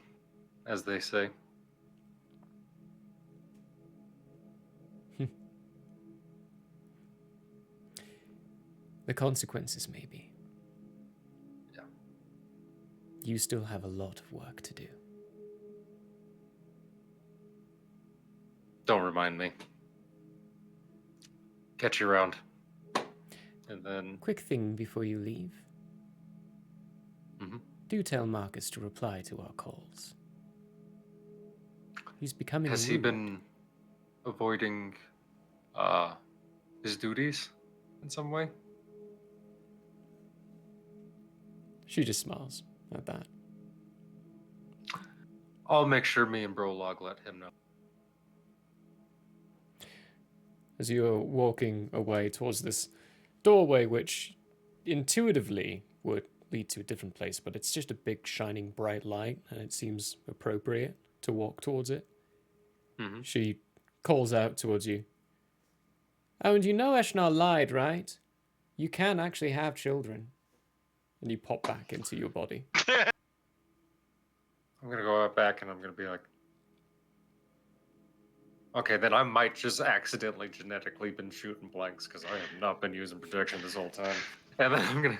as they say. The consequences, maybe. Yeah. You still have a lot of work to do. Don't remind me. Catch you around. And then... Quick thing before you leave. Mm-hmm. Do tell Marcus to reply to our calls. He's becoming Has he rude. been avoiding his duties in some way? She just smiles at that. I'll make sure me and Brolog let him know. As you're walking away towards this doorway, which intuitively would lead to a different place, but it's just a big, shining, bright light, and it seems appropriate to walk towards it. Mm-hmm. She calls out towards you. Oh, and you know Eshnar lied, right? You can actually have children. And you pop back into your body. I'm gonna go out back and I'm gonna be like, okay, then I might just accidentally genetically been shooting blanks because I have not been using protection this whole time. And then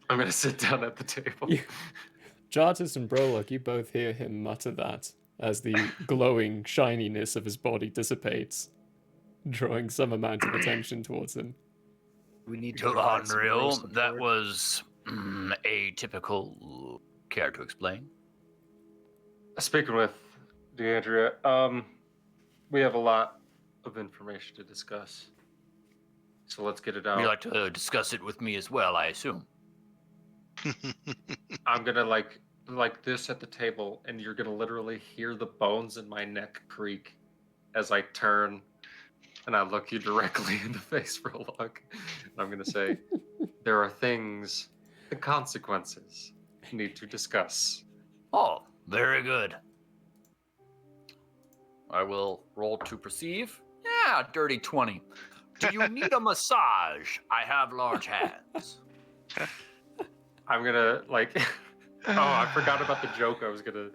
I'm gonna sit down at the table. Jartus and Brolog, you both hear him mutter that as the glowing shininess of his body dissipates, drawing some amount of attention towards him. We need to provide some moral Galadriel, that support. was atypical. Care to explain? Speaking with Andrea, we have a lot of information to discuss. So let's get it out. You'd like to discuss it with me as well, I assume. I'm gonna like this at the table, and you're gonna literally hear the bones in my neck creak as I turn and I look you directly in the face for a look. And I'm gonna say, there are things, the consequences, need to discuss. Oh, very good. I will roll to perceive. Yeah, dirty 20. Do you need a massage? I have large hands. I'm gonna like. Oh, I forgot about the joke. I was gonna.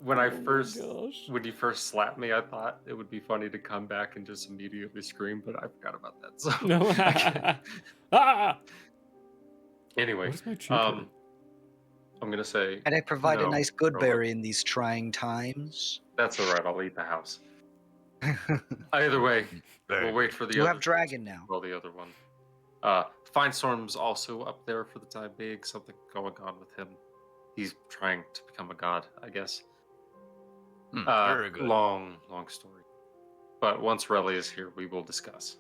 When you first slapped me, I thought it would be funny to come back and just immediately scream, but I forgot about that. So No. Anyway, Where's my trooper? I'm gonna say. And I provide a no, nice good Rolo. berry in these trying times. That's all right. I'll eat the house. Either way, we'll wait for the. You other have dragon now. Well, the other one. Finestorm's also up there for the time being. Something going on with him. He's trying to become a god, I guess. Very good. Long story. But once Relly is here, we will discuss.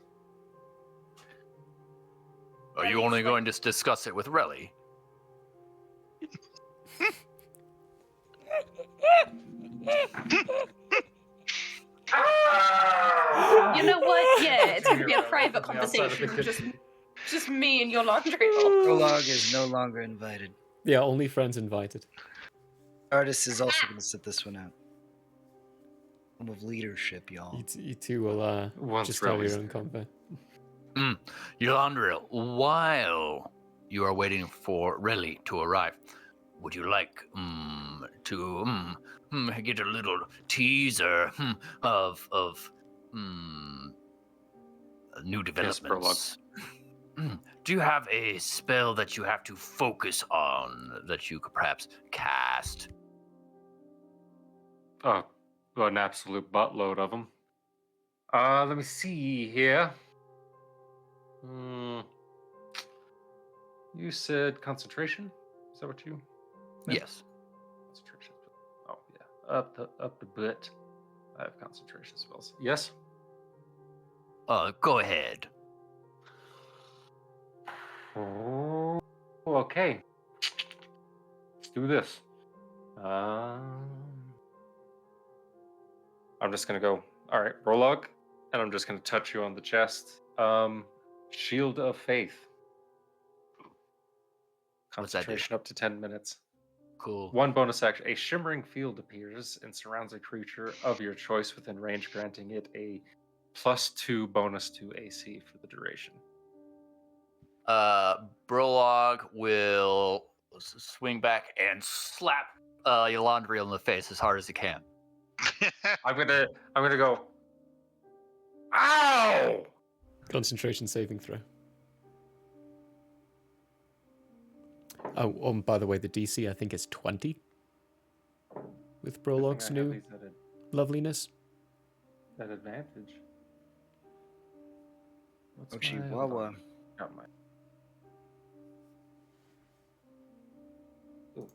Are you only going to discuss it with Relly? You know what? Yeah, it's gonna be a private conversation. Just me and your laundry roll. Prologue is no longer invited. Yeah, only friends invited. Artist is also going to sit this one out. Home of leadership, y'all. You two will just have your own combat. Yolandril, while you are waiting for Relly to arrive, would you like to get a little teaser of new developments? Do you have a spell that you have to focus on that you could perhaps cast? Oh, an absolute buttload of them. Let me see here. You said concentration? Is that what you? Yes. Concentration. Oh yeah, up the butt. I have concentration spells. Yes. Go ahead. Oh, okay. Let's do this. I'm just gonna go. All right, Prologue, and I'm just gonna touch you on the chest. Shield of Faith. Concentration up to 10 minutes. Cool. One bonus action. A shimmering field appears and surrounds a creature of your choice within range, granting it a +2 bonus to AC for the duration. Prologue will swing back and slap Yolandril in the face as hard as he can. I'm gonna go. Ow! Concentration saving throw. Oh, by the way, the DC I think is 20 with Prologue's new loveliness. That advantage. Oh, Chihuahua. Got my. Ooh.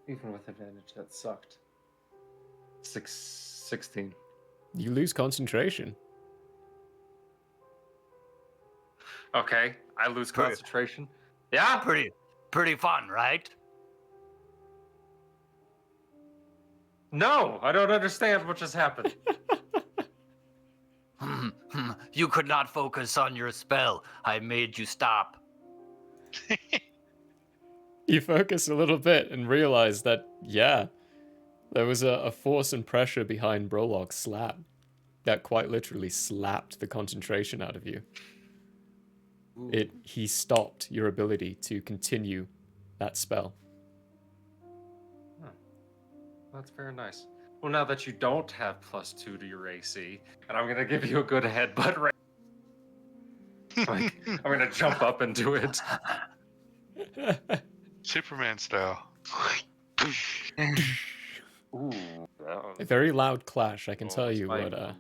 Even with advantage, that sucked. 16. You lose concentration. Okay, I lose concentration. Yeah, pretty fun, right? No, I don't understand what just happened. You could not focus on your spell. I made you stop. You focus a little bit and realize that, yeah, there was a force and pressure behind Prologue's slap that quite literally slapped the concentration out of you. He stopped your ability to continue that spell. That's very nice. Well, now that you don't have +2 to your AC, and I'm gonna give you a good headbutt right. Like, I'm gonna jump up and do it. Superman style. Ooh, A very loud clash, I can tell that's you fine. what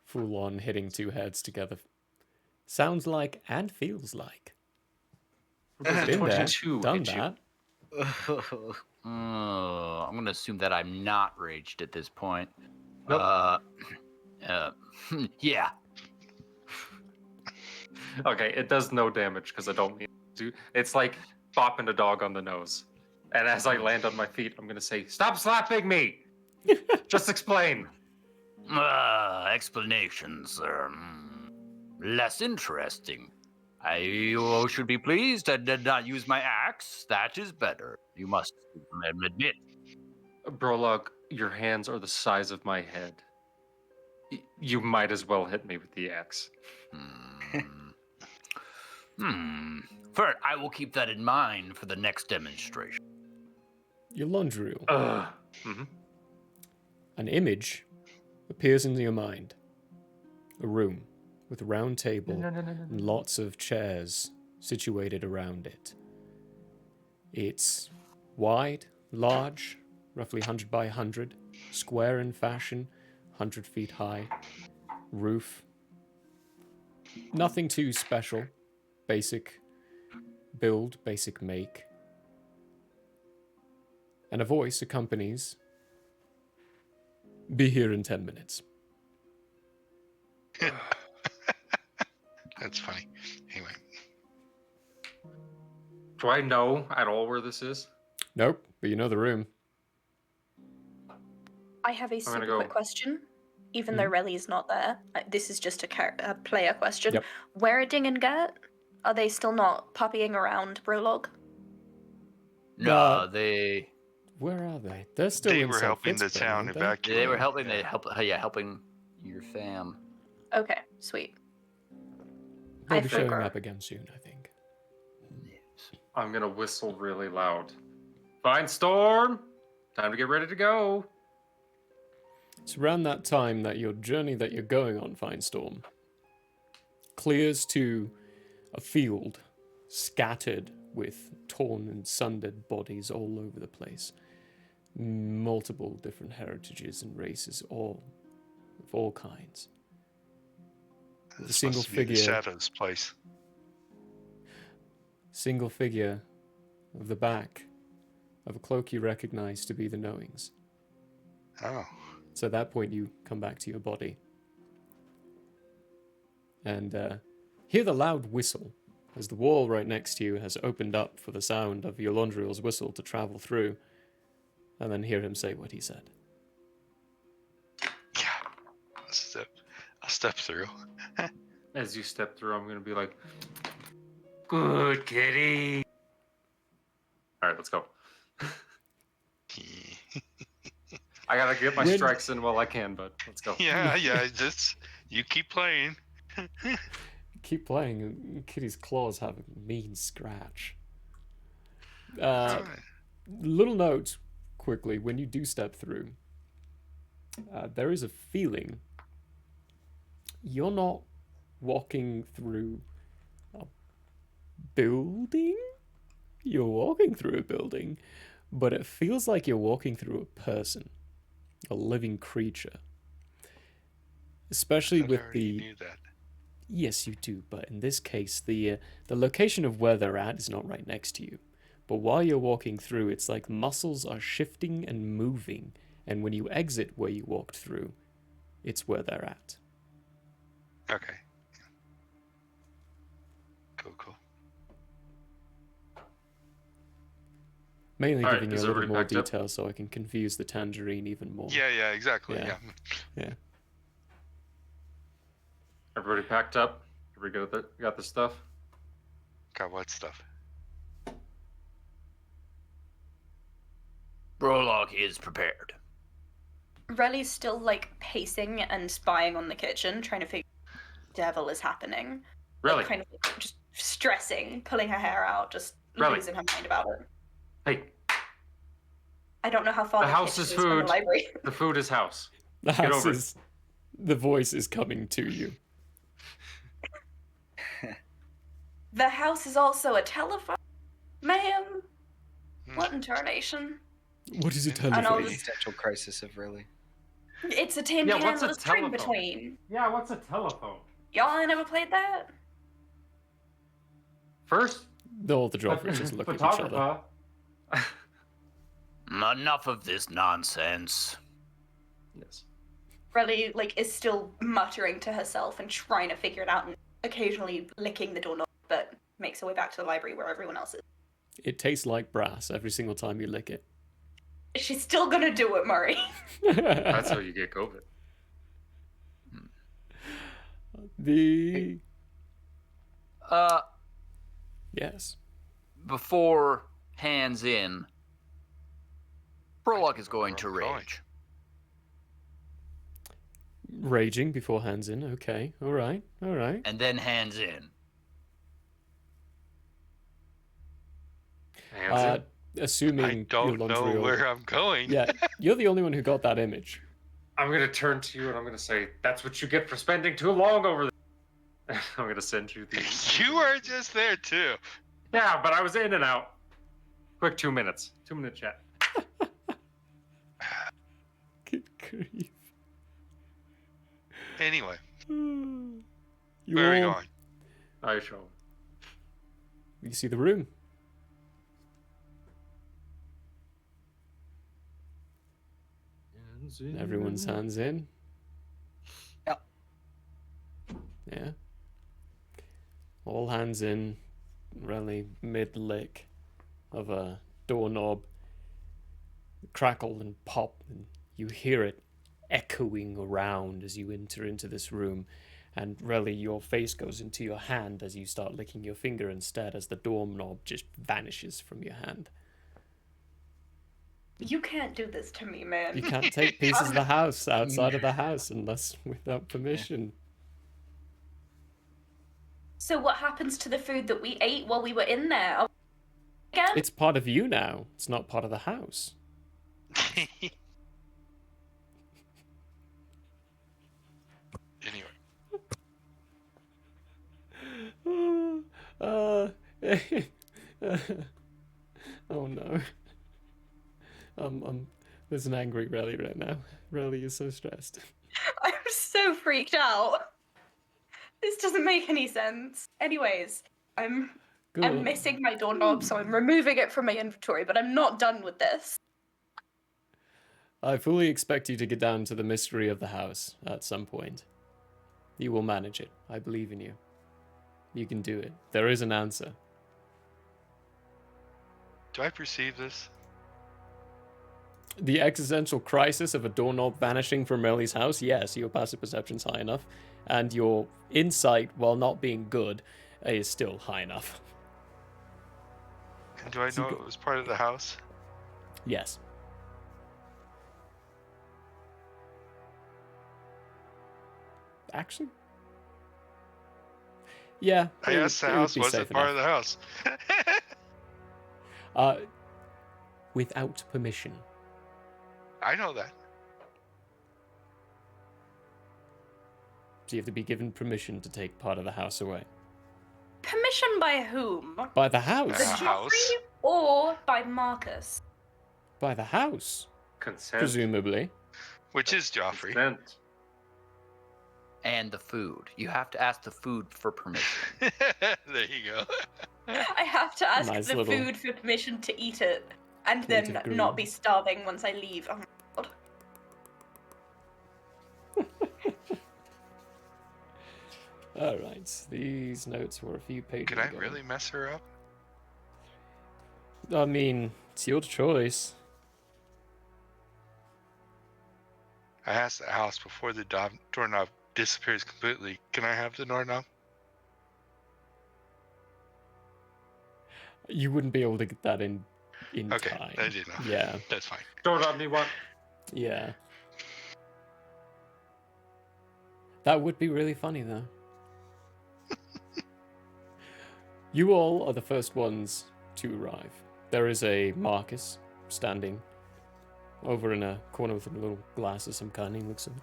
full-on hitting two heads together sounds like and feels like. Been there, 22 done hit you. that. I'm going to assume that I'm not raged at this point. Nope. Yeah. Okay, it does no damage because I don't need to. It's like bopping a dog on the nose. And as I land on my feet, I'm gonna say, "Stop slapping me! Just explain." Explanations are less interesting. I should be pleased I did not use my axe. That is better. You must admit. Brolog, your hands are the size of my head. You might as well hit me with the axe. First, I will keep that in mind for the next demonstration. Yolondriel. Mm-hmm. An image appears in your mind. A room with a round table and lots of chairs situated around it. It's wide, large, roughly 100 by 100, square in fashion, 100 feet high, roof. Nothing too special. Basic build, basic make. And a voice accompanies, "Be here in 10 minutes." That's funny. Anyway. Do I know at all where this is? Nope, but you know the room. I have a super quick question. Even though Relly's not there, this is just a player question. Yep. Where are Ding and Gert? Are they still not puppying around Brolog? No, they. Where are they? They're still They inside were helping the Fitzburn, town aren't they? evacuate. They were helping. Helping your fam. Okay, sweet. They'll be showing up again soon, I think. I'm gonna whistle really loud. Fine, Storm! Time to get ready to go. It's around that time that your journey that you're going on, Finestorm, clears to a field scattered with torn and sundered bodies all over the place. Multiple different heritages and races, all of all kinds. With a single Must be the figure, Shadow's place. single figure of the back of a cloak you recognize to be the Knowings. Oh. So at that point, you come back to your body and hear the loud whistle as the wall right next to you has opened up for the sound of Yolondriel's whistle to travel through, and then hear him say what he said. I'll step through. As you step through, I'm gonna be like, "Good kitty." All right, let's go. I gotta get my strikes in while I can, but let's go. Yeah. Just you keep playing. Keep playing, and Kitty's claws have a mean scratch. Little note, quickly, when you do step through, there is a feeling you're not walking through a building? You're walking through a building, but it feels like you're walking through a person, a living creature. Especially with the... Knew that. Yes, you do, but in this case, the location of where they're at is not right next to you. But while you're walking through, it's like muscles are shifting and moving, and when you exit where you walked through, it's where they're at. Okay. Cool. Mainly All giving right, you is a little everybody more packed up? detail so I can confuse the tangerine even more. Yeah, exactly. Yeah. Everybody packed up? Everybody got the stuff? Got what stuff? Brolog is prepared. Relly's still like pacing and spying on the kitchen, trying to figure out what the devil is happening. Really? Like, kind of like, just stressing, pulling her hair out, just Really? losing her mind about it. Hey, I don't know how far the the house kitchen is from the food. library. The food is house. The Get house over it. is... The voice is coming to you. The house is also a telephone. Ma'am, what in tarnation? What is a I know telephone? this- Existential crisis of really. It's a tin Yeah, can what's with a a string telephone? between. Yeah, what's a telephone? Y'all ain't never played that? First, All the Joffreys just look at each other. photographer. Enough of this nonsense. Yes. Relly is still muttering to herself and trying to figure it out and occasionally licking the doorknob, but makes her way back to the library where everyone else is. It tastes like brass every single time you lick it. She's still gonna do it, Murray. That's how you get COVID. Yes. Before hands in, Prologue is going to rage. Raging before hands in. Okay. All right. All right. And then hands in. Assuming I don't know Yolandriel- where I'm going. Yeah, you're the only one who got that image. I'm going to turn to you and I'm going to say, that's what you get for spending too long over there. I'm going to send you the... You were just there, too. Yeah, but I was in and out. Quick 2 minutes. 2-minute chat. Good grief. Anyway. You Where are we all- going? I show. You see the room. Everyone's hands in. Yep. Yeah. All hands in. Really mid-lick of a doorknob. Crackle and pop, and you hear it echoing around as you enter into this room. And really, your face goes into your hand as you start licking your finger instead, as the doorknob just vanishes from your hand. You can't do this to me, man. You can't take pieces of the house outside of the house unless without permission. So what happens to the food that we ate while we were in there? Again? It's part of you now. It's not part of the house. Anyway. Oh no. There's an angry Relly right now. Relly is so stressed. I'm so freaked out. This doesn't make any sense. Anyways, I'm Good. missing my doorknob, so I'm removing it from my inventory, but I'm not done with this. I fully expect you to get down to the mystery of the house at some point. You will manage it. I believe in you. You can do it. There is an answer. Do I perceive this? The existential crisis of a doorknob vanishing from Relly's house? Yes, your passive perception's high enough. And your insight, while not being good, is still high enough. And do I know it was part of the house? Yes. Actually? Yeah. I asked the house, was it part of the house? Without permission. I know that. So you have to be given permission to take part of the house away. Permission by whom? By the house. The Joffrey or by Marcus? By the house. Consent. Presumably. Which is Joffrey. Consent. And the food. You have to ask the food for permission. There you go. I have to ask Nice the little food for permission to eat it, and creative then green. not be starving once I leave. Oh my god. Alright, these notes were a few pages Could I ago. really mess her up? I mean, it's your choice. I asked the house before the doorknob disappears completely. Can I have the doorknob? You wouldn't be able to get that in Okay, time. I did know. Yeah. That's fine. Doorknob me one. Yeah. That would be really funny, though. You all are the first ones to arrive. There is a Marcus standing over in a corner with a little glass of some kind. He looks at me.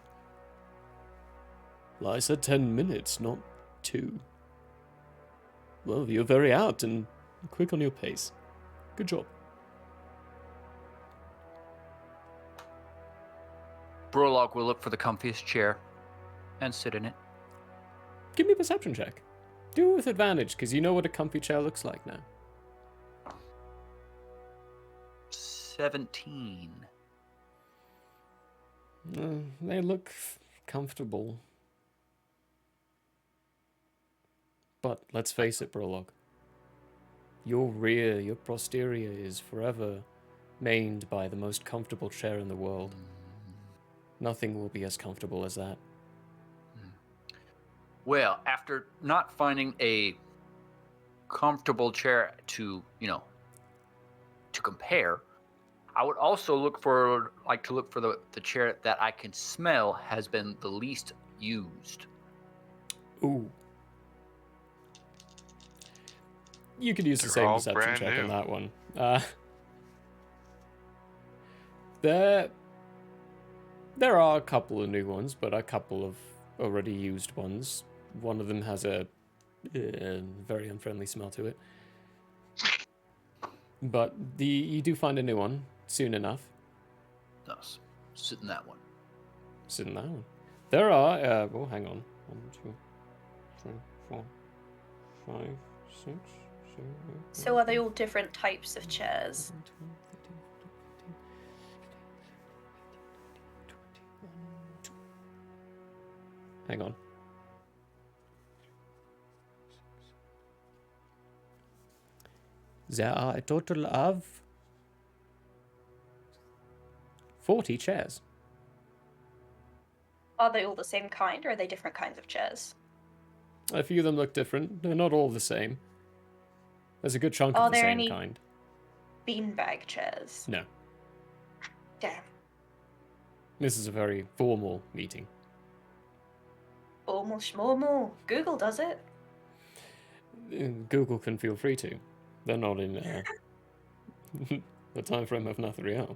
Well, I said 10 minutes, not 2. Well, you're very apt and quick on your pace. Good job. Prologue will look for the comfiest chair and sit in it. Give me a perception check. Do it with advantage, because you know what a comfy chair looks like now. 17. They look comfortable. But let's face it, Prologue. your rear, your posterior is forever mained by the most comfortable chair in the world. Nothing will be as comfortable as that. Well, after not finding a comfortable chair to compare, I would also look for the chair that I can smell has been the least used. Ooh. You could use the They're same all deception brand check on new. that one. There are a couple of new ones, but a couple of already used ones. One of them has a very unfriendly smell to it. But you do find a new one soon enough. Thus, sit in that one. Sit in that one. There are, hang on. 1, 2, 3, 4, 5, 6, 7, 8, So are they all different types of chairs? 11, 12, 13, 14, 15. Hang on. There are a total of 40 chairs. Are they all the same kind, or are they different kinds of chairs? A few of them look different. They're not all the same. There's a good chunk Are of the there same any kind. beanbag chairs? No. Damn. This is a very formal meeting. Formal schmormal. Google does it. Google can feel free to. They're not in the time frame of Nathriel.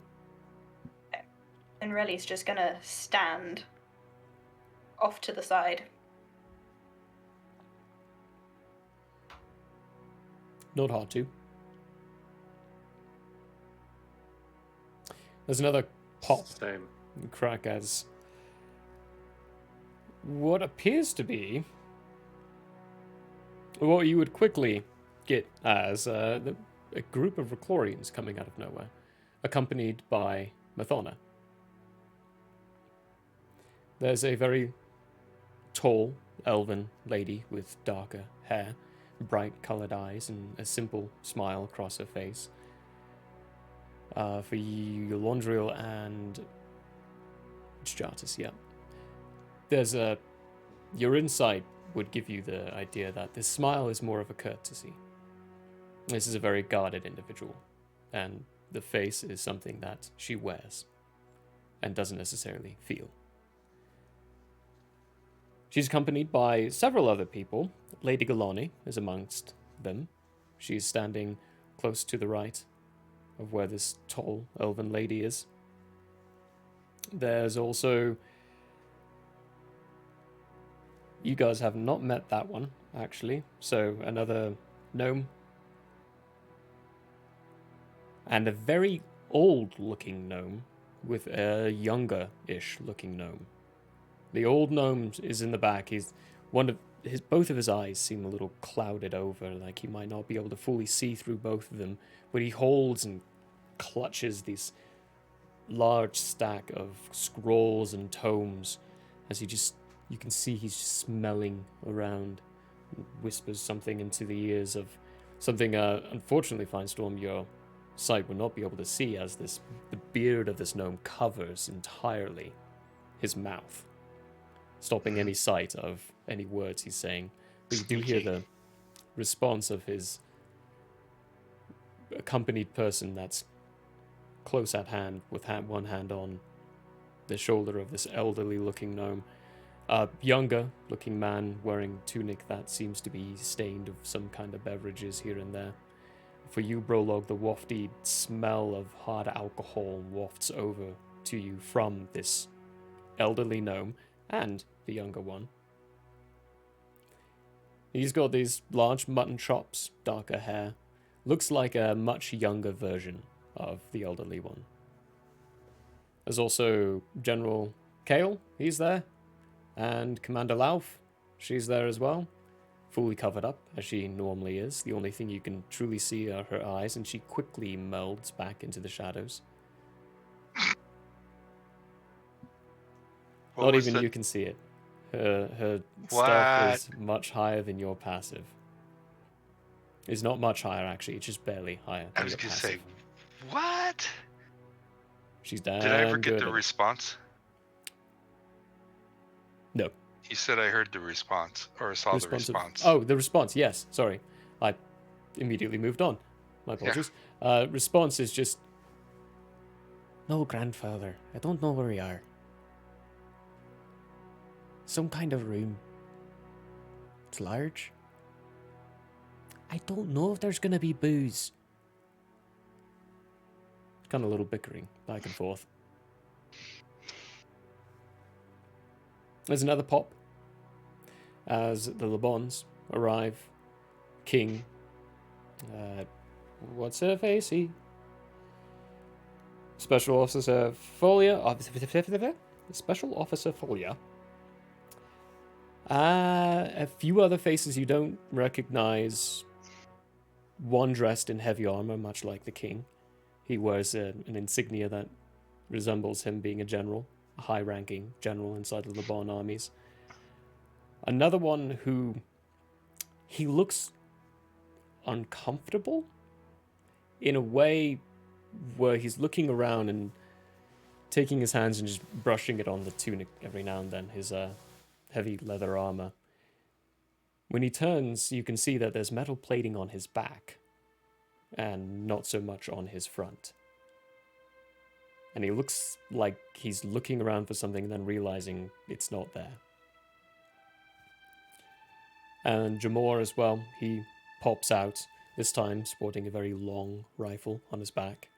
And Relly's just gonna stand off to the side. Not hard to. There's another pop. Same. Crack as what appears to be what you would quickly get as a group of Reclorians coming out of nowhere, accompanied by Mathona. There's a very tall, elven lady with darker hair, bright-colored eyes, and a simple smile across her face. For Yolondriel and Jartis, yeah. There's a... Your insight would give you the idea that this smile is more of a courtesy. This is a very guarded individual, and the face is something that she wears and doesn't necessarily feel. She's accompanied by several other people. Lady Galani is amongst them. She's standing close to the right of where this tall elven lady is. There's also... You guys have not met that one, actually. So, another gnome. And a very old-looking gnome with a younger-ish looking gnome. The old gnome is in the back. Both of his eyes seem a little clouded over, like he might not be able to fully see through both of them, but he holds and clutches this large stack of scrolls and tomes as you can see he's just smelling around, whispers something into the ears of something, unfortunately, Finestorm, your sight will not be able to see, as the beard of this gnome covers entirely his mouth, stopping any sight of any words he's saying. But you do hear the response of his accompanied person that's close at hand, with one hand on the shoulder of this elderly-looking gnome. A younger-looking man wearing tunic that seems to be stained of some kind of beverages here and there. For you, Brolog, the wafty smell of hard alcohol wafts over to you from this elderly gnome and the younger one. He's got these large mutton chops, darker hair. Looks like a much younger version of the elderly one. There's also General Kale, he's there. And Commander Lauf, she's there as well. Fully covered up, as she normally is. The only thing you can truly see are her eyes, and she quickly melds back into the shadows. Not even you can see it. Her stealth is much higher than your passive. It's not much higher, actually. It's just barely higher. I than was your gonna passive. say, what? She's damn Did I ever get good the at it. response? No. He said I heard the response or saw the response. Oh, the response. Yes. Sorry. I immediately moved on. My apologies. Response is just, no, grandfather. I don't know where we are. Some kind of room. It's large. I don't know if there's going to be booze. Kind of a little bickering back and forth. There's another pop as the Le Bons arrive. King. What's her face? Special Officer Folia. Special Officer Folia. A few other faces you don't recognize. One dressed in heavy armor, much like the king. He wears an insignia that resembles him being a general, a high-ranking general inside the Le Bon armies. Another one who... he looks uncomfortable in a way where he's looking around and taking his hands and just brushing it on the tunic every now and then, his heavy leather armor. When he turns, you can see that there's metal plating on his back, and not so much on his front. And he looks like he's looking around for something and then realizing it's not there. And Jamor as well, he pops out, this time sporting a very long rifle on his back.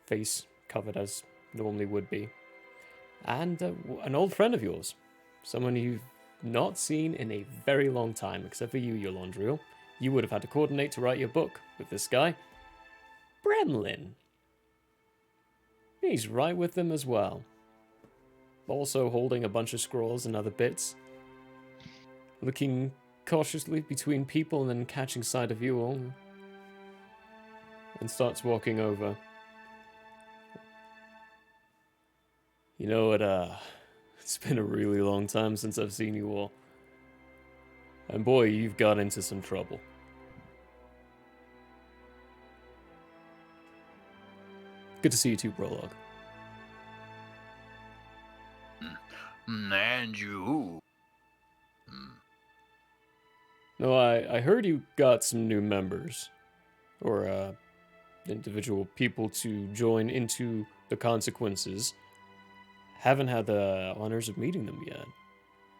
Face covered as normally would be. And an old friend of yours. Someone you've not seen in a very long time, except for you, Yolandriel. You would have had to coordinate to write your book with this guy. Bremlin. He's right with them as well. Also holding a bunch of scrolls and other bits. Looking cautiously between people and then catching sight of you all. And starts walking over. You know what, it's been a really long time since I've seen you all. And boy, you've got into some trouble. Good to see you too, Prologue. And you. No, I heard you got some new members. Or, individual people to join into the consequences. Haven't had the honors of meeting them yet.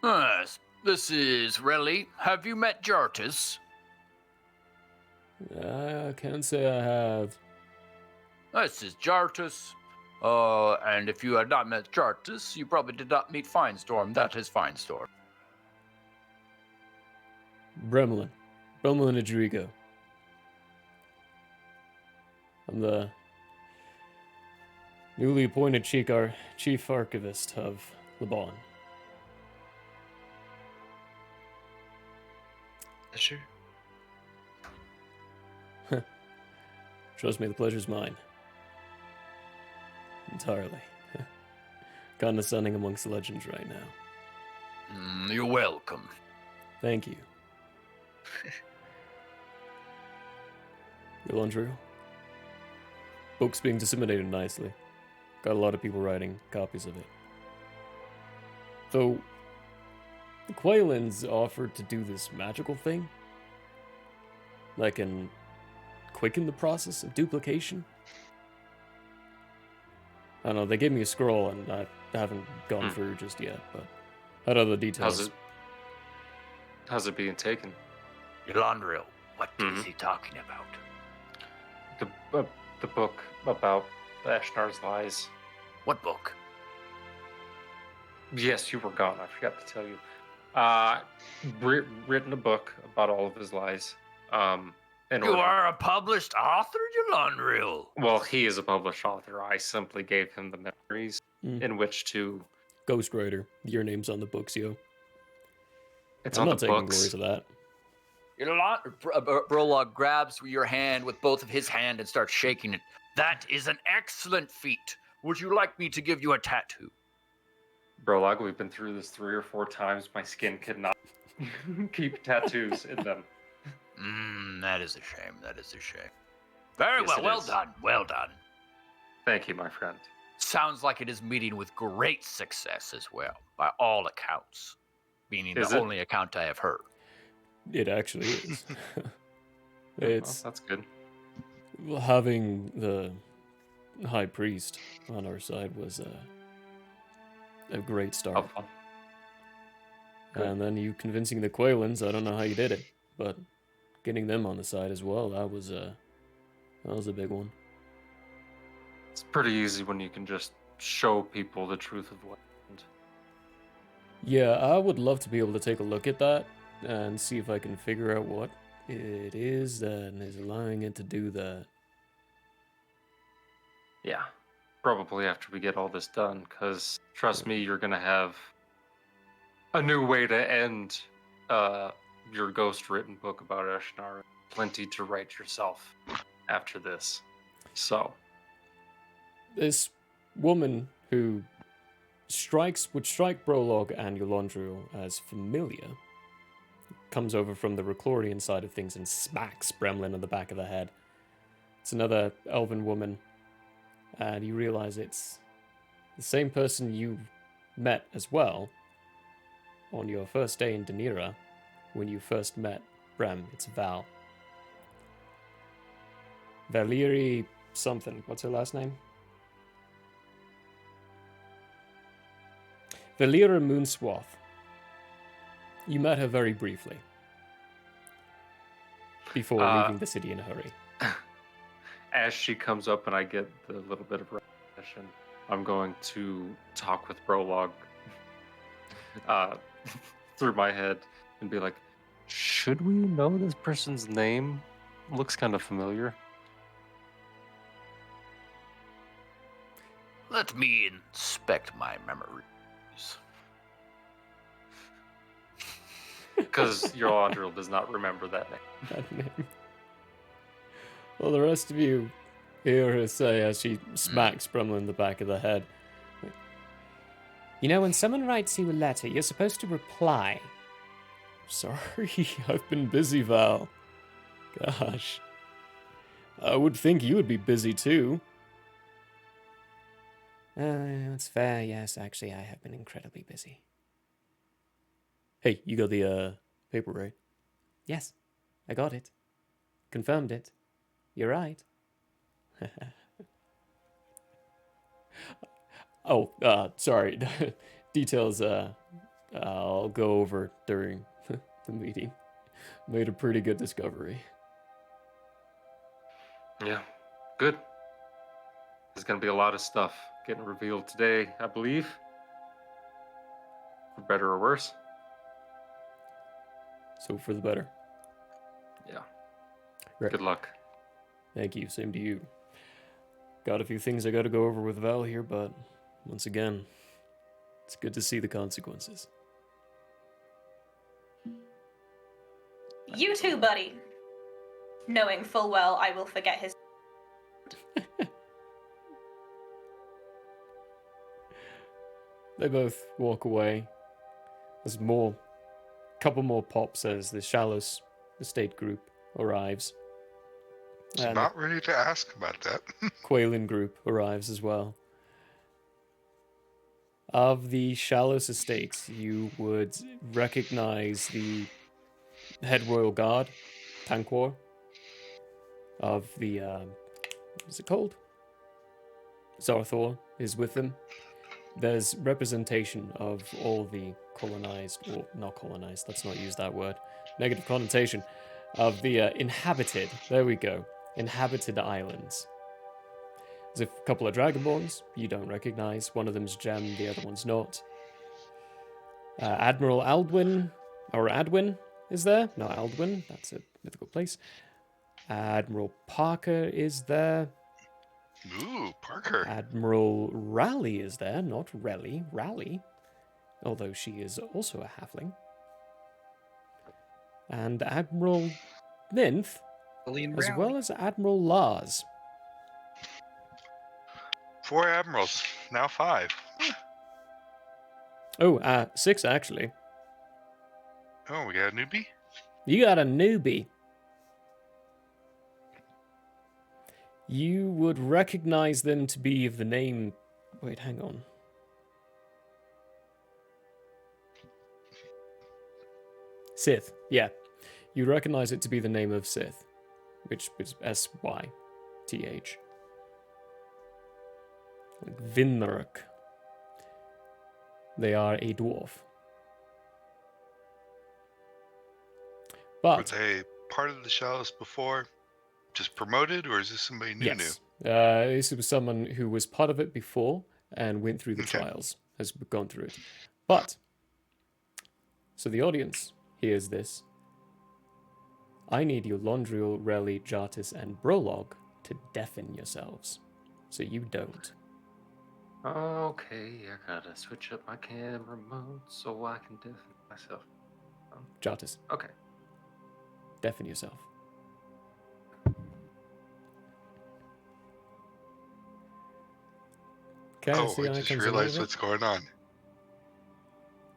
Yes, this is Relly. Have you met Jartis? I can't say I have. This is Jartis. And if you had not met Jartis, you probably did not meet Finestorm. That is Finestorm. Bremlin Adrigo. I'm the newly appointed chief archivist of Le Bon. Sure. Trust me, the pleasure's mine. Entirely. Condescending amongst legends right now. You're welcome. Thank you. Yolandriel? Book's being disseminated nicely. Got a lot of people writing copies of it. Though, the Quaylands offered to do this magical thing. That can quicken the process of duplication. I don't know, they gave me a scroll and I haven't gone through just yet, but had other details. How's it being taken? Yolandriel, what is he talking about? The book about Ashnar's lies. What book? Yes, you were gone. I forgot to tell you. Written a book about all of his lies. You are a published author, Yolandriel? Well, he is a published author. I simply gave him the memories in which to... Ghostwriter. Your name's on the books, yo. It's I'm on not the taking books. glories of that. Brolog grabs your hand with both of his hand and starts shaking it. That is an excellent feat. Would you like me to give you a tattoo? Brolog, we've been through this 3 or 4 times. My skin could not keep tattoos in them. That is a shame. That is a shame. Very Yes, well. it Well is. done. Well done. Thank you, my friend. Sounds like it is meeting with great success as well, by all accounts. Meaning Is the it? only account I have heard. It actually is. Well, It's that's good. having the high priest on our side was a great start. Oh, fun. Good. And then you convincing the Quailans, I don't know how you did it, but getting them on the side as well, that was a big one. It's pretty easy when you can just show people the truth of what happened. Yeah, I would love to be able to take a look at that and see if I can figure out what it is that is allowing it to do that. Yeah, probably after we get all this done, because trust me, you're going to have a new way to end your ghost written book about Ashnar. Plenty to write yourself after this. So, This woman who would strike Brolog and Yolondriel as familiar comes over from the Reclorian side of things and smacks Bremlin on the back of the head. It's another elven woman, and you realize it's the same person you met as well on your first day in Danira when you first met Brem. It's Val. Valeri something. What's her last name? Valera Moonswath. You met her very briefly before leaving the city in a hurry. as she comes up and I get the little bit of recognition, I'm going to talk with Brolog through my head and be like, should we know this person's name? Looks kind of familiar. Let me inspect my memories. Because your Andrew does not remember that name. That name. Well, the rest of you hear her say as she smacks Brumlin in the back of the head. You know, when someone writes you a letter, you're supposed to reply. Sorry, I've been busy, Val. Gosh. I would think you would be busy too. That's fair, yes. Actually, I have been incredibly busy. Hey, you got the paper, right? Yes, I got it. Confirmed it. You're right. Sorry. Details, I'll go over during the meeting. Made a pretty good discovery. Yeah, good. There's going to be a lot of stuff getting revealed today, I believe. For better or worse. So for the better. Yeah. Right. Good luck. Thank you. Same to you. Got a few things I got to go over with Val here, but once again, it's good to see the consequences. You too, buddy. Knowing full well I will forget his. They both walk away. There's couple more pops as the Shallows estate group arrives. I was about ready to ask about that. Quailin group arrives as well. Of the Shallows estates, you would recognize the head royal guard, Tanquor, of the, what's it called? Zarthor is with them. There's representation of all the colonized, or not colonized, let's not use that word, negative connotation, of the inhabited, there we go, inhabited islands. There's a couple of Dragonborns you don't recognize. One of them's Gem, the other one's not. Admiral Adwin is there. Not Aldwin, that's a mythical place. Admiral Parker is there. Ooh, Parker. Admiral Raleigh is there, not Relly, Raleigh. Although she is also a halfling. And Admiral Ninth, as well as Admiral Lars. 4 admirals, now 5. Oh, 6 actually. Oh, we got a newbie? You got a newbie. You would recognize them to be of the name... Wait, hang on. Sith, yeah. You recognize it to be the name of Sith, which is S-Y-T-H. Like Vinmark. They are a dwarf. But... Were they part of the Shallows before? Just promoted, or is this somebody new? Yes. This was someone who was part of it before and went through the trials, has gone through it. But, so the audience hears this. I need you, Londriel, Reli, Jartis, and Brolog, to deafen yourselves, so you don't. Okay, I gotta switch up my camera mode so I can deafen myself. Jartis. Okay. Deafen yourself. Okay, Oh, the I just icons realized what's going on.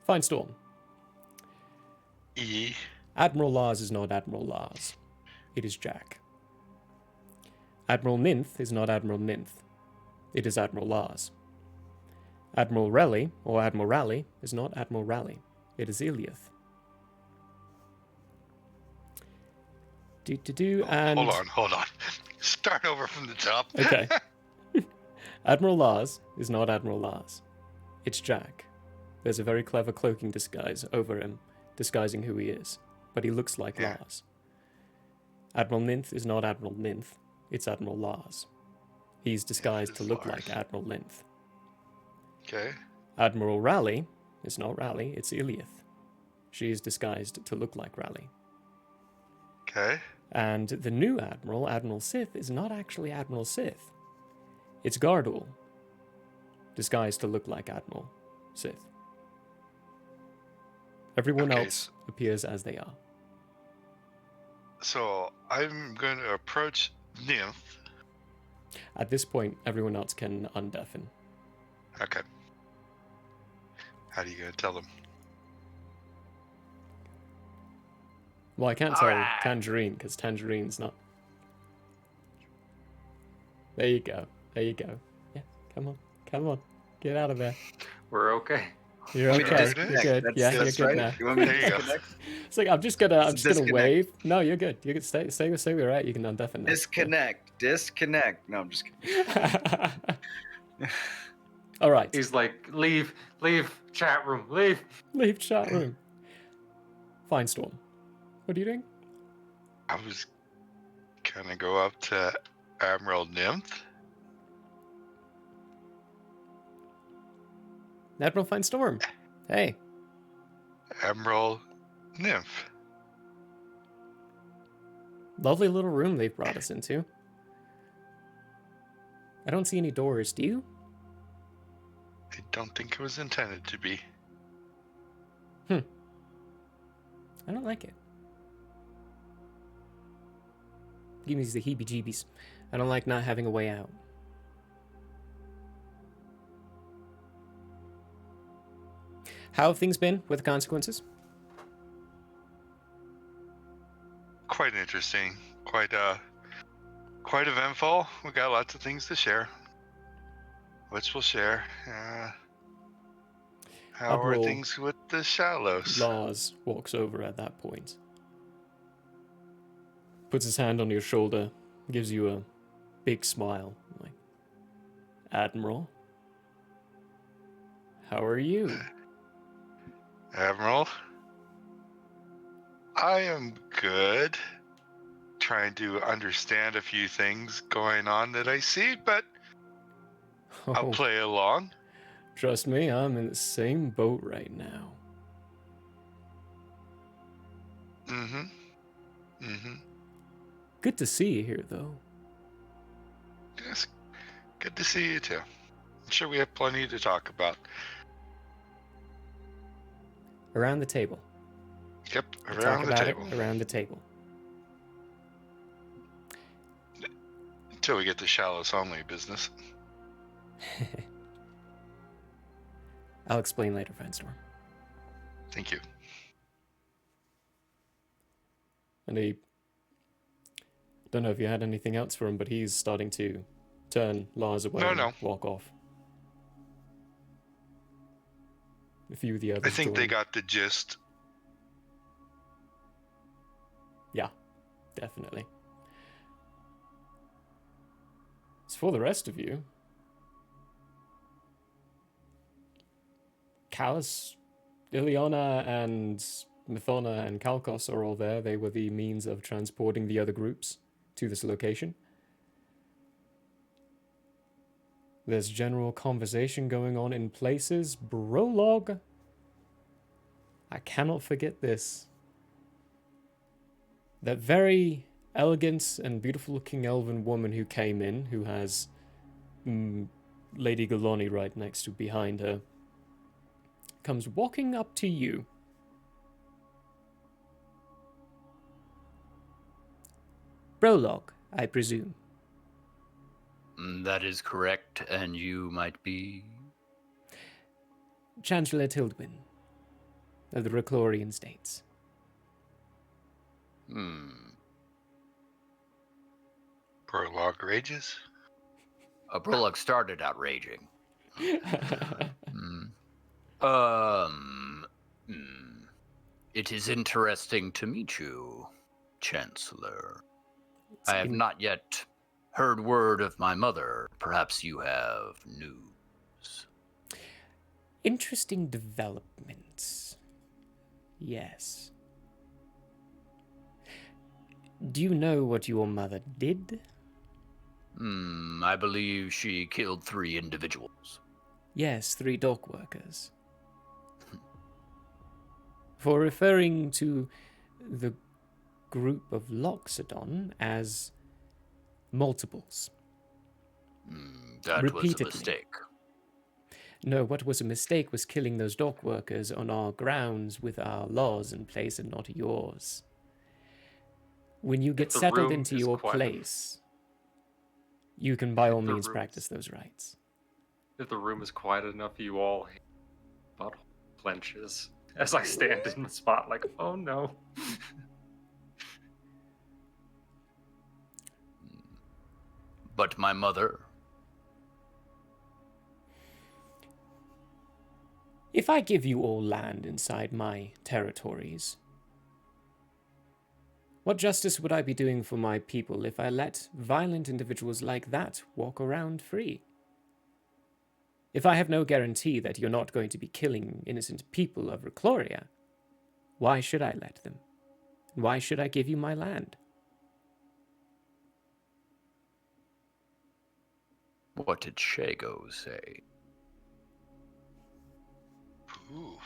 Fine Storm. E. Admiral Lars is not Admiral Lars. It is Jack. Admiral Ninth is not Admiral Ninth. It is Admiral Lars. Admiral Reli, or Admiral Rally, is not Admiral Rally. It is Iliath. And... Hold on. Start over from the top. Okay. Admiral Lars is not Admiral Lars. It's Jack. There's a very clever cloaking disguise over him, disguising who he is, but he looks like Lars. Admiral Ninth is not Admiral Ninth. It's Admiral Lars. He's disguised to look like Admiral Ninth. Okay. Admiral Rally is not Rally, it's Iliath. She is disguised to look like Rally. Okay. And the new Admiral, Admiral Sith, is not actually Admiral Sith. It's Gardul, disguised to look like Admiral Sith. Everyone else appears as they are. So I'm going to approach Nymph. At this point, everyone else can undeafen. Okay. How are you going to tell them? Well, I can't tell Tangerine, because Tangerine's not... There you go. There you go. Yeah, come on. Come on. Get out of there. We're okay. You're okay. You're good. Yeah, you're good now. You want me to disconnect? It's like, I'm just gonna wave. No, you're good. You can stay where you're at. You can undeafen now. Disconnect. No, I'm just kidding. All right. He's like, leave chat room, leave chat room. Fine Storm. What are you doing? I was gonna go up to Admiral Nymph. Admiral Fine Storm. Hey. Admiral Nymph. Lovely little room they've brought us into. I don't see any doors, do you? I don't think it was intended to be. I don't like it. Give me the heebie-jeebies. I don't like not having a way out. How have things been with the consequences? Quite interesting. Quite eventful. We got lots of things to share. Which we'll share. How are things with the Shallows? Lars walks over at that point. Puts his hand on your shoulder, gives you a big smile. Like, Admiral, how are you? Admiral, I am good. Trying to understand a few things going on that I see, but I'll play along. Trust me, I'm in the same boat right now. Good to see you here, though. Yes, good to see you too. I'm sure we have plenty to talk about. Around the table. Yep, around the table. Around the table. Until we get to Shallows only business. I'll explain later, Fine Storm. Thank you. And he... Don't know if you had anything else for him, but he's starting to turn Lars away and walk off. A few of the others I think they join. got the gist. Yeah, definitely. As for the rest of you, Callus, Ileana, and Mithona and Kalkos are all there. They were the means of transporting the other groups to this location. There's general conversation going on in places. Brolog. I cannot forget this. That very elegant and beautiful-looking elven woman who came in, who has Lady Galoni right next to behind her, comes walking up to you. Brolog, I presume. That is correct, and you might be... Chancellor Tildwin of the Reclorian States. Prologue rages? Prologue started out raging. It is interesting to meet you, Chancellor. I have not yet heard word of my mother. Perhaps you have news. Interesting developments. Yes. Do you know what your mother did? I believe she killed 3 individuals. Yes, 3 dock workers. For referring to the group of Loxodon as multiples. That Repeatedly. was a mistake. No, what was a mistake was killing those dock workers on our grounds with our laws in place and not yours. When you get settled into your place, you can by all means practice those rights. If the room is quiet enough, you all butthole clenches as I stand in the spot like, oh no. But my mother... If I give you all land inside my territories, what justice would I be doing for my people if I let violent individuals like that walk around free? If I have no guarantee that you're not going to be killing innocent people of Recloria, why should I let them? Why should I give you my land? What did Shago say? Ooh.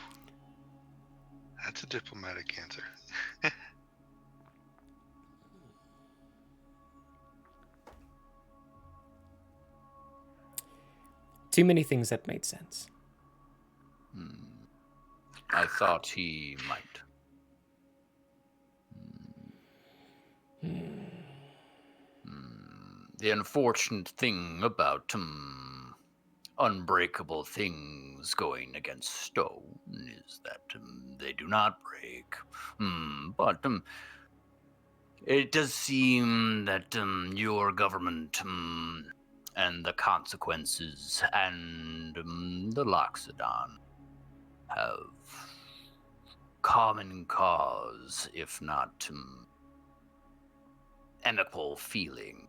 That's a diplomatic answer. Too many things that made sense. I thought he might. The unfortunate thing about unbreakable things going against stone is that they do not break. But it does seem that your government and the consequences and the Loxodon have common cause, if not amicable feelings.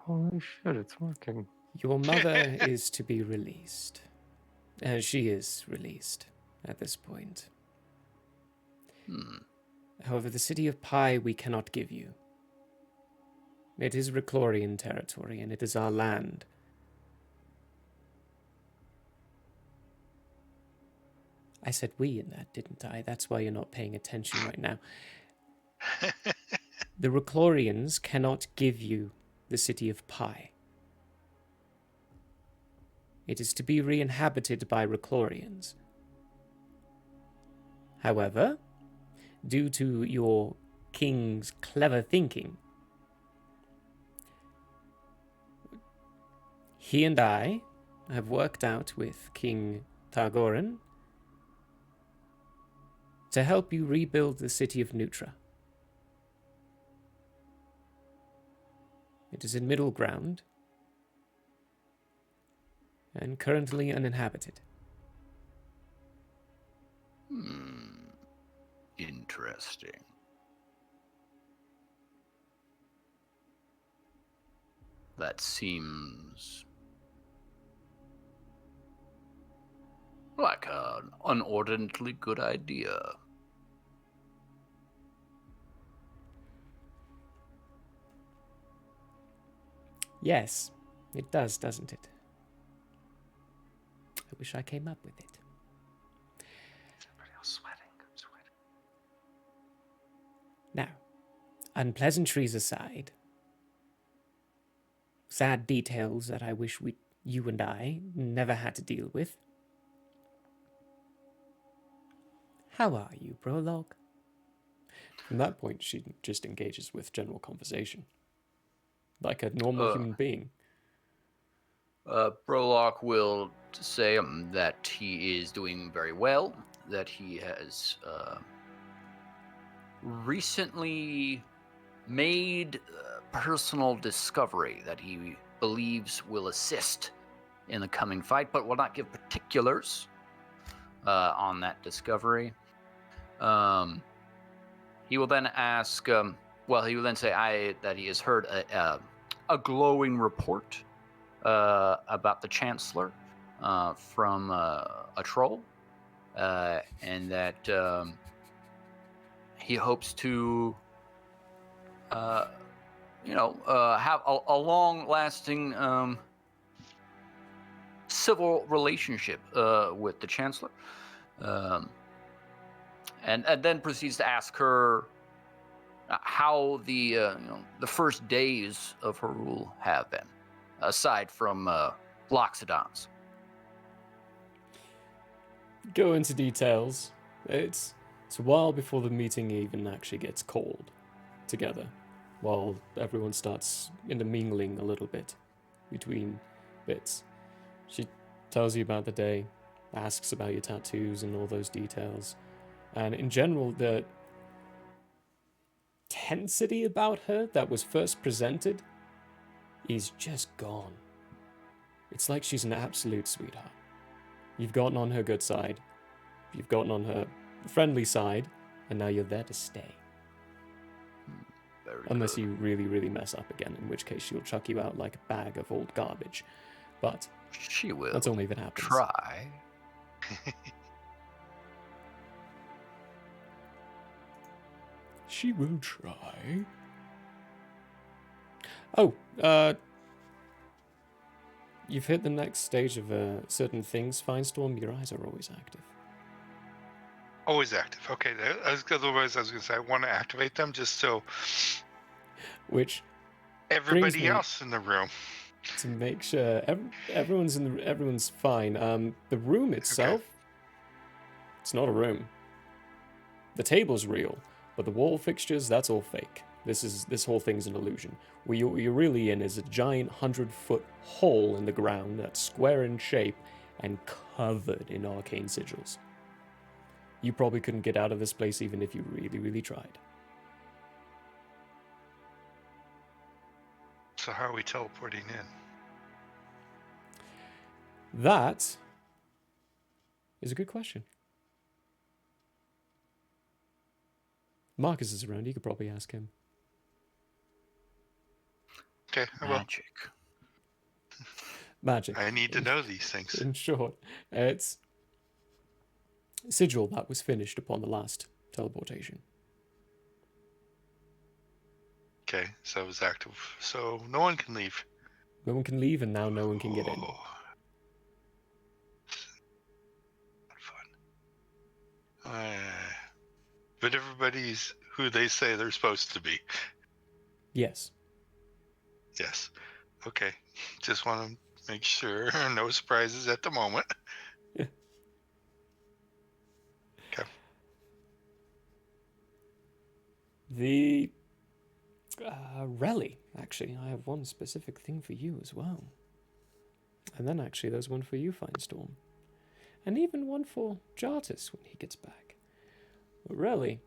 Holy shit, it's working. Your mother is to be released. She is released at this point. However, the city of Pi we cannot give you. It is Reclorian territory, and it is our land. I said we in that, didn't I? That's why you're not paying attention right now. The Reclorians cannot give you the city of Pi. It is to be re-inhabited by Reclorians. However, due to your king's clever thinking, he and I I have worked out with King Targoran to help you rebuild the city of Nutra. It is in middle ground and currently uninhabited. Interesting. That seems like an inordinately good idea. Yes, it does, doesn't it? I wish I came up with it. Everybody else sweating. I'm sweating. Now, unpleasantries aside, sad details that I wish you and I never had to deal with. How are you, Prologue? From that point, she just engages with general conversation, like a normal human being. Brolock will say that he is doing very well, that he has recently made a personal discovery that he believes will assist in the coming fight, but will not give particulars on that discovery. He will then ask, he will then say that he has heard a glowing report about the Chancellor from a troll, and that he hopes to, have a long-lasting civil relationship with the Chancellor, and then proceeds to ask her how the first days of her rule have been, aside from Loxodons. Go into details. It's a while before the meeting even actually gets called together, while everyone starts intermingling a little bit between bits. She tells you about the day, asks about your tattoos and all those details, and in general, the tensity about her that was first presented is just gone. It's like she's an absolute sweetheart. You've gotten on her good side, you've gotten on her friendly side, and now you're there to stay. Unless you really, really mess up again, in which case she'll chuck you out like a bag of old garbage. But she will. That's only if it happens. Try. She will try. Oh, you've hit the next stage of certain things, Finestorm. Your eyes are always active. Always active. Okay, otherwise I was going to say I want to activate them just so Which everybody else in the room, to make sure everyone's fine. The room itself, it's not a room. The table's real, but the wall fixtures, that's all fake. This whole thing's an illusion. What you're really in is a giant 100-foot hole in the ground that's square in shape and covered in arcane sigils. You probably couldn't get out of this place even if you really, really tried. So how are we teleporting in? That is a good question. Marcus is around. You could probably ask him. Okay, I will. Magic. I need to know these things. In short, it's sigil that was finished upon the last teleportation. Okay, so it's active. So no one can leave. No one can leave, and now no one can get in. Fun. But everybody's who they say they're supposed to be. Yes. Yes. Okay. Just want to make sure. No surprises at the moment. Yeah. Okay. The Relly, actually, I have one specific thing for you as well. And then actually there's one for you, Finestorm. And even one for Jartis when he gets back. But really,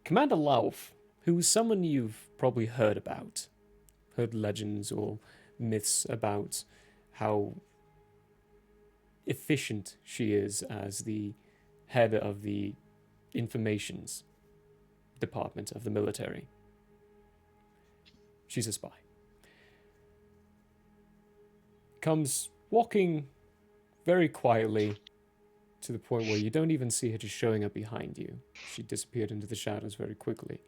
Commander Lauf, who's someone you've probably heard about, heard legends or myths about how efficient she is as the head of the informations department of the military. She's a spy. Comes walking very quietly to the point where you don't even see her just showing up behind you. She disappeared into the shadows very quickly.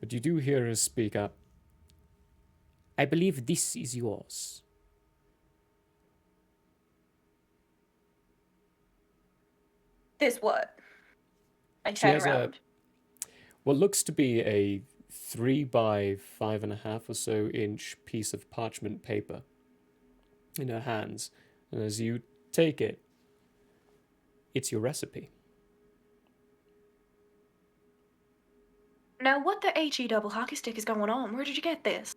But you do hear her speak up. I believe this is yours. This what? I She turn has around. what looks to be a 3 by 5.5 or so inch piece of parchment paper in her hands. And as you take it, it's your recipe. Now, what the HE double hockey stick is going on? Where did you get this?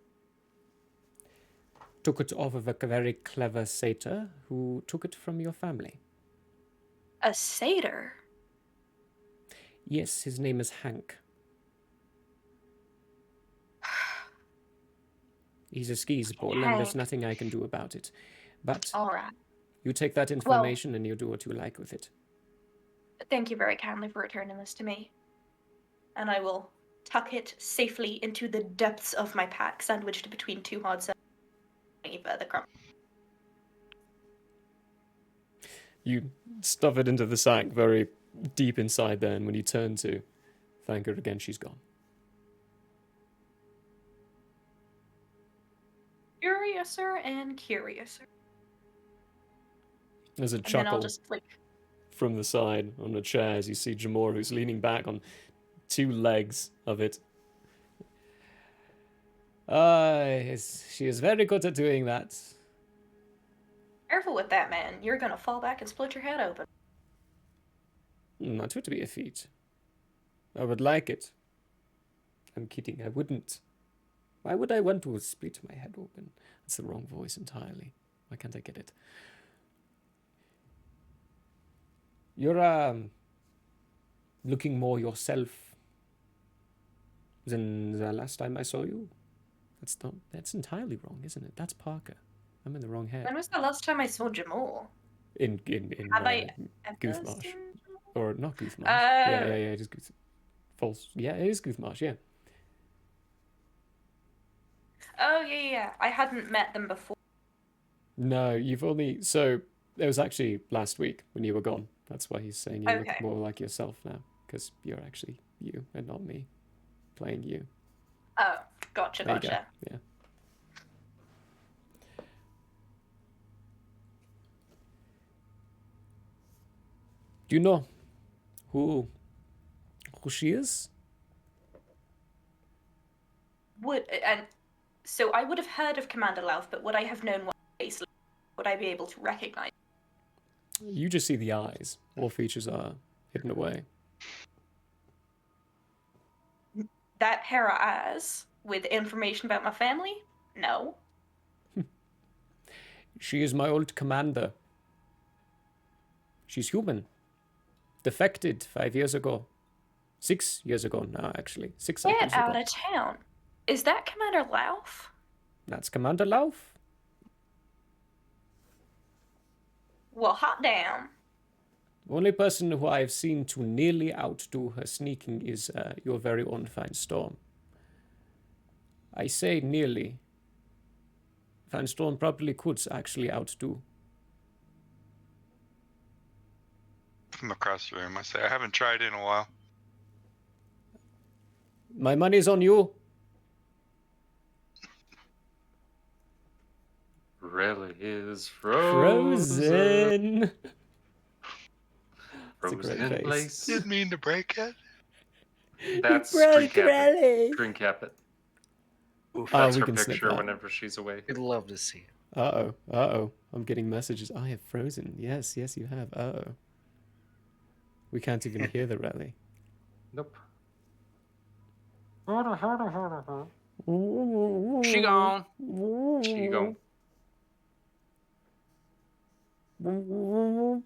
Took it off of a very clever satyr who took it from your family. A satyr? Yes, his name is Hank. He's a skis ball, and there's Hank. nothing I can do about it. But All right. you take that information and you do what you like with it. Thank you very kindly for returning this to me. And I will tuck it safely into the depths of my pack, sandwiched between two hard cells. Any further crumb. You stuff it into the sack very deep inside there, and when you turn to thank her again, she's gone. Curiouser and curiouser. There's a And then I'll chuckle just like from the side on the chair as you see Jamor, who's leaning back on 2 legs of it. She is very good at doing that. careful with that, man. You're gonna fall back and split your head open. Not would be a feat. I would like it. I'm kidding, I wouldn't. Why would I want to split my head open? That's the wrong voice entirely. Why can't I get it? You're, looking more yourself than the last time I saw you. That's entirely wrong, isn't it? That's Parker. I'm in the wrong head. When was the last time I saw Jamal? In Have I ever Goothmarsh. seen Or not Goothmarsh. Oh. Yeah, just false. Yeah, it is Goothmarsh, yeah. Oh, yeah. I hadn't met them before. No, you've only... So, it was actually last week when you were gone. That's why he's saying you look Okay. more like yourself now. Because you're actually you and not me playing you. Oh, gotcha. There you go, yeah. Do you know who she is? So I would have heard of Commander Lauf, but would I have known what face looked like? Would I be able to recognize? You just see the eyes. All features are hidden away. That pair of eyes with information about my family? No. She is my old commander. She's human. Defected 5 years ago. 6 years ago now, actually. 6 Get cycles out ago. of town. Is that Commander Lauf? That's Commander Lauf. Well, hot damn. The only person who I've seen to nearly outdo her sneaking is your very own Finestorm. I say nearly. Finestorm probably could actually outdo. From across the room, I say, I haven't tried in a while. My money's on you. Really is frozen. That's a great Frozen in face. place. Didn't mean to break it. That's broke screen cap Rally. it. Screen cap it. Oof. That's we her can snip picture that. whenever she's away. I'd love to see it. Uh-oh. I'm getting messages. I have frozen. Yes, you have. Uh-oh. We can't even hear the rally. Nope. She gone. She gone. Well,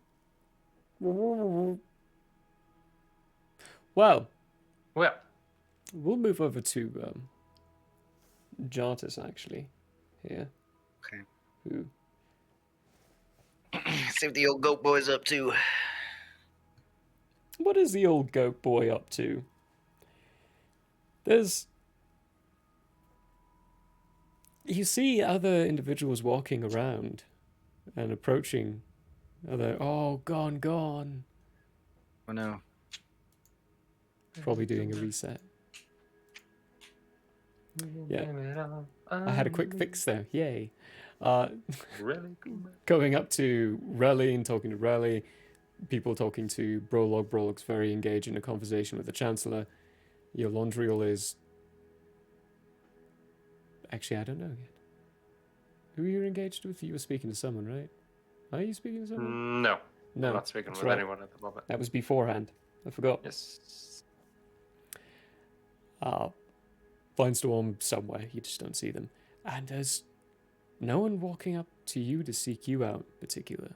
Well, we'll move over to Jartis actually here. Okay. Who? See what the old goat boy's up to. What is the old goat boy up to? You see other individuals walking around and approaching. Gone. Oh no. Probably doing a reset. Yeah. I had a quick fix there. Yay. Going up to Relly and talking to Relly. People talking to Brolog. Brolog's very engaged in a conversation with the Chancellor. Your Londriel is... Actually, I don't know yet. Who are you engaged with? You were speaking to someone, right? Are you speaking to someone? No. No. I'm not speaking that's with right. anyone at the moment. That was beforehand. I forgot. Yes. Blindstorm somewhere. You just don't see them. And there's no one walking up to you to seek you out in particular.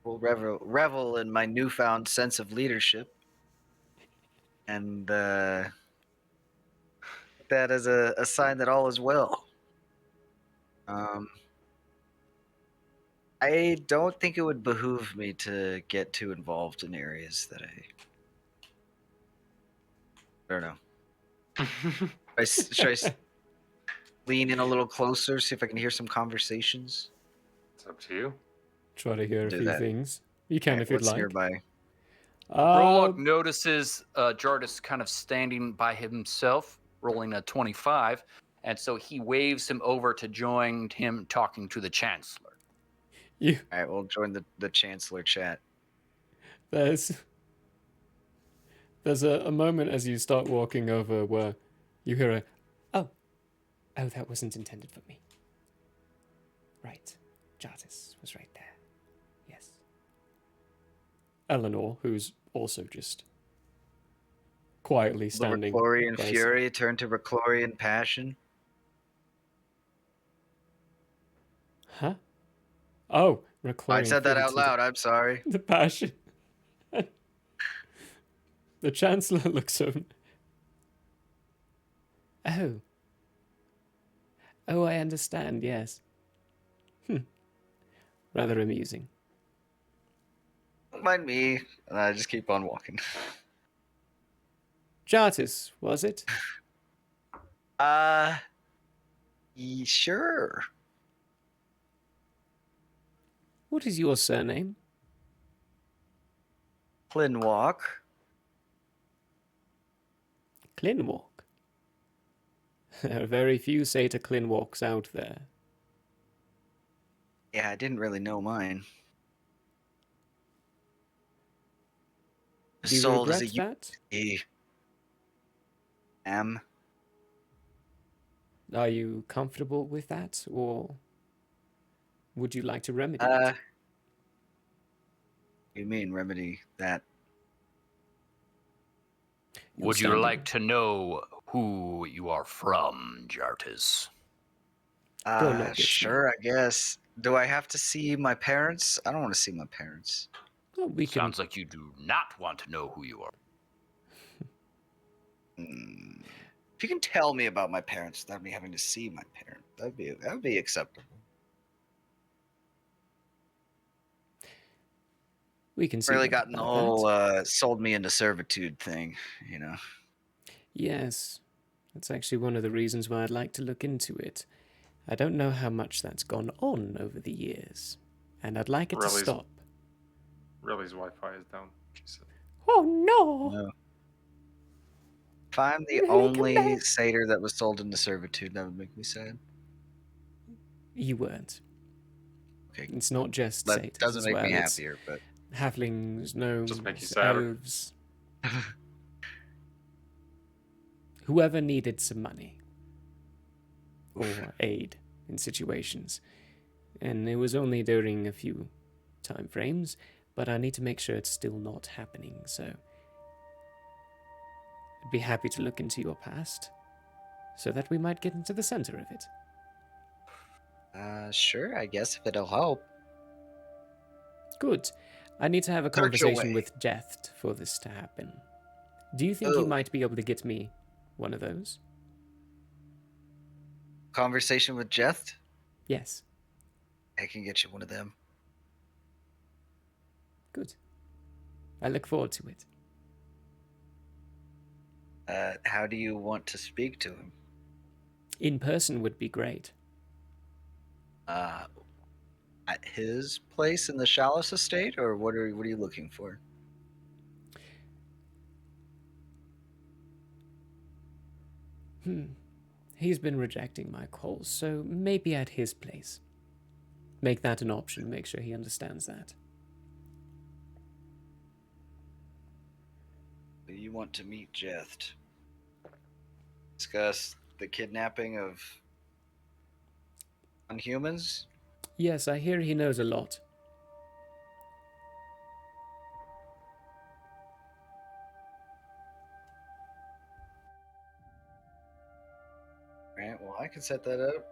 We'll revel in my newfound sense of leadership. And that is a sign that all is well. I don't think it would behoove me to get too involved in areas that I don't know. Should I lean in a little closer, see if I can hear some conversations? It's up to you. Try to hear a Do few that. things. You can if you'd What's like. nearby? Brolog notices Jardis kind of standing by himself, rolling a 25, and so he waves him over to join him talking to the Chancellor. All right, we'll join the Chancellor chat. There's a moment as you start walking over where you hear a, oh, that wasn't intended for me. Right. Jartis was right there. Yes. Eleanor, who's also just quietly standing. The Reclorian by fury turned to Reclorian passion. Huh? Oh, Reclorian I said that fury out to loud. I'm sorry. The passion. The Chancellor looks over. Oh, I understand, yes. Rather amusing. Don't mind me. And I just keep on walking. Jartis, was it? Sure. What is your surname? Clinwalk. Clinwalk. There are very few Satyr Clinwalks out there. Yeah, I didn't really know mine. Do you Sold as a regret that? am. Are you comfortable with that, or would you like to remedy it? You mean remedy that? Would you like to know who you are from, Jartis? Sure, I guess. Do I have to see my parents? I don't want to see my parents. Well, Sounds like you do not want to know who you are. If you can tell me about my parents without me having to see my parents, that'd be acceptable. We can see. Really gotten the whole sold me into servitude thing, you know. Yes, that's actually one of the reasons why I'd like to look into it. I don't know how much that's gone on over the years, and I'd like it to stop. Riley's Wi-Fi is down, she said. Oh no! If I'm the only satyr that was sold into servitude, that would make me sad. You weren't. Okay. It's not just That satyrs doesn't as make well. me It's happier, but halflings, gnomes, Just make you sadder. elves. Whoever needed some money or aid in situations. And it was only during a few time frames, but I need to make sure it's still not happening, so I'd be happy to look into your past, so that we might get into the center of it. Sure, I guess if it'll help. Good. I need to have a Search conversation away. with Jeth for this to happen. Do you think you might be able to get me one of those? Conversation with Jeth? Yes. I can get you one of them. Good. I look forward to it. How do you want to speak to him? In person would be great. At his place in the Chalice Estate, or what are you looking for? He's been rejecting my calls, so maybe at his place. Make that an option, make sure he understands that. You want to meet Jeth. Discuss the kidnapping of unhumans? Yes, I hear he knows a lot. Right, well, I can set that up.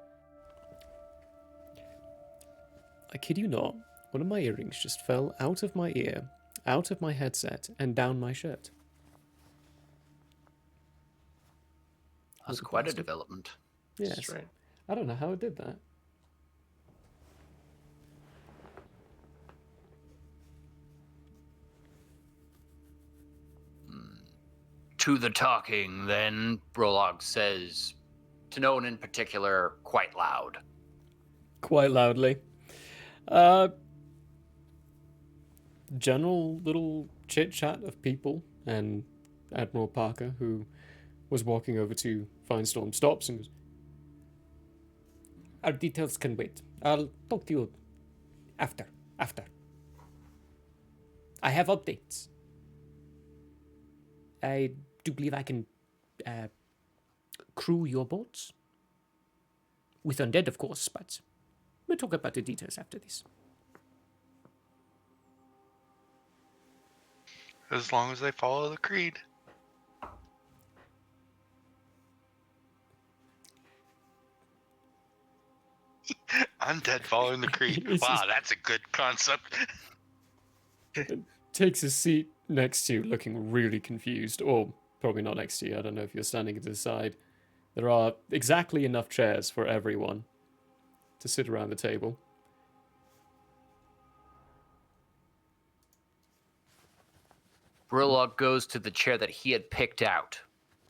I kid you not, one of my earrings just fell out of my ear, out of my headset, and down my shirt. That's quite a development. Yes. Strange. I don't know how it did that. To the talking, then, Brolog says, to no one in particular, quite loud. Quite loudly. General little chit-chat of people, and Admiral Parker, who was walking over to Finestorm, stops and goes, "Our details can wait. I'll talk to you after. I have updates. I do believe I can crew your boats. With undead, of course, but we'll talk about the details after this." As long as they follow the creed. Undead following the creed. Wow, that's a good concept. Takes a seat next to you, looking really confused, or probably not next to you. I don't know if you're standing to the side. There are exactly enough chairs for everyone to sit around the table. Brolog goes to the chair that he had picked out.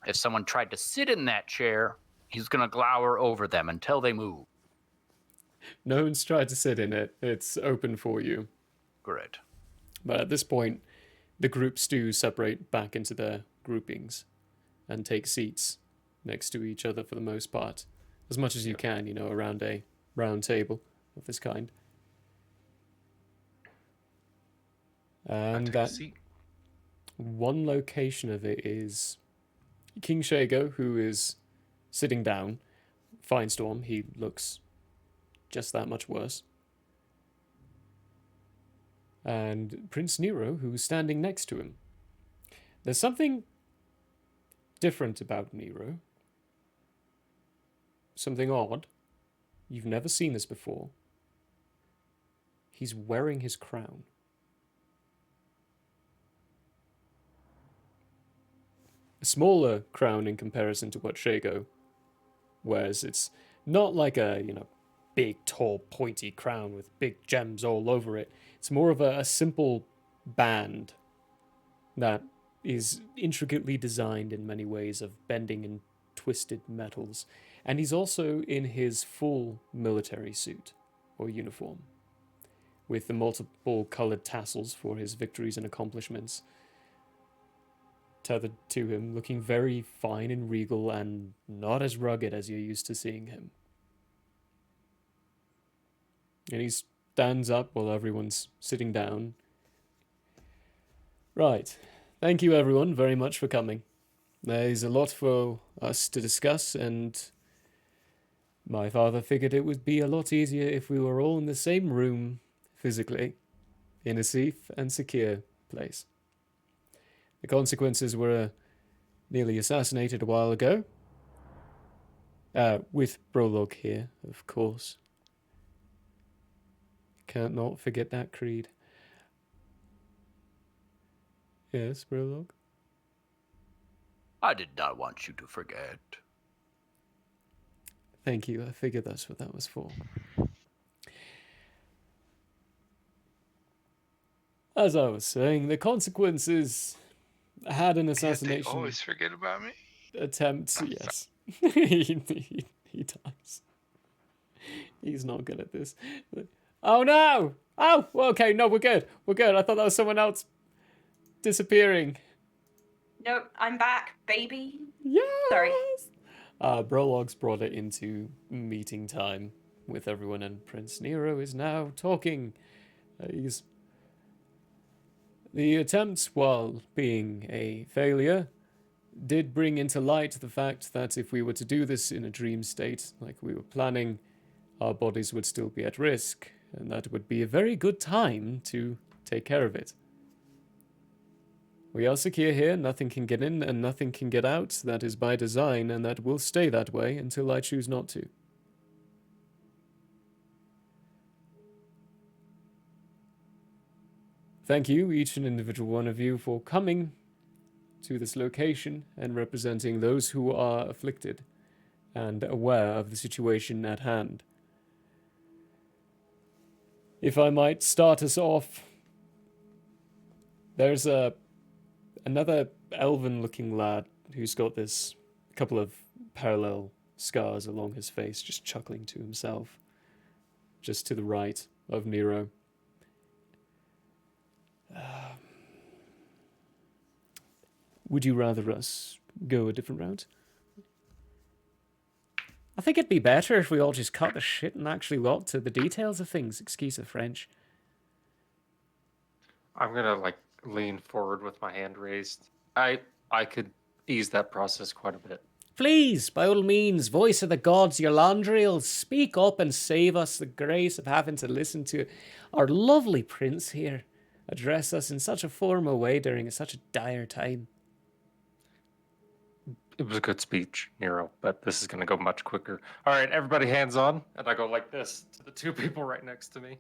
If someone tried to sit in that chair, he's going to glower over them until they move. No one's tried to sit in it. It's open for you. Great. But at this point, the groups do separate back into their groupings and take seats next to each other for the most part. As much as you can, around a round table of this kind. And that one location of it is King Shago, who is sitting down. Finestorm, he looks just that much worse. And Prince Nero, who's standing next to him. There's something different about Nero. Something odd. You've never seen this before. He's wearing his crown. A smaller crown in comparison to what Shago wears. It's not like a, big, tall, pointy crown with big gems all over it. It's more of a simple band that is intricately designed in many ways of bending and twisted metals. And he's also in his full military suit, or uniform, with the multiple colored tassels for his victories and accomplishments tethered to him, looking very fine and regal and not as rugged as you're used to seeing him. And he stands up while everyone's sitting down. Right. Thank you, everyone, very much for coming. There's a lot for us to discuss, and my father figured it would be a lot easier if we were all in the same room, physically, in a safe and secure place. The consequences were nearly assassinated a while ago. With Brolog here, of course. Can't not forget that creed. Yes, Brolog? I did not want you to forget. Thank you. I figured that's what that was for. As I was saying, the consequences had an Can't they assassination always forget about me? attempt. Yes. he does. He's not good at this. Oh no! Oh, well, okay, no, we're good. We're good. I thought that was someone else disappearing. Nope, I'm back, baby. Yes! Sorry. Brolog's brought it into meeting time with everyone, and Prince Nero is now talking. The attempt, while being a failure, did bring into light the fact that if we were to do this in a dream state, like we were planning, our bodies would still be at risk, and that would be a very good time to take care of it. We are secure here, nothing can get in and nothing can get out. That is by design, and that will stay that way until I choose not to. Thank you, each and individual one of you, for coming to this location and representing those who are afflicted and aware of the situation at hand. If I might start us off, there's another elven-looking lad who's got this couple of parallel scars along his face, just chuckling to himself, just to the right of Nero. Would you rather us go a different route? I think it'd be better if we all just cut the shit and actually got to the details of things. Excuse the French. I'm gonna lean forward with my hand raised. I could ease that process quite a bit. Please, by all means, voice of the gods, Yolandriel, speak up and save us the grace of having to listen to our lovely prince here address us in such a formal way during such a dire time. It was a good speech, Nero, but this is going to go much quicker. All right, everybody hands on. And I go like this to the two people right next to me.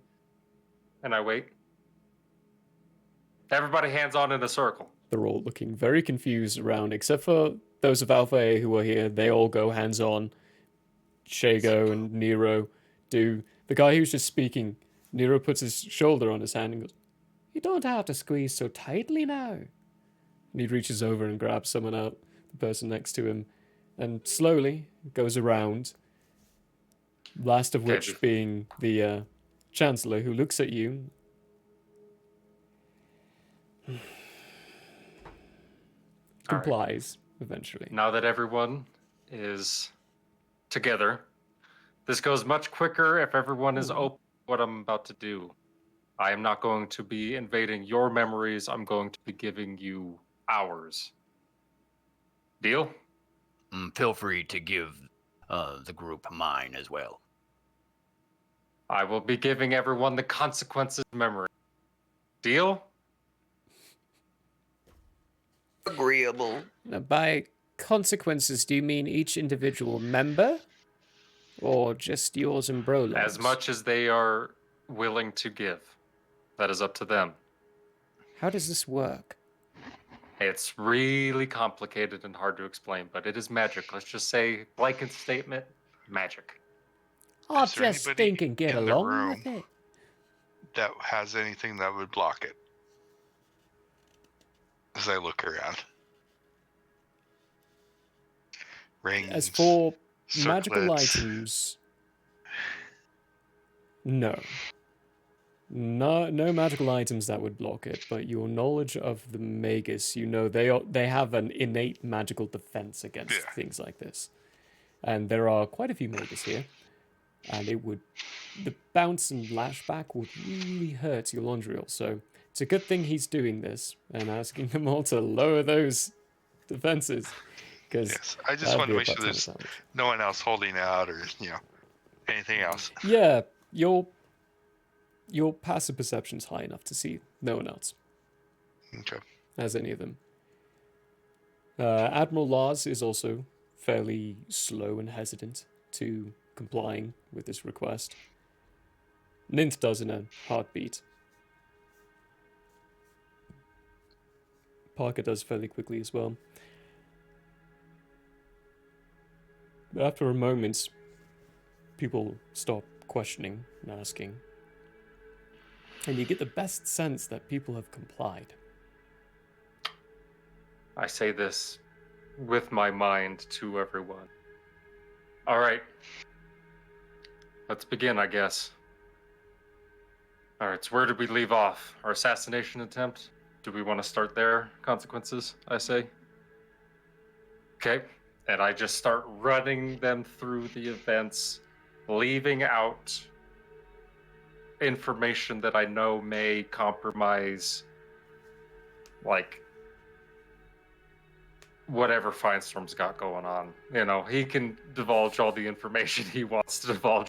And I wait. Everybody hands on in a circle. They're all looking very confused around, except for those of Alpha A who are here. They all go hands on. Shago and Nero do. The guy who's just speaking, Nero puts his shoulder on his hand and goes, "You don't have to squeeze so tightly now." And he reaches over and grabs someone out, the person next to him, and slowly goes around. Last of which being the Chancellor, who looks at you. Complies, eventually. Now that everyone is together, this goes much quicker if everyone is open to what I'm about to do. I am not going to be invading your memories. I'm going to be giving you ours. Deal? Feel free to give the group mine as well. I will be giving everyone the consequences of memory. Deal? Agreeable. Now, by consequences, do you mean each individual member? Or just yours and Brolog's? As much as they are willing to give. That is up to them. How does this work? It's really complicated and hard to explain, but it is magic. Let's just say, blanket statement, magic. I'll Is there just anybody think and get in the along room with it. that has anything that would block it? As I look around. Rings. As for magical circlets. items, no. No magical items that would block it, but your knowledge of the Magus, you know they have an innate magical defense against things like this. And there are quite a few Magus here, and the bounce and lashback would really hurt Yolandriel, so it's a good thing he's doing this and asking them all to lower those defenses. Yes, I just want to make sure there's no one else holding out or, anything else. Yeah, your passive perception's high enough to see no one else. Okay. As any of them. Admiral Lars is also fairly slow and hesitant to complying with this request. Ninth does in a heartbeat. Parker does fairly quickly as well. After a moment, people stop questioning and asking. And you get the best sense that people have complied. I say this with my mind to everyone. All right. Let's begin, I guess. All right, so where did we leave off? Our assassination attempt? Do we want to start there? Consequences, I say. Okay. And I just start running them through the events, leaving out information that I know may compromise, like, whatever Firestorm's got going on. You know, he can divulge all the information he wants to divulge.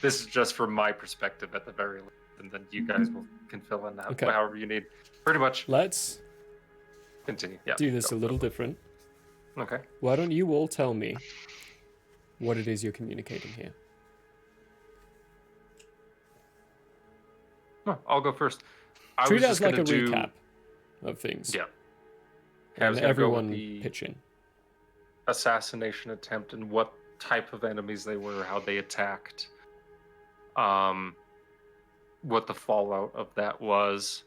This is just from my perspective at the very least, and then you guys can fill in that however you need. Pretty much. Let's continue. Yeah. do this a little different. Okay. Why don't you all tell me what it is you're communicating here? No, I'll go first. Treat it as like a recap of things. Yeah. And everyone pitch in. Assassination attempt and what type of enemies they were, how they attacked, what the fallout of that was.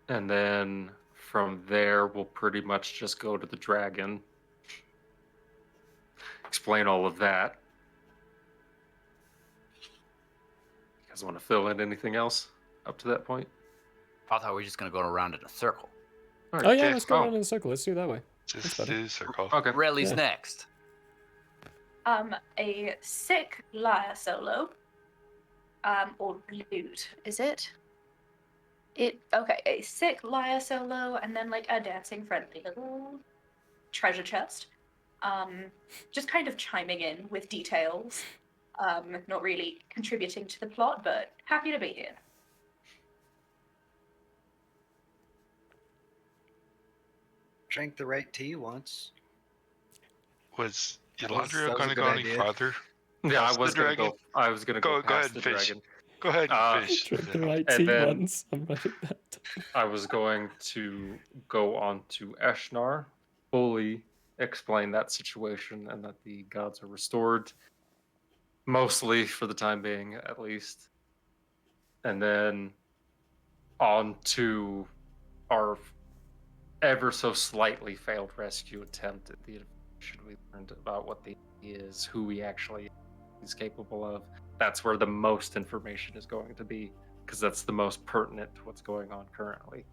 And then from there, we'll pretty much just go to the dragon. Explain all of that. You guys want to fill in anything else up to that point? I thought we were just going to go around in a circle. Oh yeah, let's go around in a circle. Let's do it that way. Just do a circle. Okay. Relly's next. A sick lyre solo. Or lute, is it? Okay, a sick lyre solo, and then like a dancing friendly little treasure chest. Just kind of chiming in with details. Not really contributing to the plot, but happy to be here. Drank the right tea once. Was That Elandria was going a to good go any idea. farther? Yeah, past I was the going to dragon? go. I was going to go Go ahead past and the fish. dragon. Go ahead and fish. Drink the right And tea then- once. I'm writing that down. I was going to go on to Eshnar, fully explain that situation and that the gods are restored, mostly for the time being, at least. And then on to our ever so slightly failed rescue attempt at the invasion. We learned about what the is, who he actually is capable of. That's where the most information is going to be, because that's the most pertinent to what's going on currently.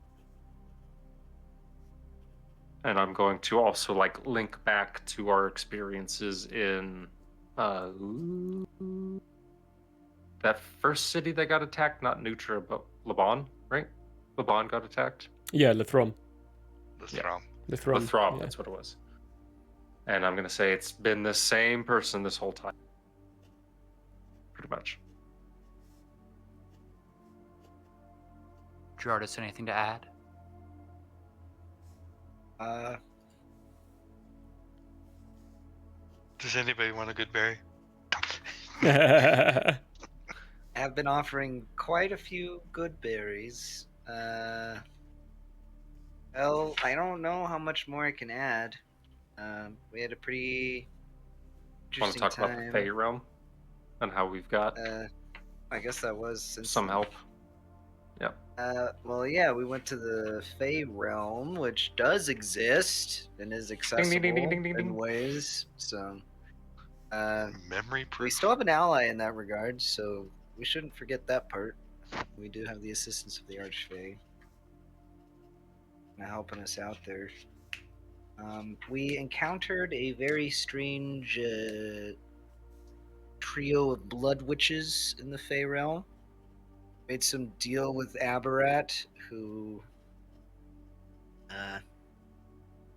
And I'm going to also like link back to our experiences in that first city that got attacked, not Nutra, but Laban, right? Laban got attacked. Yeah, Lithrom. Lithrom. Lithrom, yeah. That's what it was. And I'm going to say it's been the same person this whole time. Pretty much. Jardis, anything to add? Does anybody want a good berry? I've been offering quite a few good berries. Well, I don't know how much more I can add. We had a pretty Want to interesting talk time. about the Fey realm and how we've got I guess that was some help. Yeah. Well, yeah, we went to the Fey realm, which does exist and is accessible in ways. So, memory proof. We still have an ally in that regard, so we shouldn't forget that part. We do have the assistance of the Archfey helping us out there. We encountered a very strange trio of blood witches in the Fey realm. Made some deal with Abarat, who was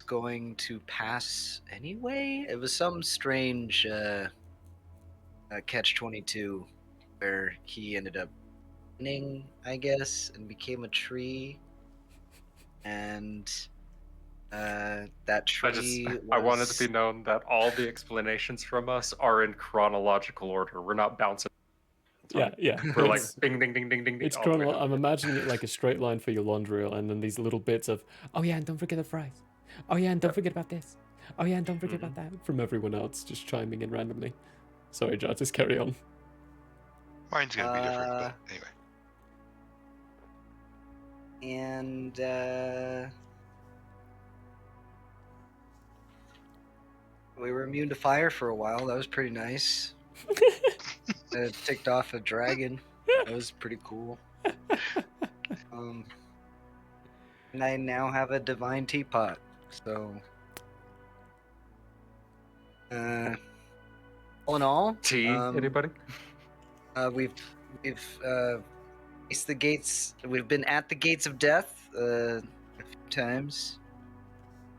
going to pass anyway. It was some strange catch-22 where he ended up winning, I guess, and became a tree. And That tree. I wanted to be known that all the explanations from us are in chronological order. We're not bouncing. Yeah. We're like It's- ding, ding, ding, ding, ding, ding. It's all the way chrono. down. I'm imagining it like a straight line for your Yolandriel, and then these little bits of, oh yeah, and don't forget the fries. Oh yeah, and don't forget about this. Oh yeah, and don't forget about that. From everyone else, just chiming in randomly. Sorry, Jar, just carry on. Mine's gonna be different, but anyway. And we were immune to fire for a while. That was pretty nice. Ticked off a dragon. That was pretty cool. And I now have a divine teapot. So, all in all, tea. Anybody? We've faced the gates. We've been at the gates of death a few times.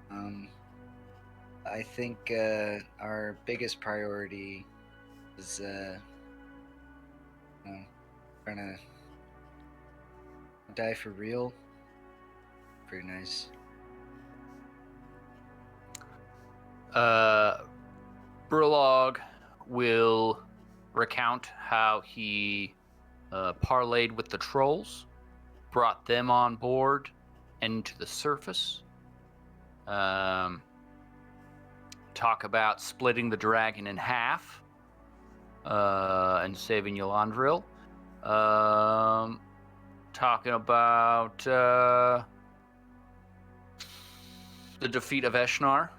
I think our biggest priority is trying to die for real. Pretty nice. Burlog will recount how he parlayed with the trolls, brought them on board and to the surface. Talk about splitting the dragon in half and saving Yolandriel. Talking about the defeat of Eshnar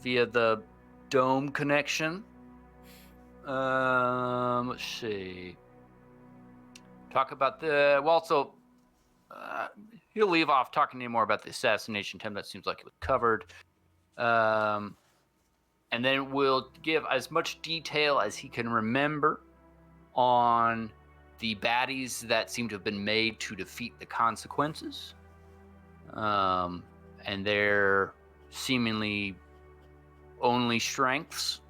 via the dome connection. Let's see. Talk about he'll leave off talking anymore about the assassination attempt. That seems like it was covered. And then we'll give as much detail as he can remember on the baddies that seem to have been made to defeat the consequences. And their seemingly only strengths.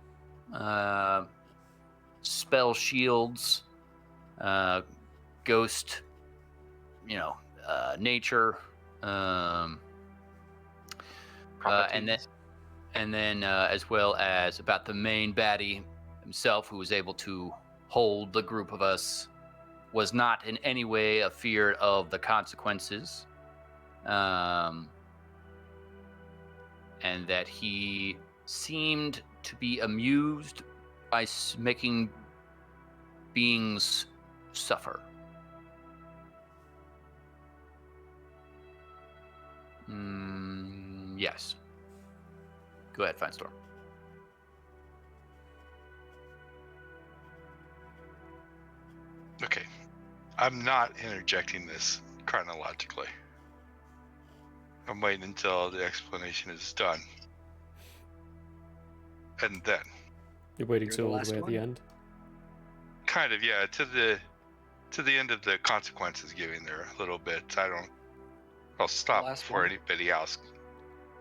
Spell shields, ghost, nature, and then as well as about the main baddie himself, who was able to hold the group of us, was not in any way afeared of the consequences, and that he seemed to be amused by making beings suffer. Yes. Go ahead, Finestorm. Okay. I'm not interjecting this chronologically. I'm waiting until the explanation is done. And then. You're waiting till all the way at the end? Kind of, yeah, to the end of the consequences giving their little bits. I'll stop before anybody else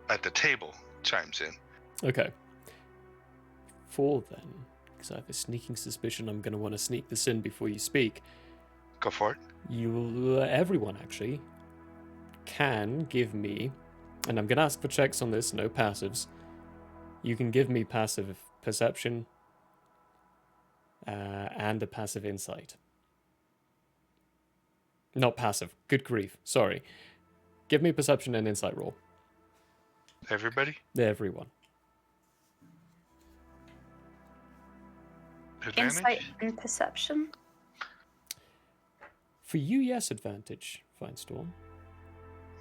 at the table chimes in. Okay. For then, because I have a sneaking suspicion I'm going to want to sneak this in before you speak. Go for it. Everyone actually can give me, and I'm going to ask for checks on this, no passives. You can give me passive perception and a passive insight. Not passive. Good grief. Sorry. Give me perception and insight roll. Everybody? Everyone. Advantage? Insight and perception. For you, yes, advantage, Finestorm.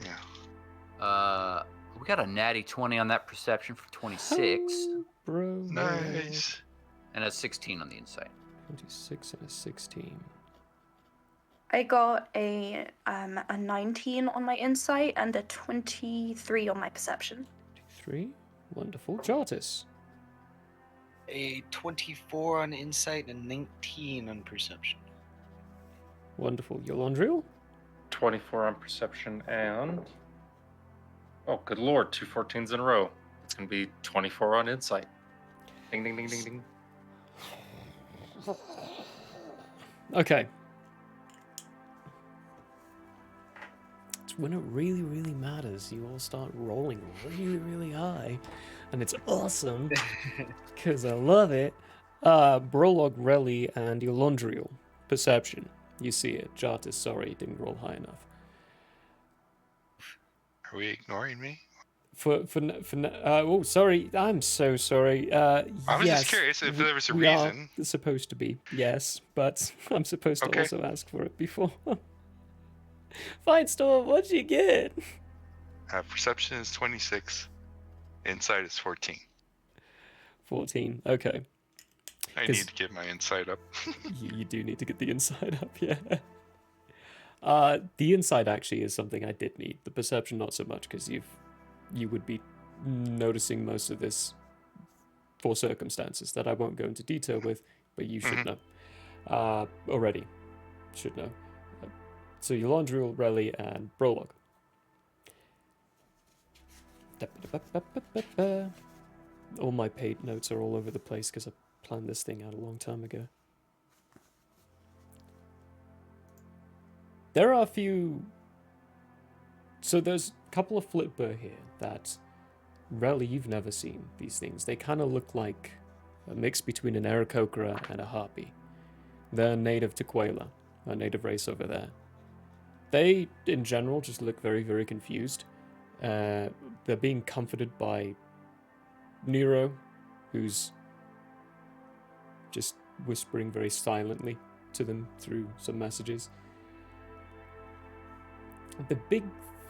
Yeah. We got a natty 20 on that perception for 26. Oh, bro. Nice. And a 16 on the insight. 26 and a 16. I got a 19 on my insight and a 23 on my perception. 23. Wonderful. Jartis. A 24 on insight and 19 on perception. Wonderful. Yolandriel? 24 on perception and... Oh, good lord, 2 14s in a row. It's going to be 24 on insight. Ding, ding, ding, ding, ding. Okay. just when it really, really matters, you all start rolling really, really high. And it's awesome, because I love it. Brolog, Relly, and Eulondriel. Perception. You see it. Jartis, sorry, didn't roll high enough. Are we ignoring me? Oh, sorry. I'm so sorry. I was Yes, just curious if there was a we are reason. supposed to be, yes, but I'm supposed to Okay. also ask for it before. Fine, Storm, what'd you get? Perception is 26. Insight is 14. 14, okay. I need to get my insight up. you do need to get the inside up, yeah. The inside actually is something I did need. The perception not so much, because you would be noticing most of this for circumstances that I won't go into detail with, but you should know. Already. Should know. So Eulondriel, Relly, and Brolog. All my paid notes are all over the place because I planned this thing out a long time ago. There are a few... So there's a couple of Flipper here that... Relly, you've never seen these things. They kind of look like a mix between an Aarakocra and a Harpy. They're native to Quayla, a native race over there. They, in general, just look very, very confused. They're being comforted by Nero, who's just whispering very silently to them through some messages. The big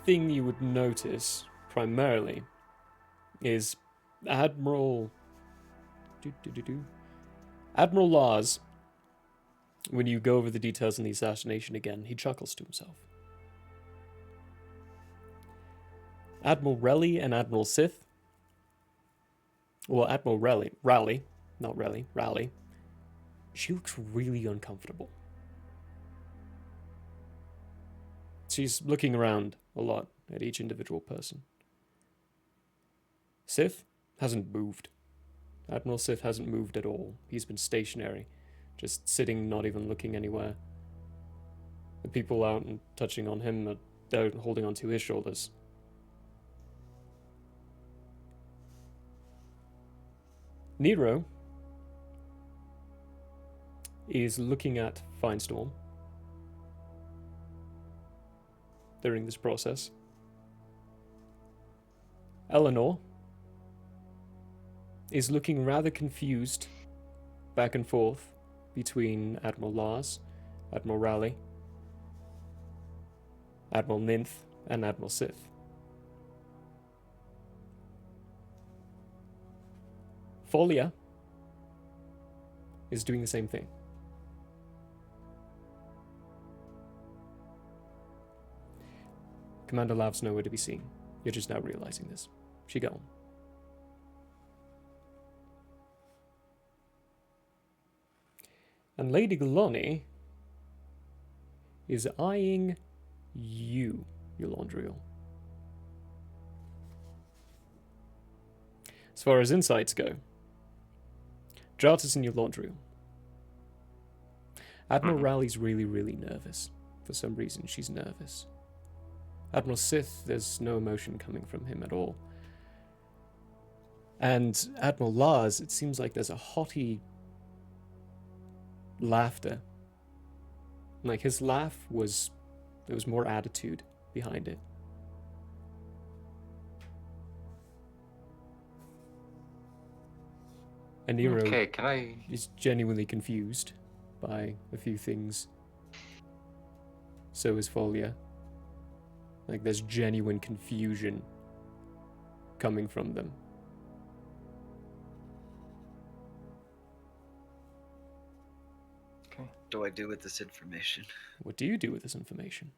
thing you would notice, primarily, is Admiral Lars. When you go over the details in the assassination again, he chuckles to himself. Admiral Relly and Admiral Sith. Well, Admiral Rally. She looks really uncomfortable. She's looking around a lot at each individual person. Sith hasn't moved. Admiral Sith hasn't moved at all. He's been stationary, just sitting, not even looking anywhere. The people out and touching on him, they're holding onto his shoulders. Nero is looking at Finestorm during this process. Eleanor is looking rather confused back and forth between Admiral Lars, Admiral Raleigh, Admiral Ninth, and Admiral Sith. Folia is doing the same thing. Commander Lav's nowhere to be seen. You're just now realizing this. She gone. And Lady Galoni is eyeing you, Eulondriel. As far as insights go, Jartis and Eulondriel. Admiral Raleigh's really, really nervous. For some reason, she's nervous. Admiral Sith, there's no emotion coming from him at all. And Admiral Lars, it seems like there's a haughty laughter. Like his laugh there was more attitude behind it. And Nero is genuinely confused by a few things. So is Folia. Like there's genuine confusion coming from them. What do I do with this information? What do you do with this information?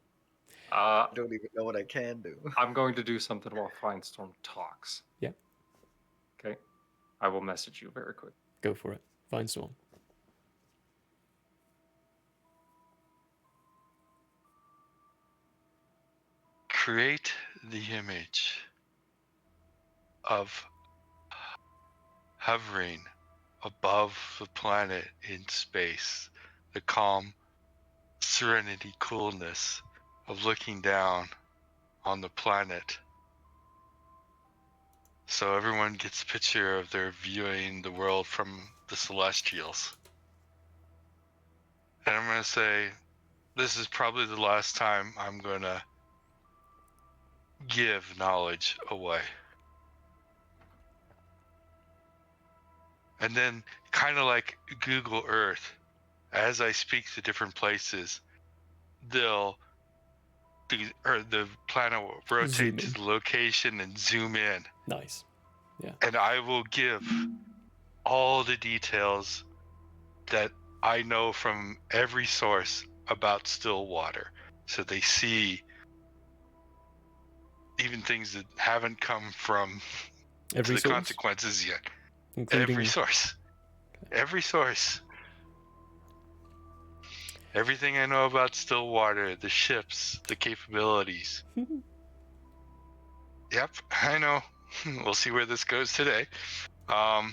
I don't even know what I can do. I'm going to do something while Finestorm talks. Yeah. Okay. I will message you very quick. Go for it. Finestorm. Create the image of hovering above the planet in space, the calm serenity, coolness of looking down on the planet. So everyone gets a picture of their viewing the world from the Celestials. And I'm going to say, this is probably the last time I'm going to give knowledge away. And then, kind of like Google Earth, as I speak to different places, the planet will rotate to the location and zoom in. Nice. Yeah. And I will give all the details that I know from every source about Stillwater. So they see even things that haven't come from Every the source? consequences yet. Including... Every source. Every source. Everything I know about Stillwater, the ships, the capabilities. Yep, I know. We'll see where this goes today. But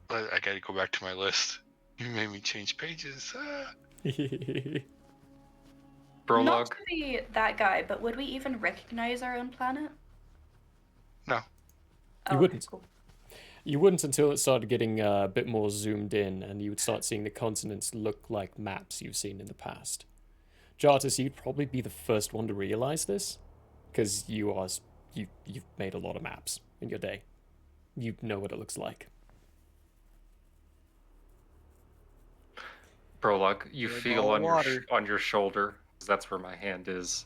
I gotta go back to my list. You made me change pages. Not to be that guy, but would we even recognize our own planet? No. You Oh, wouldn't. Cool. You wouldn't until it started getting a bit more zoomed in, and you would start seeing the continents look like maps you've seen in the past. Jartis, you'd probably be the first one to realize this, because you've made a lot of maps in your day. You know what it looks like. Prologue, you Good feel old on your shoulder, 'cause that's where my hand is.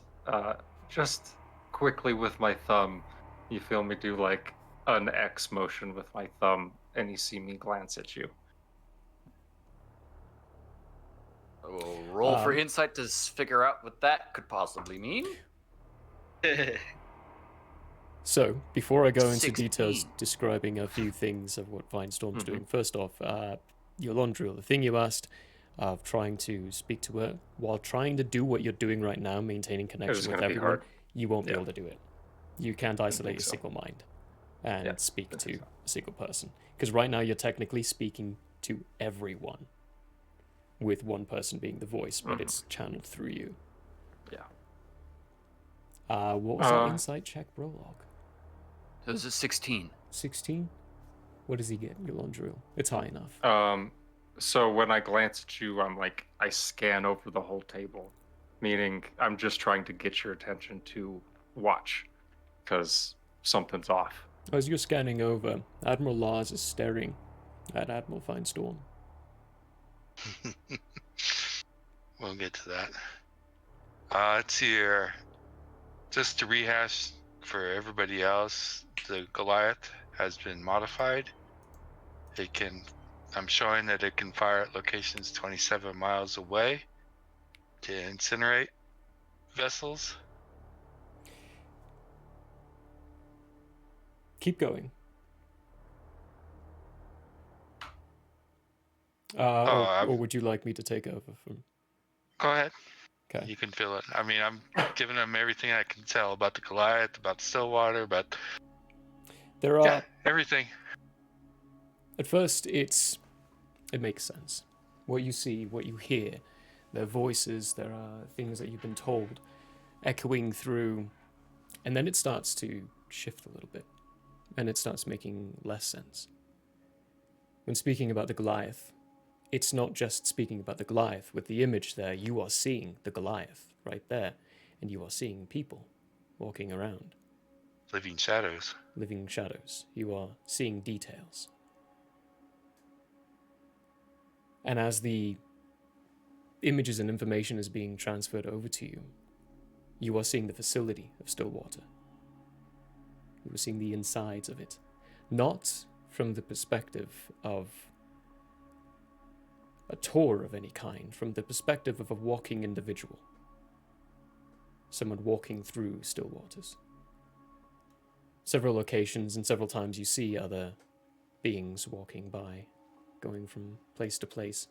Just quickly with my thumb, you feel me do like an X motion with my thumb, and you see me glance at you. We'll roll for insight to figure out what that could possibly mean. So, before I go into 16. details describing a few things of what Vinestorm's doing, first off, Yolondriel, the thing you asked of trying to speak to her while trying to do what you're doing right now, maintaining connection with everyone, you won't be able to do it. You can't isolate a single mind and speak to a single person. Because right now you're technically speaking to everyone, with one person being the voice, but it's channeled through you. Yeah. What was that insight check, Prologue? It was a 16. 16? What does he get, Yolondriel? It's high enough. So when I glance at you, I scan over the whole table, meaning I'm just trying to get your attention to watch, because something's off. As you're scanning over, Admiral Lars is staring at Admiral Finestorm. We'll get to that. Let's see here. Just to rehash for everybody else, the Goliath has been modified. I'm showing that it can fire at locations 27 miles away to incinerate vessels. Keep going. Or would you like me to take over from... Go ahead. Okay. You can feel it. I mean, I'm giving them everything I can tell about the Goliath, about Stillwater, about... There are... everything. At first, it makes sense. What you see, what you hear, their voices, there are things that you've been told, echoing through, and then it starts to shift a little bit, and it starts making less sense. When speaking about the Goliath, it's not just speaking about the Goliath. With the image there, you are seeing the Goliath right there, and you are seeing people walking around. Living shadows. Living shadows. You are seeing details. And as the images and information is being transferred over to you, you are seeing the facility of Stillwater. You are seeing the insides of it. Not from the perspective of a tour of any kind, from the perspective of a walking individual. Someone walking through Stillwaters. Several locations and several times you see other beings walking by, going from place to place.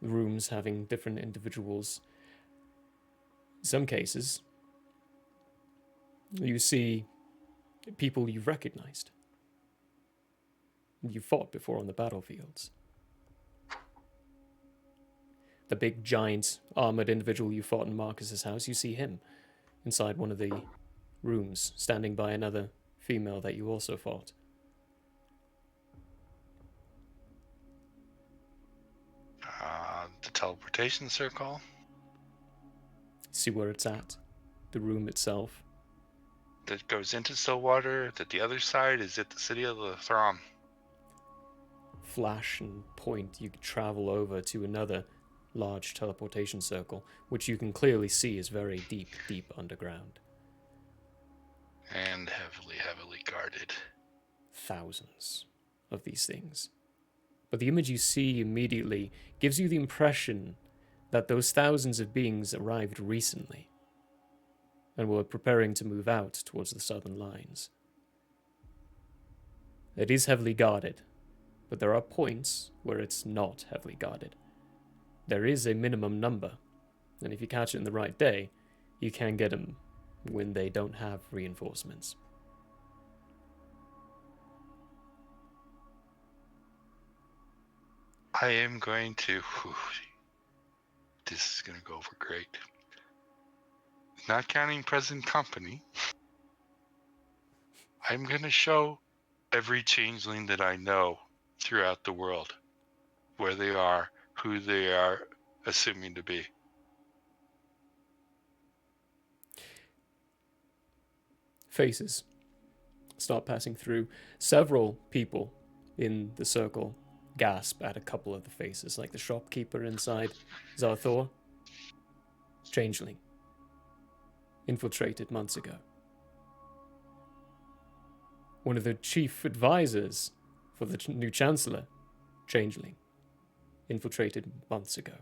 Rooms having different individuals. In some cases, you see people you've recognized. You fought before on the battlefields. the big giant armored individual you fought in Marcus's house, you see him inside one of the rooms, standing by another female that you also fought. The teleportation circle. See where it's at. The room itself. That goes into Stillwater. That the other side is at the city of the Throm. Flash and point, you could travel over to another large teleportation circle, which you can clearly see is very deep, deep underground. And heavily guarded. Thousands of these things. But the image you see immediately gives you the impression that those thousands of beings arrived recently and were preparing to move out towards the southern lines. It is heavily guarded, but there are points where it's not heavily guarded. There is a minimum number, and if you catch it in the right day, you can get them when they don't have reinforcements. I am going to... This is going to go over great. Not counting present company, I'm going to show every changeling that I know throughout the world where they are, who they are assuming to be. Faces start passing through. Several people in the circle gasp at a couple of the faces, like the shopkeeper inside Zarthor. Changeling. Infiltrated months ago. One of the chief advisors for the new chancellor, Changeling. Infiltrated months ago.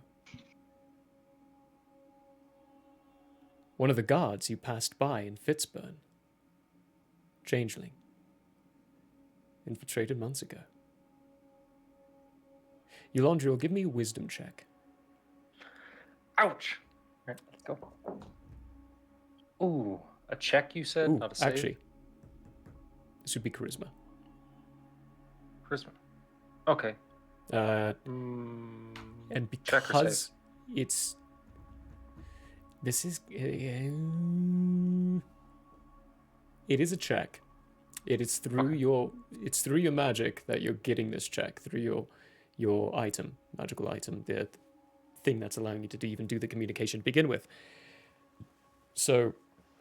One of the guards you passed by in Fitzburn, Changeling. Infiltrated months ago. Eulandriel, give me a wisdom check. Ouch! Alright, let's go. Ooh, a check you said? Ooh, not a save? actually, this would be charisma. Charisma. Okay. And check or because save? it's... This is... it is a check. It is through your... It's through your magic that you're getting this check. Through your item, magical item, the thing that's allowing you to even do the communication to begin with. So,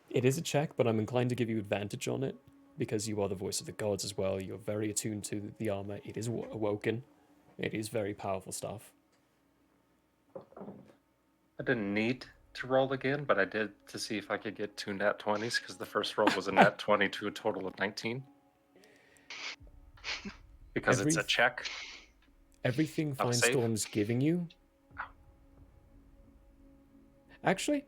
it is a check, but I'm inclined to give you advantage on it, because you are the voice of the gods as well. You're very attuned to the armor. It is awoken. It is very powerful stuff. I didn't need to roll again, but I did to see if I could get 2 nat 20s, because the first roll was a nat 20 to a total of 19. Because it's a check. Everything I'll save. Finestorm's giving you... Actually...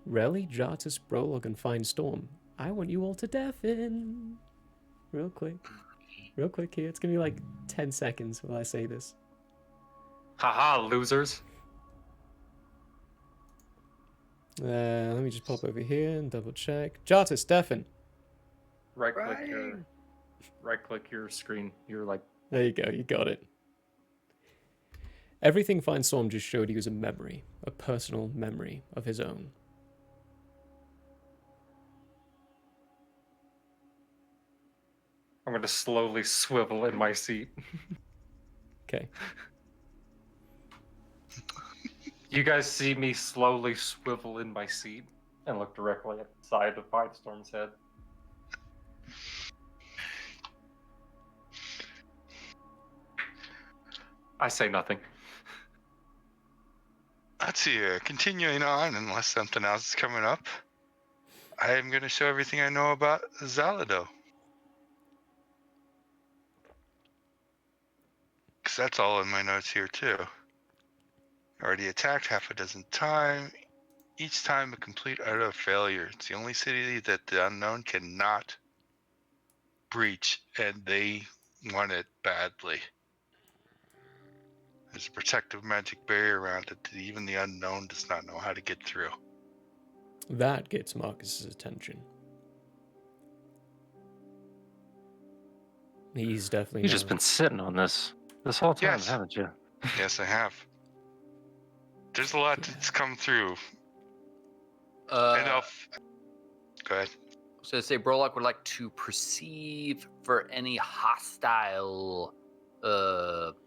Relly, Jartus, Prologue, and Finestorm. I want you all to deafen. Real quick. Real quick here. It's gonna be like 10 seconds while I say this. Haha, losers. Let me just pop over here and double check. Jartus, deafen. Right click your screen. You're like... There you go, you got it. Everything Finestorm just showed you is a memory. A personal memory of his own. I'm going to slowly swivel in my seat. Okay. You guys see me slowly swivel in my seat and look directly at the side of Firestorm's head. I say nothing. Let's see here. Continuing on, unless something else is coming up, I am going to show everything I know about Zalado. Because that's all in my notes here, too. Already attacked half a dozen times. Each time a complete utter failure. It's the only city that the unknown cannot breach, and they want it badly. There's a protective magic barrier around it that even the unknown does not know how to get through. That gets Marcus's attention. He's definitely... You've just been sitting on this whole time, Yes. haven't you? Yes, I have. There's a lot that's come through. And go ahead. So I say Brolock would like to perceive for any hostile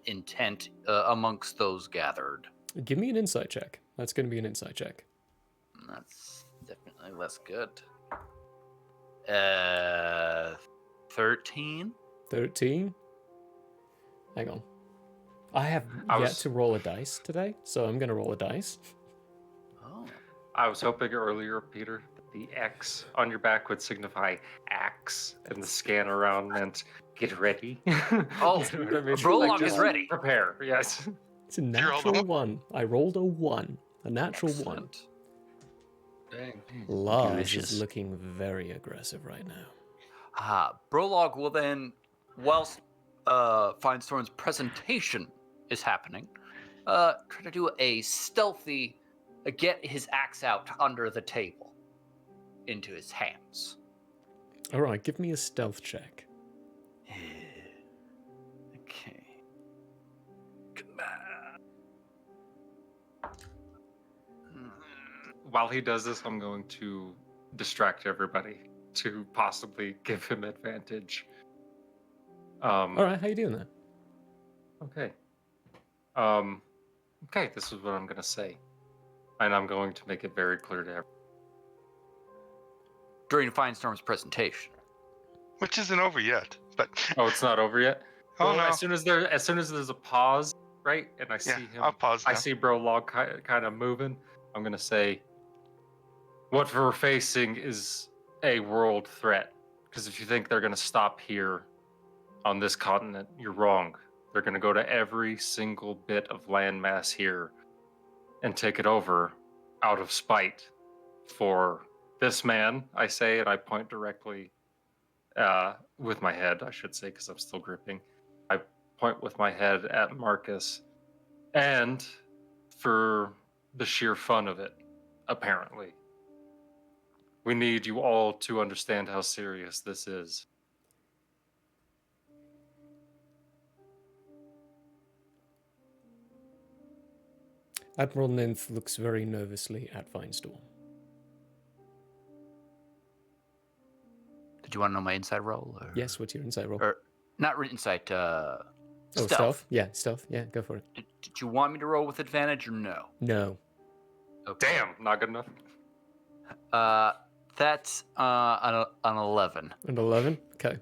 intent amongst those gathered. Give me an insight check. That's going to be an insight check. That's definitely less good. 13. 13? Hang on. I have yet to roll a dice today, so I'm going to roll a dice. Oh. I was hoping earlier, Peter, that the X on your back would signify axe, and the scan around meant get ready. Oh, Brolock is ready. Prepare, yes. It's a natural 1. I rolled a 1. A natural Excellent. 1. Dang. Lars Delicious. is looking very aggressive right now. Brolock will then, whilst Finestorm's presentation is happening, try to do a stealthy, get his axe out under the table into his hands. All right, give me a stealth check. Okay. While he does this, I'm going to distract everybody to possibly give him advantage. All right, how you doing that? Okay. Okay, this is what I'm going to say. And I'm going to make it very clear to everyone. During Finestorm's presentation. Which isn't over yet, but Oh, it's not over yet? Oh, Well, no. as soon as there's a pause, right? And I see him. I'll pause I now. see Brolock kind of moving. I'm going to say, what we're facing is a world threat. Because if you think they're going to stop here on this continent, you're wrong. They're going to go to every single bit of landmass here and take it over out of spite for this man, I say, and I point directly with my head, I should say, because I'm still gripping. I point with my head at Marcus, and for the sheer fun of it, apparently. We need you all to understand how serious this is. Admiral Ninth looks very nervously at Finestorm. Did you want to know my inside roll? Or... Yes, what's your inside roll? Or not insight, stealth? Yeah, stealth. Yeah, go for it. Did you want me to roll with advantage or no? No. Okay. Damn, not good enough. That's an 11. An 11? Okay.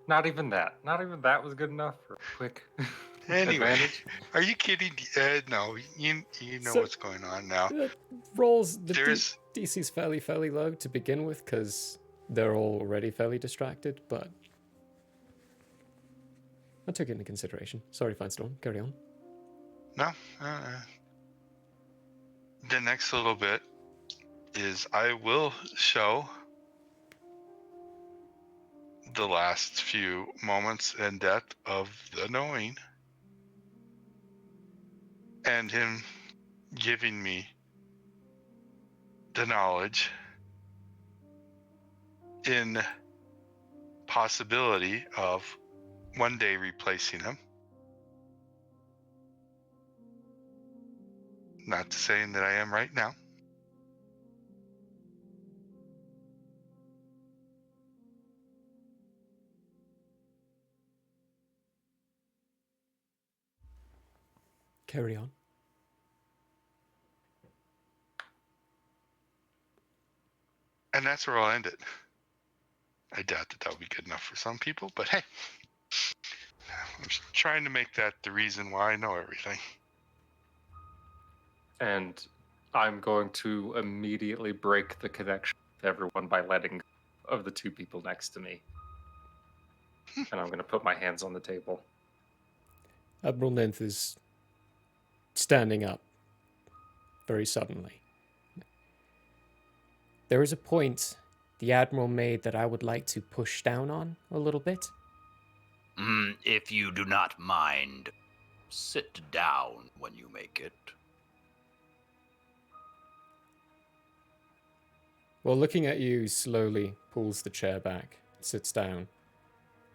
Not even that. Not even that was good enough for a quick Anyway, advantage. Are you kidding? No, you know So- what's going on now. Rolls, the There's- DC's fairly low to begin with, because they're all already fairly distracted, but I took it into consideration. Sorry, Finestorm. Carry on. No. The next little bit is I will show the last few moments and death of the knowing and him giving me the knowledge in possibility of one day replacing him. Not saying that I am right now. Carry on. And that's where I'll end it. I doubt that would be good enough for some people, but hey, I'm just trying to make that the reason why I know everything. And I'm going to immediately break the connection with everyone by letting go of the two people next to me. And I'm going to put my hands on the table. Admiral Ninth is standing up very suddenly. There is a point the Admiral made that I would like to push down on a little bit. If you do not mind, sit down when you make it. Well, looking at you, slowly pulls the chair back, sits down,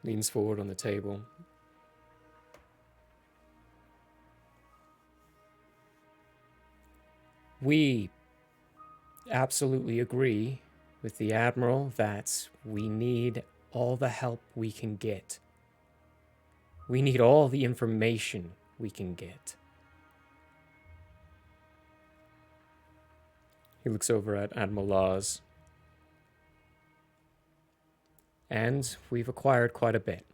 leans forward on the table, We absolutely agree with the Admiral that we need all the help we can get. We need all the information we can get. He looks over at Admiral Laws. And we've acquired quite a bit.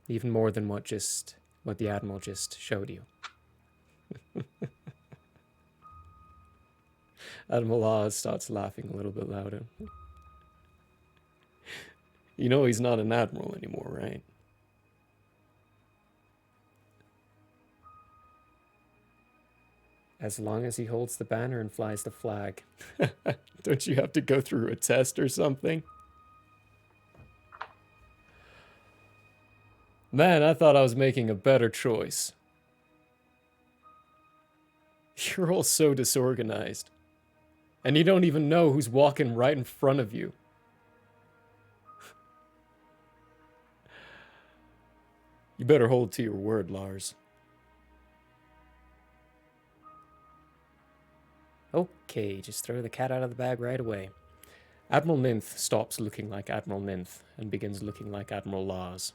Even more than what the Admiral just showed you. Admiral Laws starts laughing a little bit louder. You know he's not an admiral anymore, right? As long as he holds the banner and flies the flag. Don't you have to go through a test or something? Man, I thought I was making a better choice. You're all so disorganized. And you don't even know who's walking right in front of you. You better hold to your word, Lars. Okay, just throw the cat out of the bag right away. Admiral Ninth stops looking like Admiral Ninth and begins looking like Admiral Lars.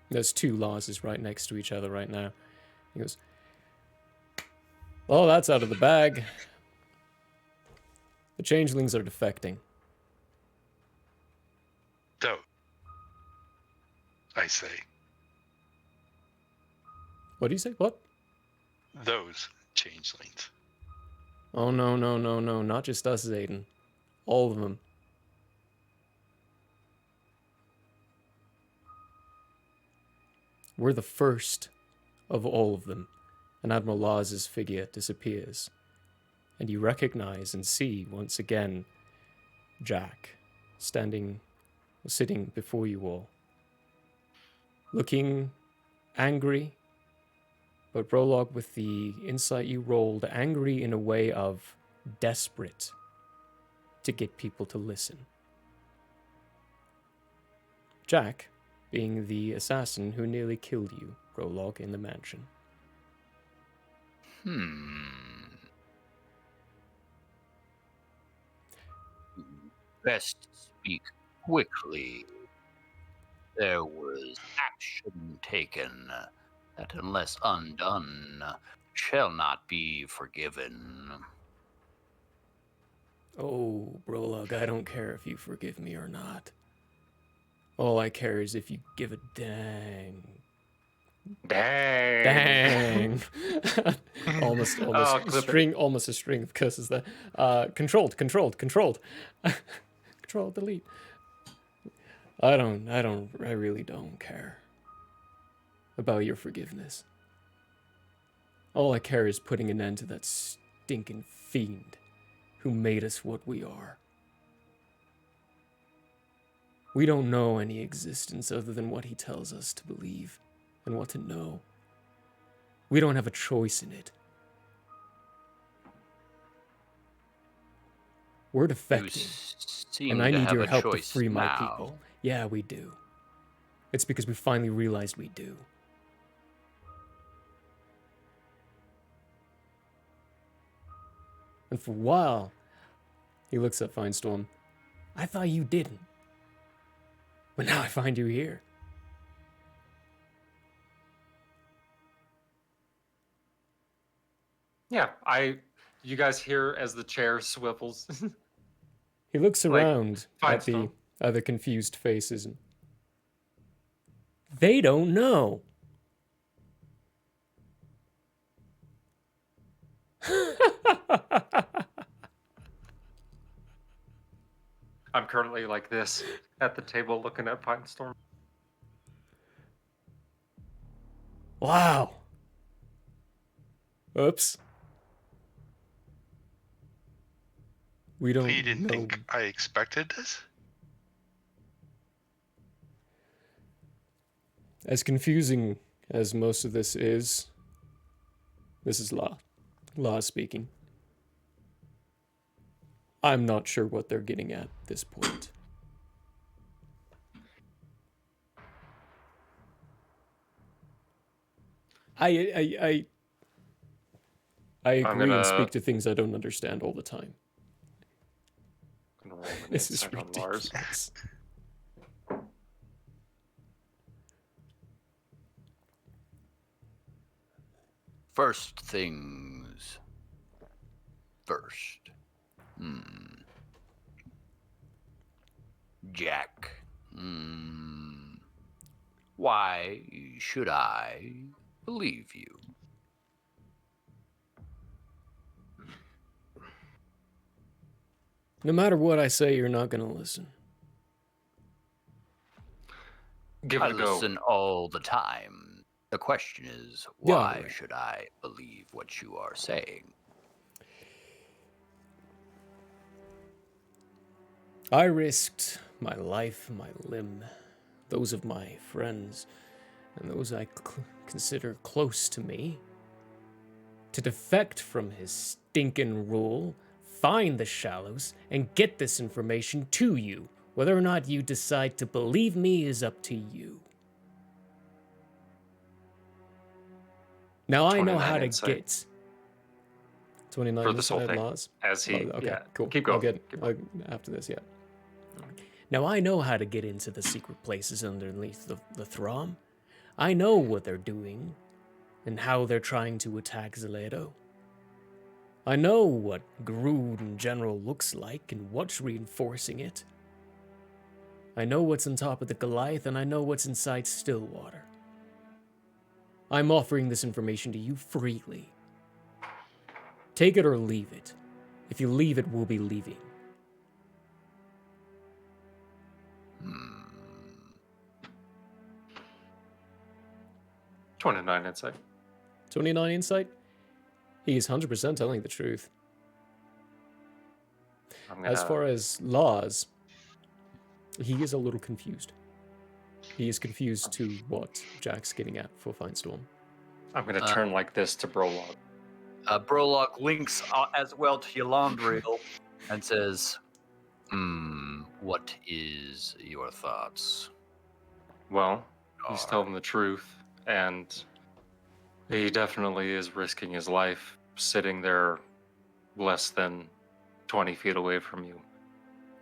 There's two Larses right next to each other right now. He goes, "Oh, that's out of the bag. The changelings are defecting." So, I say. What do you say? What? Those changelings. Oh, no, no, no, no. Not just us, Zayden. All of them. We're the first of all of them. And Admiral Lars' figure disappears. And you recognize and see, once again, Jack, sitting before you all. Looking angry, but Prologue, with the insight you rolled, angry in a way of desperate to get people to listen. Jack, being the assassin who nearly killed you, Prologue, in the mansion. Best speak quickly. There was action taken that, unless undone, shall not be forgiven. Oh, Prologue, I don't care if you forgive me or not. All I care is if you give a dang. Dang. almost Oh, a string of curses there. Controlled. Control, delete. I really don't care about your forgiveness. All I care is putting an end to that stinking fiend who made us what we are. We don't know any existence other than what he tells us to believe and what to know. We don't have a choice in it. We're defecting, and I need your help to free my people. Yeah, we do. It's because we finally realized we do. And for a while, he looks at Finestorm. I thought you didn't. But now I find you here. Yeah, you guys hear as the chair swivels. He looks around at the Finestorm. other confused faces. And they don't know. I'm currently like this at the table looking at Finestorm. Wow. Oops. We don't You didn't know. think I expected this? As confusing as most of this is Law speaking. I'm not sure what they're getting at this point. I I'm agree and gonna- speak to things I don't understand all the time. Gonna roll an This is insight on Lars. ridiculous. First things first. Jack. Why should I believe you? No matter what I say, you're not gonna listen. Give I it a go. listen all the time. The question is, Yeah, why right. should I believe what you are saying? I risked my life, my limb, those of my friends, and those I consider close to me, to defect from his stinking rule, find the Shallows, and get this information to you. Whether or not you decide to believe me is up to you. Now I know 29 how to insight. get 29 For this whole insight thing, laws. as he- okay, yeah, cool. keep I'll going, get after this. Yeah. Now I know how to get into the secret places underneath the Throm. I know what they're doing, and how they're trying to attack Zaledo. I know what Grood in general looks like and what's reinforcing it. I know what's on top of the Goliath, and I know what's inside Stillwater. I'm offering this information to you freely. Take it or leave it. If you leave it, we'll be leaving. 29 insight. 29 insight? He's 100% telling the truth. As far as laws, he is a little confused. He is confused to what Jack's getting at for Finestorm. I'm gonna turn like this to Brolog. Brolog links as well to Yolandriel and says, what is your thoughts? Well, he's telling the truth, and he definitely is risking his life sitting there less than 20 feet away from you.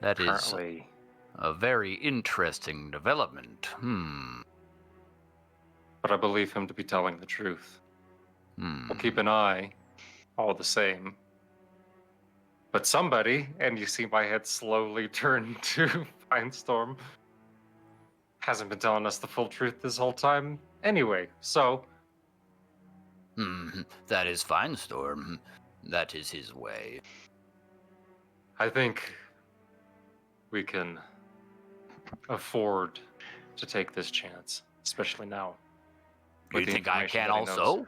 That is Currently. a very interesting development. But I believe him to be telling the truth. We'll keep an eye, all the same. But somebody, and you see my head slowly turn to Finestorm, hasn't been telling us the full truth this whole time anyway, so... That is Finestorm. That is his way. I think we can afford to take this chance, especially now. Do you think I can also?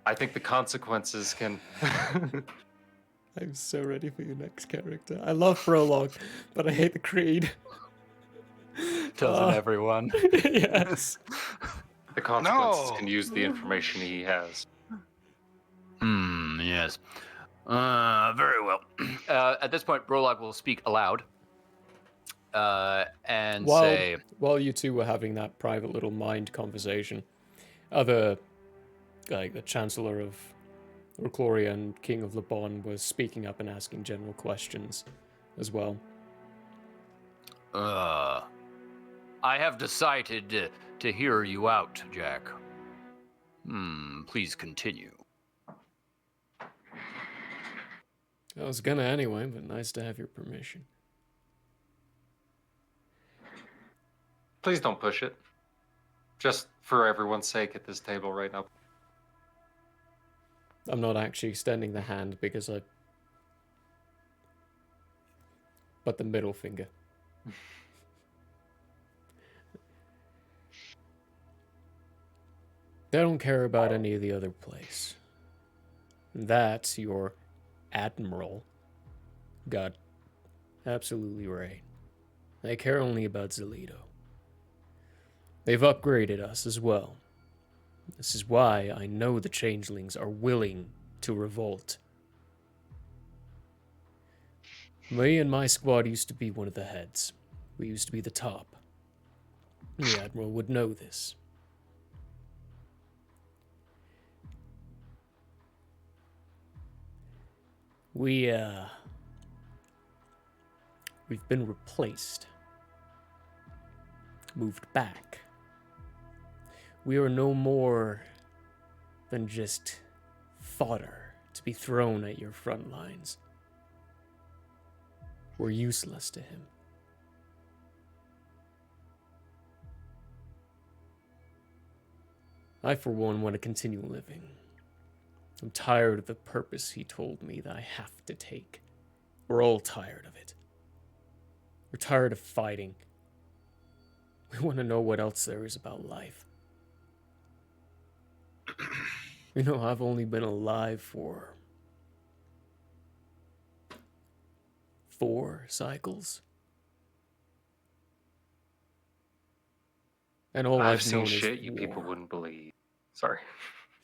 I think the consequences can... I'm so ready for your next character. I love Prologue, but I hate the Creed. Doesn't everyone? Yes. The consequences can use the information he has. Yes. Very well. At this point, Brolog will speak aloud and say... While you two were having that private little mind conversation, other, like the Chancellor of Recloria and King of Lebon was speaking up and asking general questions as well. I have decided to hear you out, Jack. Please continue. I was gonna anyway, but nice to have your permission. Please don't push it. Just for everyone's sake at this table right now. I'm not actually extending the hand because but the middle finger. They don't care about any of the other place. That your admiral got absolutely right. They care only about Zaledo. They've upgraded us as well. This is why I know the changelings are willing to revolt. Me and my squad used to be one of the heads. We used to be the top. The Admiral would know this. We've been replaced. Moved back. We are no more than just fodder to be thrown at your front lines. We're useless to him. I, for one, want to continue living. I'm tired of the purpose he told me that I have to take. We're all tired of it. We're tired of fighting. We want to know what else there is about life. You know, I've only been alive for 4 cycles. And all I've I've seen known shit is you war. people wouldn't believe. Sorry.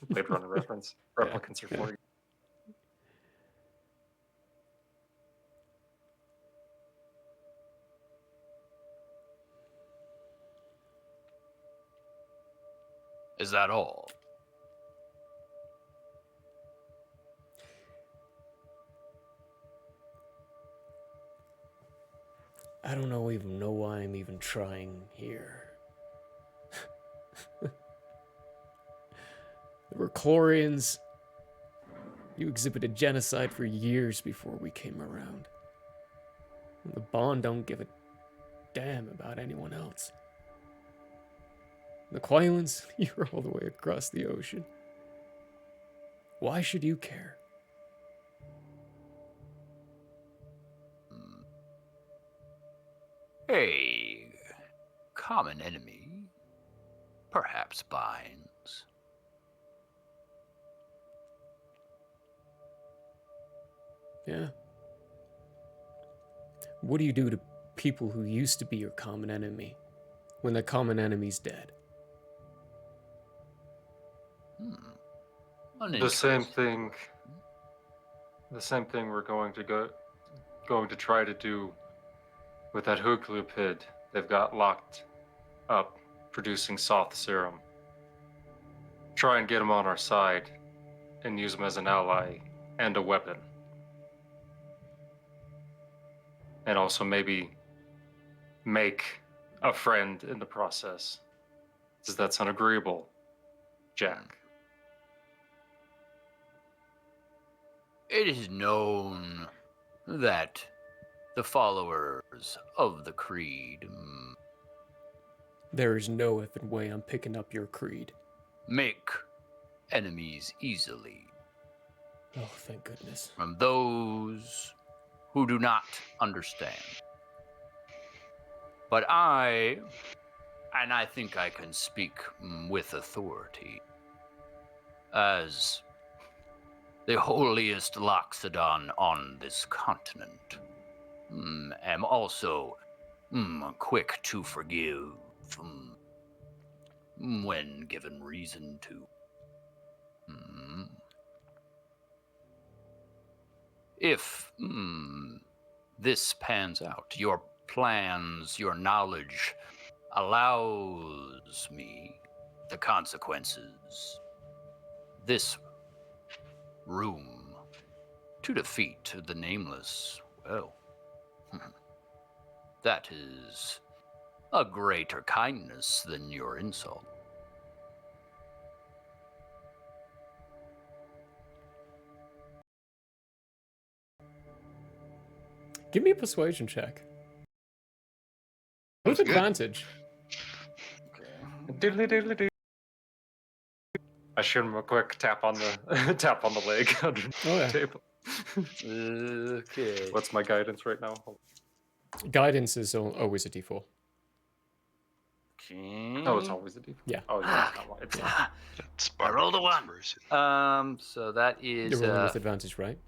Blade Runner reference. Replicants are for you. Is that all? I don't even know why I'm even trying here. The Reclorians, you exhibited genocide for years before we came around. The Bond don't give a damn about anyone else. The Quailans, you're all the way across the ocean. Why should you care? A common enemy perhaps binds. Yeah. What do you do to people who used to be your common enemy when the common enemy's dead? The same thing. The same thing we're going to try to do with that Hooglupid they've got locked up, producing Soth serum. Try and get him on our side, and use him as an ally and a weapon. And also maybe make a friend in the process. Does that sound agreeable, Jack? It is known that the followers of the Creed There is no effing way I'm picking up your creed. make enemies easily. Oh, thank goodness. From those who do not understand. But I think I can speak with authority, as the holiest Loxodon on this continent, am also quick to forgive when given reason to. If this pans out, your plans, your knowledge allows me the consequences, this room, to defeat the Nameless, well, that is a greater kindness than your insult. Give me a persuasion check. With advantage. Doodly doodly doo. I shoot him a quick tap on the tap on the leg under the table. Okay. What's my guidance right now? Guidance is always a d4. Okay. Oh, it's always a d4. Yeah. Oh, yeah. It's not. I rolled a 1. So that is. You're rolling with advantage, right?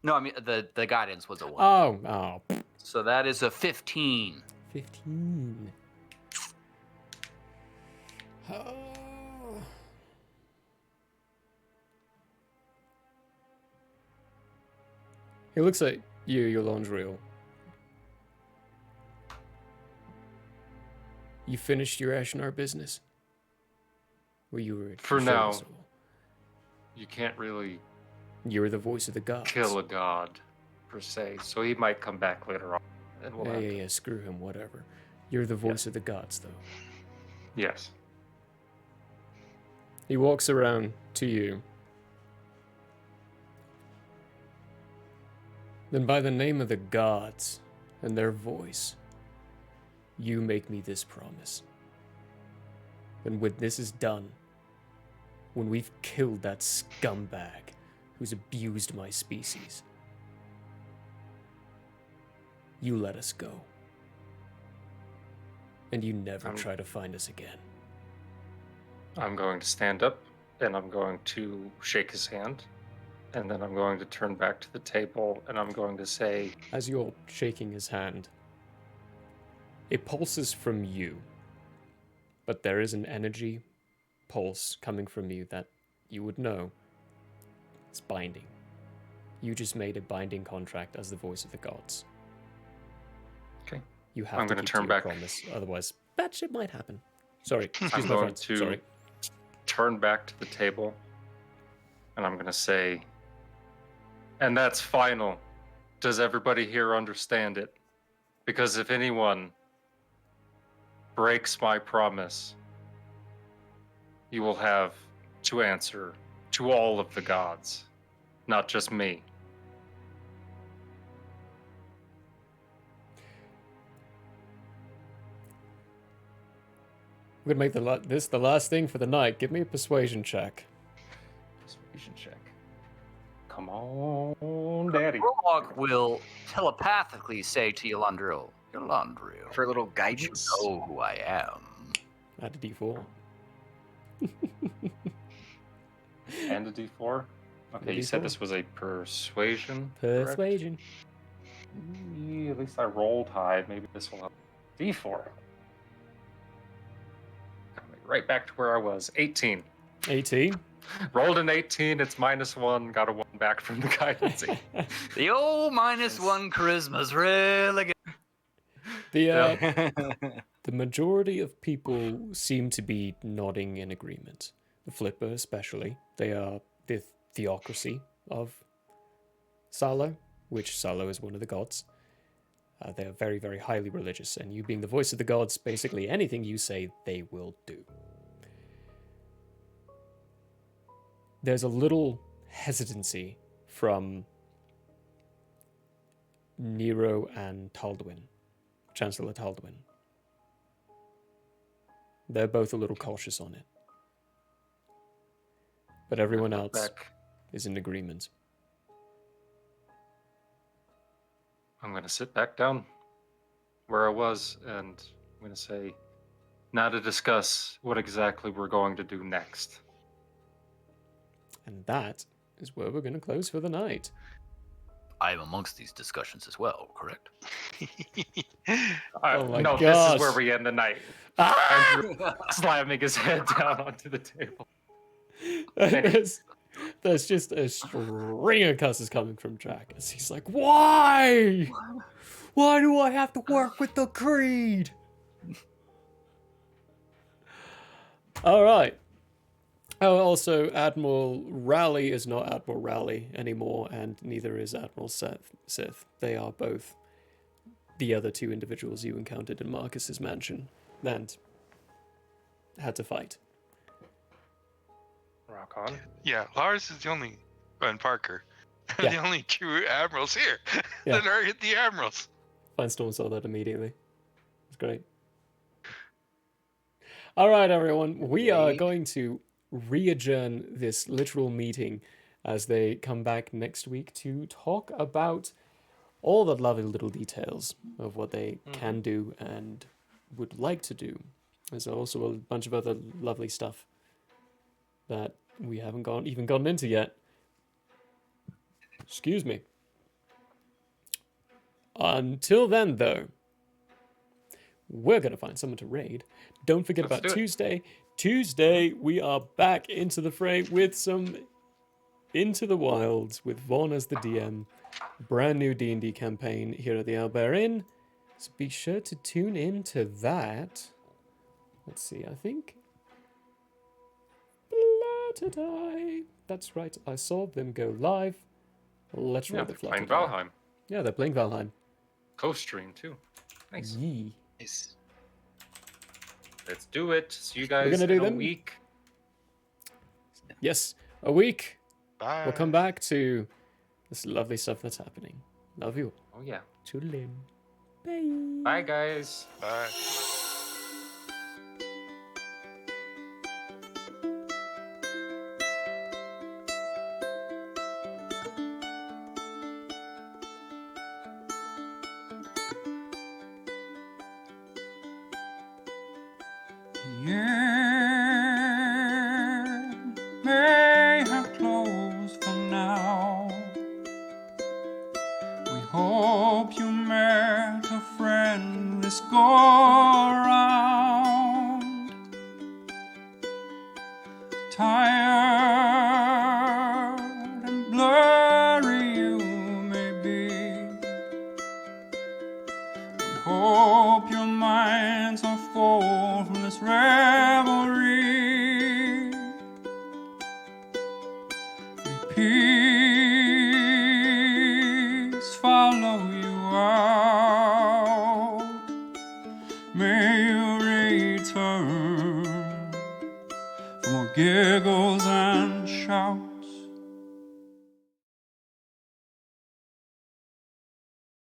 No, I mean the guidance was a 1. Oh. So that is a 15. 15. It looks like your Yolandriel. You finished your Ashenar business? Where you were For now, you can't really You're the voice of the gods. kill a god, per se. So he might come back later on. And we'll have to- Yeah, screw him, whatever. You're the voice of the gods, though. Yes. He walks around to you. Then by the name of the gods and their voice, you make me this promise. And when this is done, when we've killed that scumbag who's abused my species, you let us go. And you never try to find us again. I'm going to stand up, and I'm going to shake his hand, and then I'm going to turn back to the table, and I'm going to say... As you're shaking his hand, it pulses from you, but there is an energy pulse coming from you that you would know is binding. You just made a binding contract as the voice of the gods. Okay. You have I'm to gonna keep turn to your back. promise, otherwise bad shit might happen. Sorry, excuse I'm my going friends. to Sorry. turn back to the table, and I'm going to say, and that's final. Does everybody here understand it? Because if anyone breaks my promise, you will have to answer to all of the gods, not just me. I'm gonna make this the last thing for the night. Give me a persuasion check. Persuasion check. Come on, Daddy. Warlock will telepathically say to Yolandrio, Yolandrio, For a little guidance. you know who I am. Add a d4. And a d4? Okay, you said this was a persuasion? Persuasion. At least I rolled high. Maybe this will help. D4. Right back to where I was. 18. 18? Rolled an 18, it's -1, got a 1 back from the guidance. The old -1 charisma's really good. The majority of people seem to be nodding in agreement. The Flipper especially. They are the theocracy of Salo, which Salo is one of the gods. They are very, very highly religious, and you being the voice of the gods, basically anything you say, they will do. There's a little hesitancy from Nero and Talduin, Chancellor Talduin. They're both a little cautious on it. But everyone else is in agreement. I'm going to sit back down where I was, and I'm going to say, now to discuss what exactly we're going to do next. And that is where we're going to close for the night. I am amongst these discussions as well, correct? Oh my no, gosh. this is where we end the night. Ah! Andrew slamming his head down onto the table. There's just a string of cusses coming from Jack as he's like, why? Why do I have to work with the Creed? All right. Oh, also, Admiral Raleigh is not Admiral Raleigh anymore, and neither is Admiral Sith. They are both the other two individuals you encountered in Marcus's mansion and had to fight. Rock on. Yeah, Lars is the only, and Parker, Yeah. the only true admirals here Yeah. that are the admirals. Finestorm saw that immediately. It's great. All right, everyone. We are going to re-adjourn this literal meeting as they come back next week to talk about all the lovely little details of what they can do and would like to do. There's also a bunch of other lovely stuff that we haven't even gotten into yet. Excuse me. Until then, though, we're going to find someone to raid. Don't forget about Tuesday. Tuesday, we are back into the fray with some Into the Wilds with Vaughn as the DM. Brand new D&D campaign here at the Owlbear Inn. So be sure to tune in to that. Let's see, I think Saturday. That's right, I saw them go live. Let's roll the playing flutter die. Valheim. Yeah, they're playing Valheim. Co-stream too. Nice. Yee. Nice. Let's do it. See you We're guys gonna do in a them. week. Yes, a week. Bye. We'll come back to this lovely stuff that's happening. Love you all. Oh yeah. Toodaloo. Bye guys. Bye. Yeah, may have closed for now. We hope you met a friend this go around. Tired and blurry you may be. We hope your minds are full from this revelry. May peace follow you out. May you return for more giggles and shouts.